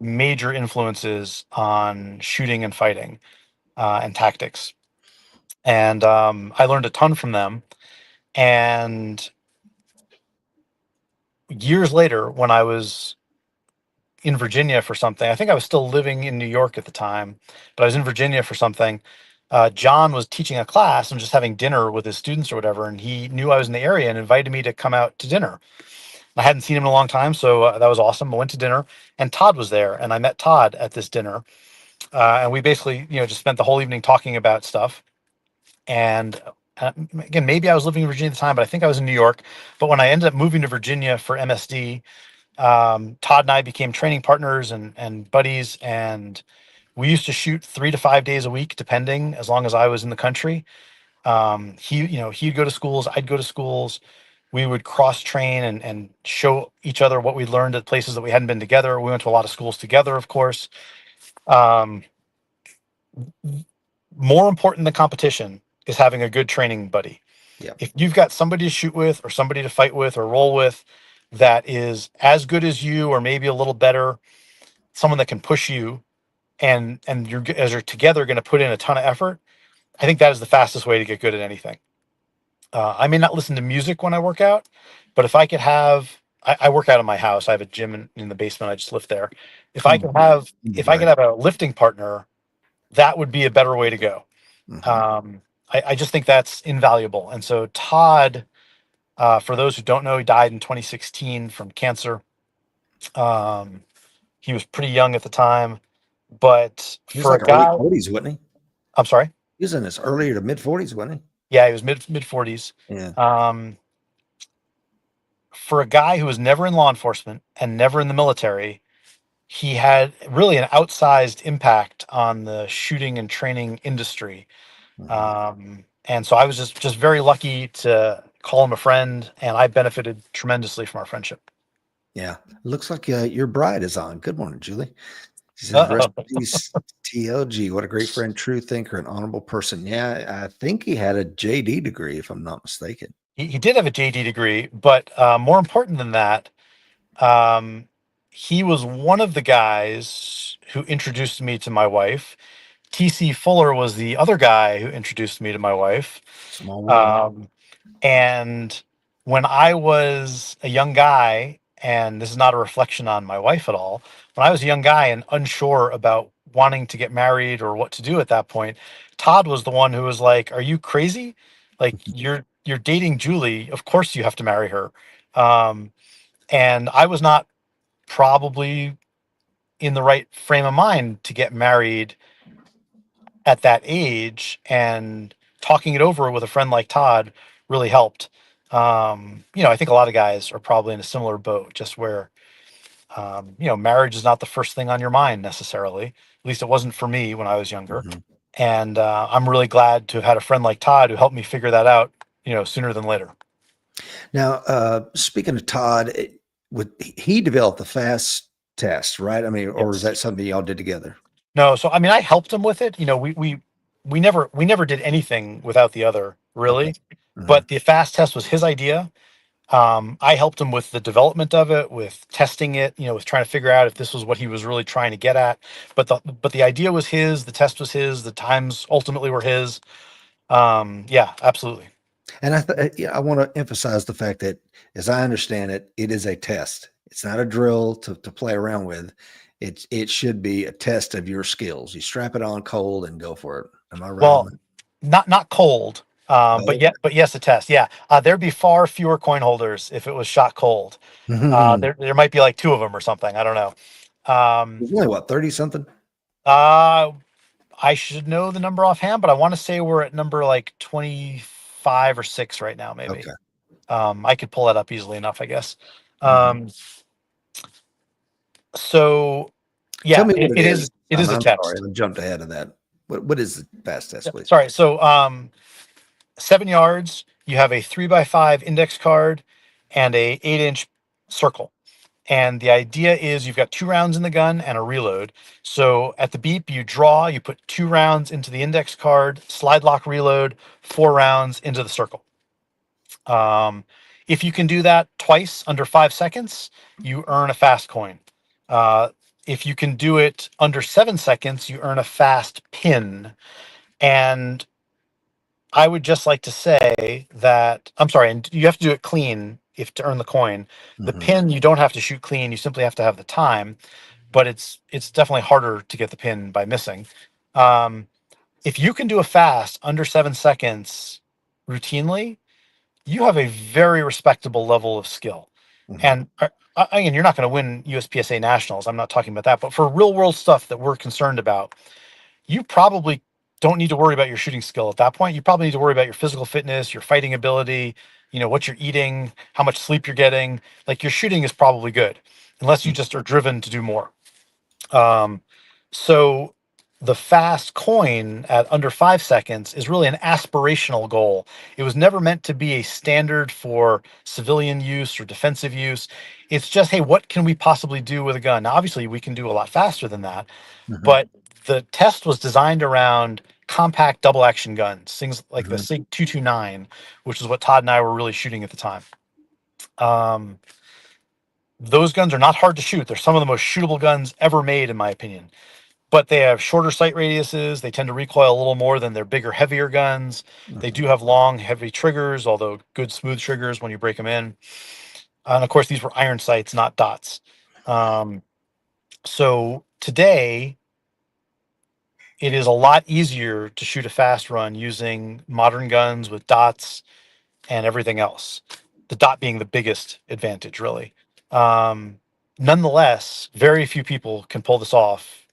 major influences on shooting and fighting and tactics. And I learned a ton from them. And years later, when I was in Virginia for something, I think I was still living in New York at the time, but I was in Virginia for something. John was teaching a class and just having dinner with his students or whatever, and he knew I was in the area and invited me to come out to dinner. I hadn't seen him in a long time, so that was awesome. I went to dinner, and Todd was there, and I met Todd at this dinner, and we basically, just spent the whole evening talking about stuff. And again, maybe I was living in Virginia at the time, but I think I was in New York. But when I ended up moving to Virginia for MSD, Todd and I became training partners and buddies, and we used to shoot 3 to 5 days a week, depending, as long as I was in the country. He'd go to schools, I'd go to schools. We would cross train and show each other what we learned at places that we hadn't been together. We went to a lot of schools together, of course. Um, More important than competition is having a good training buddy. Yeah. If you've got somebody to shoot with or somebody to fight with or roll with that is as good as you or maybe a little better, someone that can push you, and you're as you're together going to put in a ton of effort, I think that is the fastest way to get good at anything. I may not listen to music when I work out, but if I could have, I work out in my house. I have a gym in the basement. I just lift there. If I Hmm. could have, if I could Brag. have a lifting partner, that would be a better way to go. Hmm. I just think that's invaluable. And so Todd, for those who don't know, he died in 2016 from cancer. Um, he was pretty young at the time, but He was for a like early guy, 40s, wasn't he? I'm sorry. He was in his earlier to mid 40s, wasn't Yeah, he was mid 40s. he? Yeah. Um, for a guy who was never in law enforcement and never in the military, he had really an outsized impact on the shooting and training industry. Hmm. And so I was just very lucky to call him a friend, and I benefited tremendously from our friendship. Yeah. Looks like your bride is on. Good morning, Julie. She says, rest Uh-oh. in peace, TLG. What a great friend, true thinker, and honorable person. Yeah, I think he had a JD degree, if I'm not mistaken. He did have a JD degree, but more important than that, um, he was one of the guys who introduced me to my wife. TC Fuller was the other guy who introduced me to my wife. Small world. Um, And when I was a young guy, and this is not a reflection on my wife at all, when I was a young guy and unsure about wanting to get married or what to do at that point, Todd was the one who was like, "Are you crazy? Like you're dating Julie. Of course you have to marry her." Um, and I was not probably in the right frame of mind to get married at that age, and talking it over with a friend like Todd really helped. I think a lot of guys are probably in a similar boat, just where, marriage is not the first thing on your mind necessarily. At least it wasn't for me when I was younger. Mhm. And I'm really glad to have had a friend like Todd who helped me figure that out, sooner than later. Now, speaking of Todd, he developed the fast test, right? I mean, or was Yes. that something y'all did together? No, so I mean, I helped him with it. We never did anything without the other, Okay. really. Mhm. But the fast test was his idea. I helped him with the development of it, with testing it, with trying to figure out if this was what he was really trying to get at. But the idea was his, the test was his, the times ultimately were his. Yeah, absolutely. And yeah, I want to emphasize the fact that, as I understand it, it is a test. It's not a drill to play around with. It should be a test of your skills. You strap it on cold and go for it. Am I right on Well, that? not cold, but Oh. but yes, a test. Yeah, there'd be far fewer coin holders if it was shot cold. Mhm. There might be like two of them or something. I don't know. There's only what, 30 something? Uh, I should know the number offhand, but I want to say we're at number like 25 5 or 6 right now, maybe. Okay. I could pull that up easily enough, I guess. Mhm. Um, so Tell yeah, me it, what it it is is, it is Simon. a I'm sorry, test. I jumped ahead of that. What is the fast test, Yeah, please? sorry. So 7 yards, you have a 3x5 index card and a 8-inch circle. And the idea is you've got 2 rounds in the gun and a reload. So at the beep, you draw, you put 2 rounds into the index card, slide lock reload, 4 rounds into the circle. Um, if you can do that twice under 5 seconds, you earn a fast coin. Uh, if you can do it under 7 seconds, you earn a fast pin. And I would just like to say that I'm sorry, and you have to do it clean if to earn the coin. The Mhm. pin you don't have to shoot clean; you simply have to have the time. But it's definitely harder to get the pin by missing. Um, if you can do a fast under 7 seconds routinely, you have a very respectable level of skill. Mhm. And again, you're not going to win USPSA nationals. I'm not talking about that. But for real world stuff that we're concerned about, you probably don't need to worry about your shooting skill at that point. You probably need to worry about your physical fitness, your fighting ability, what you're eating, how much sleep you're getting. Like your shooting is probably good, unless you Mm. just are driven to do more. Um, so the fast coin at under 5 seconds is really an aspirational goal. It was never meant to be a standard for civilian use or defensive use. It's just, hey, what can we possibly do with a gun? Now, obviously, we can do a lot faster than that, Mhm. but the test was designed around compact double action guns, things like the Mhm. SIG 229, which is what Todd and I were really shooting at the time. Um, those guns are not hard to shoot. They're some of the most shootable guns ever made, in my opinion. But they have shorter sight radiuses. They tend to recoil a little more than their bigger, heavier guns. They Mhm. do have long, heavy triggers, although good, smooth triggers when you break them in. And of course, these were iron sights, not dots. Um, so today, it is a lot easier to shoot a fast run using modern guns with dots and everything else. The dot being the biggest advantage, really. Um, Nonetheless, very few people can pull this off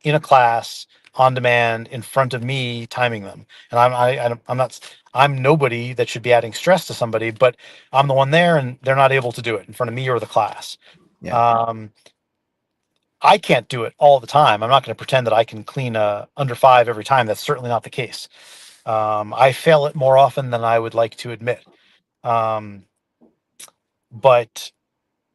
in a class on demand in front of me timing them. And I'm not I'm nobody that should be adding stress to somebody, but I'm the one there, and they're not able to do it in front of me or the class. Yeah. Um, I can't do it all the time. I'm not going to pretend that I can clean a under 5 every time. That's certainly not the case. I fail it more often than I would like to admit. Um, but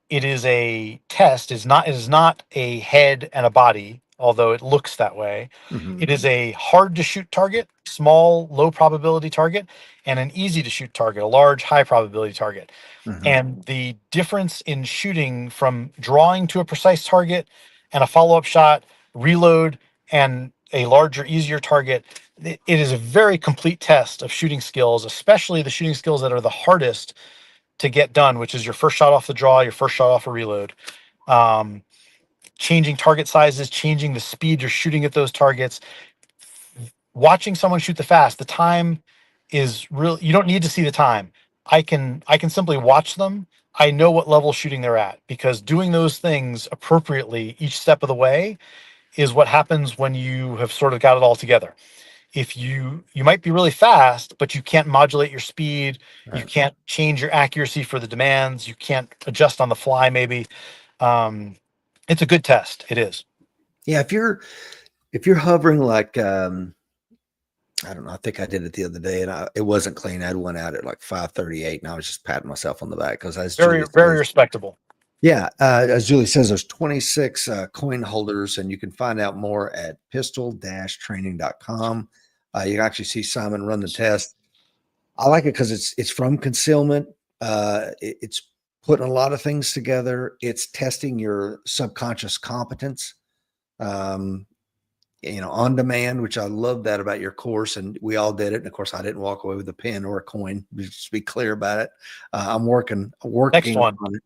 it is a test. It is not a head and a body, although it looks that way. Mhm. It is a hard to shoot target, small, low probability target, and an easy to shoot target, a large, high probability target. Mhm. And the difference in shooting from drawing to a precise target and a follow up shot, reload, and a larger, easier target, it is a very complete test of shooting skills, especially the shooting skills that are the hardest to get done, which is your first shot off the draw, your first shot off a reload. Um, Changing target sizes, changing the speed you're shooting at those targets, watching someone shoot the fast. The time is real. You don't need to see the time. I can simply watch them. I know what level shooting they're at, because doing those things appropriately each step of the way is what happens when you have sort of got it all together. If you might be really fast, but you can't modulate your speed, you Right. can't change your accuracy for the demands, you can't adjust on the fly maybe. um, it's a good test. It is. Yeah, if you're hovering like I don't know, I think I did it the other day and it wasn't clean. I had one out at like 5:38 and I was just patting myself on the back because as Very, Julie very says, respectable. yeah, as Julie says, there's 26 coin holders, and you can find out more at pistol-training.com. You can actually see Simon run the test. I like it because it's from concealment. It's putting a lot of things together. It's testing your subconscious competence. Um, on demand, which I love that about your course. And we all did it. And of course, I didn't walk away with a pen or a coin. Just to be clear about it. I'm working Next working one. on it.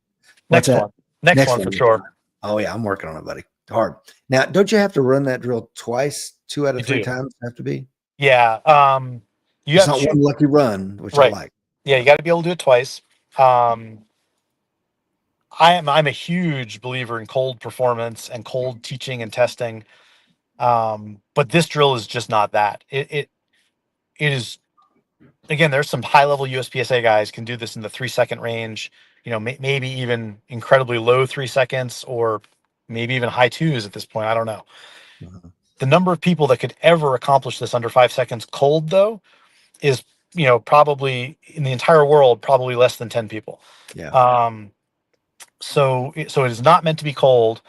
What's Next that? one. Next Next one for one. sure. Oh yeah, I'm working on it, buddy. Hard. Now, don't you have to run that drill twice? Two out of You three do. times have to be. Yeah. You It's have to not one shoot. lucky run, which I Right. like. Yeah, you got to be able to do it twice. um I'm a huge believer in cold performance and cold teaching and testing. But this drill is just not that. It is again, there's some high level USPSA guys can do this in the 3 second range, maybe even incredibly low 3 seconds, or maybe even high twos at this point. I don't know. Mhm. The number of people that could ever accomplish this under 5 seconds cold, though, is, probably in the entire world, probably less than 10 people. Yeah. Um, so it is not meant to be cold,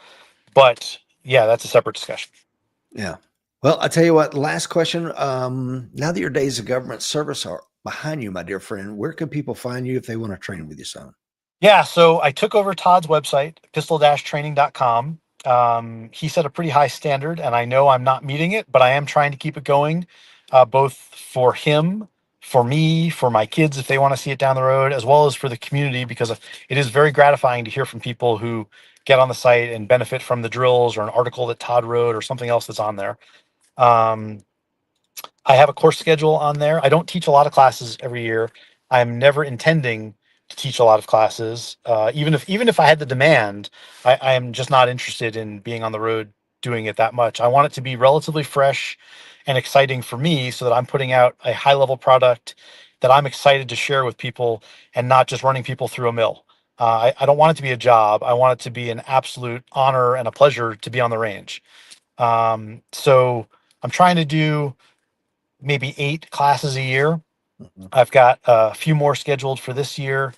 but yeah, that's a separate discussion. Yeah. Well, I tell you what, last question. Now that your days of government service are behind you, my dear friend, where can people find you if they want to train with you, son? Yeah, so I took over Todd's website, pistol-training.com. He set a pretty high standard, and I know I'm not meeting it, but I am trying to keep it going, both for him, for me, for my kids if they want to see it down the road, as well as for the community, because it is very gratifying to hear from people who get on the site and benefit from the drills or an article that Todd wrote or something else that's on there. Um, I have a course schedule on there. I don't teach a lot of classes every year. I'm never intending to teach a lot of classes. Even if I had the demand, I am just not interested in being on the road doing it that much. I want it to be relatively fresh and exciting for me so that I'm putting out a high level product that I'm excited to share with people and not just running people through a mill. I don't want it to be a job. I want it to be an absolute honor and a pleasure to be on the range. So I'm trying to do maybe 8 classes a year. Mhm. I've got a few more scheduled for this year.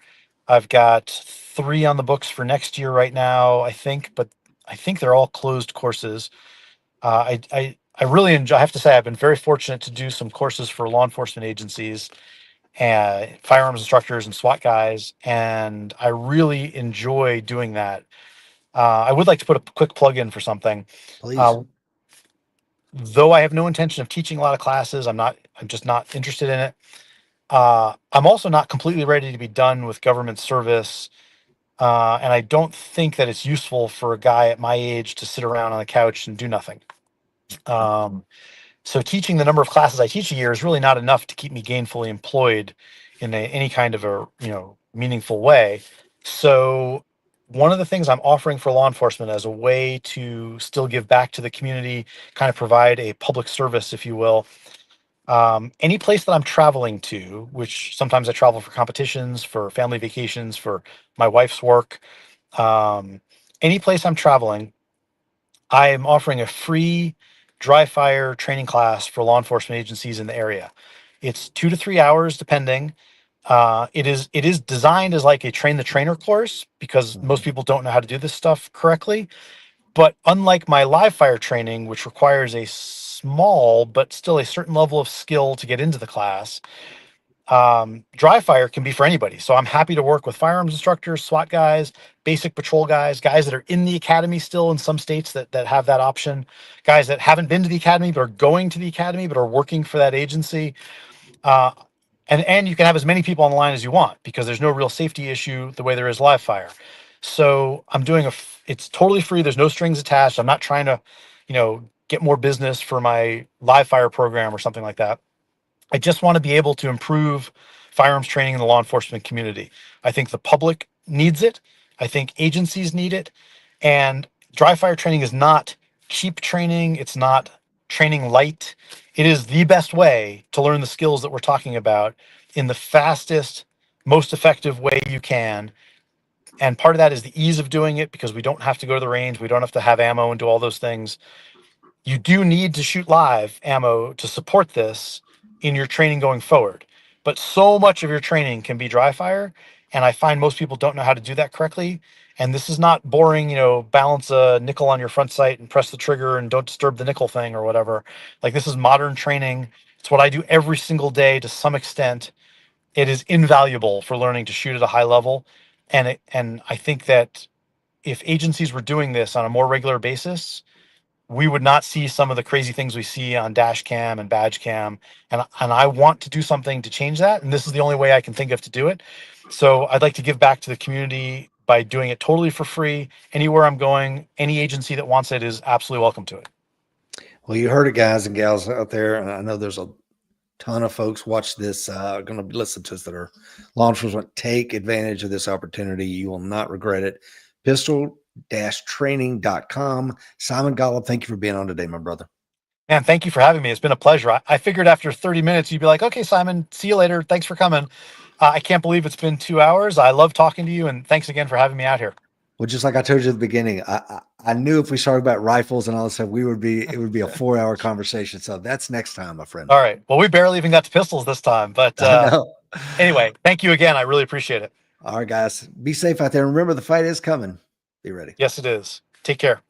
I've got 3 on the books for next year right now, I think, but I think they're all closed courses. I really enjoy. I have to say, I've been very fortunate to do some courses for law enforcement agencies and firearms instructors and SWAT guys, and I really enjoy doing that. I would like to put a quick plug in for something. Please. Uh, though I have no intention of teaching a lot of classes, I'm not. I'm just not interested in it. I'm also not completely ready to be done with government service, and I don't think that it's useful for a guy at my age to sit around on the couch and do nothing. Um, so teaching the number of classes I teach a year is really not enough to keep me gainfully employed in any kind of a meaningful way. So one of the things I'm offering for law enforcement as a way to still give back to the community, kind of provide a public service, if you will, any place that I'm traveling to, which sometimes I travel for competitions, for family vacations, for my wife's work, um, any place I'm traveling, I am offering a free dry fire training class for law enforcement agencies in the area. It's 2 to 3 hours, depending. It is designed as like a train the trainer course because most Mhm. people don't know how to do this stuff correctly. But unlike my live fire training, which requires a small but still a certain level of skill to get into the class, dry fire can be for anybody. So I'm happy to work with firearms instructors, SWAT guys, basic patrol guys that are in the academy still in some states that have that option, guys that haven't been to the academy but are going to the academy but are working for that agency. Uh, and you can have as many people on the line as you want because there's no real safety issue the way there is live fire. So I'm doing it's totally free. There's no strings attached. I'm not trying to, get more business for my live fire program or something like that. I just want to be able to improve firearms training in the law enforcement community. I think the public needs it. I think agencies need it. And dry fire training is not cheap training. It's not training light. It is the best way to learn the skills that we're talking about in the fastest, most effective way you can. And part of that is the ease of doing it because we don't have to go to the range. We don't have to have ammo and do all those things. You do need to shoot live ammo to support this in your training going forward. But so much of your training can be dry fire. And I find most people don't know how to do that correctly. And this is not boring, balance a nickel on your front sight and press the trigger and don't disturb the nickel thing or whatever. Like, this is modern training. It's what I do every single day to some extent. It is invaluable for learning to shoot at a high level. And I think that if agencies were doing this on a more regular basis, we would not see some of the crazy things we see on dash cam and badge cam. And I want to do something to change that. And this is the only way I can think of to do it. So I'd like to give back to the community by doing it totally for free. Anywhere I'm going, any agency that wants it is absolutely welcome to it. Well, you heard it, guys and gals out there. And I know there's a ton of folks watch this, going to listen to us that are law enforcement. Take advantage of this opportunity. You will not regret it. Pistol-training.com. Simon Golob, thank you for being on today, my brother. Man, thank you for having me. It's been a pleasure. I figured after 30 minutes, you'd be like, okay, Simon, see you later. Thanks for coming. I can't believe it's been 2 hours. I love talking to you, and thanks again for having me out here. Well, just like I told you at the beginning, I knew if we started about rifles and all this stuff, it would be a 4 hour conversation. So that's next time, my friend. All right. Well, we barely even got to pistols this time, but I know. anyway, thank you again. I really appreciate it. All right, guys, be safe out there. Remember, the fight is coming. Be ready. Yes, it is. Take care.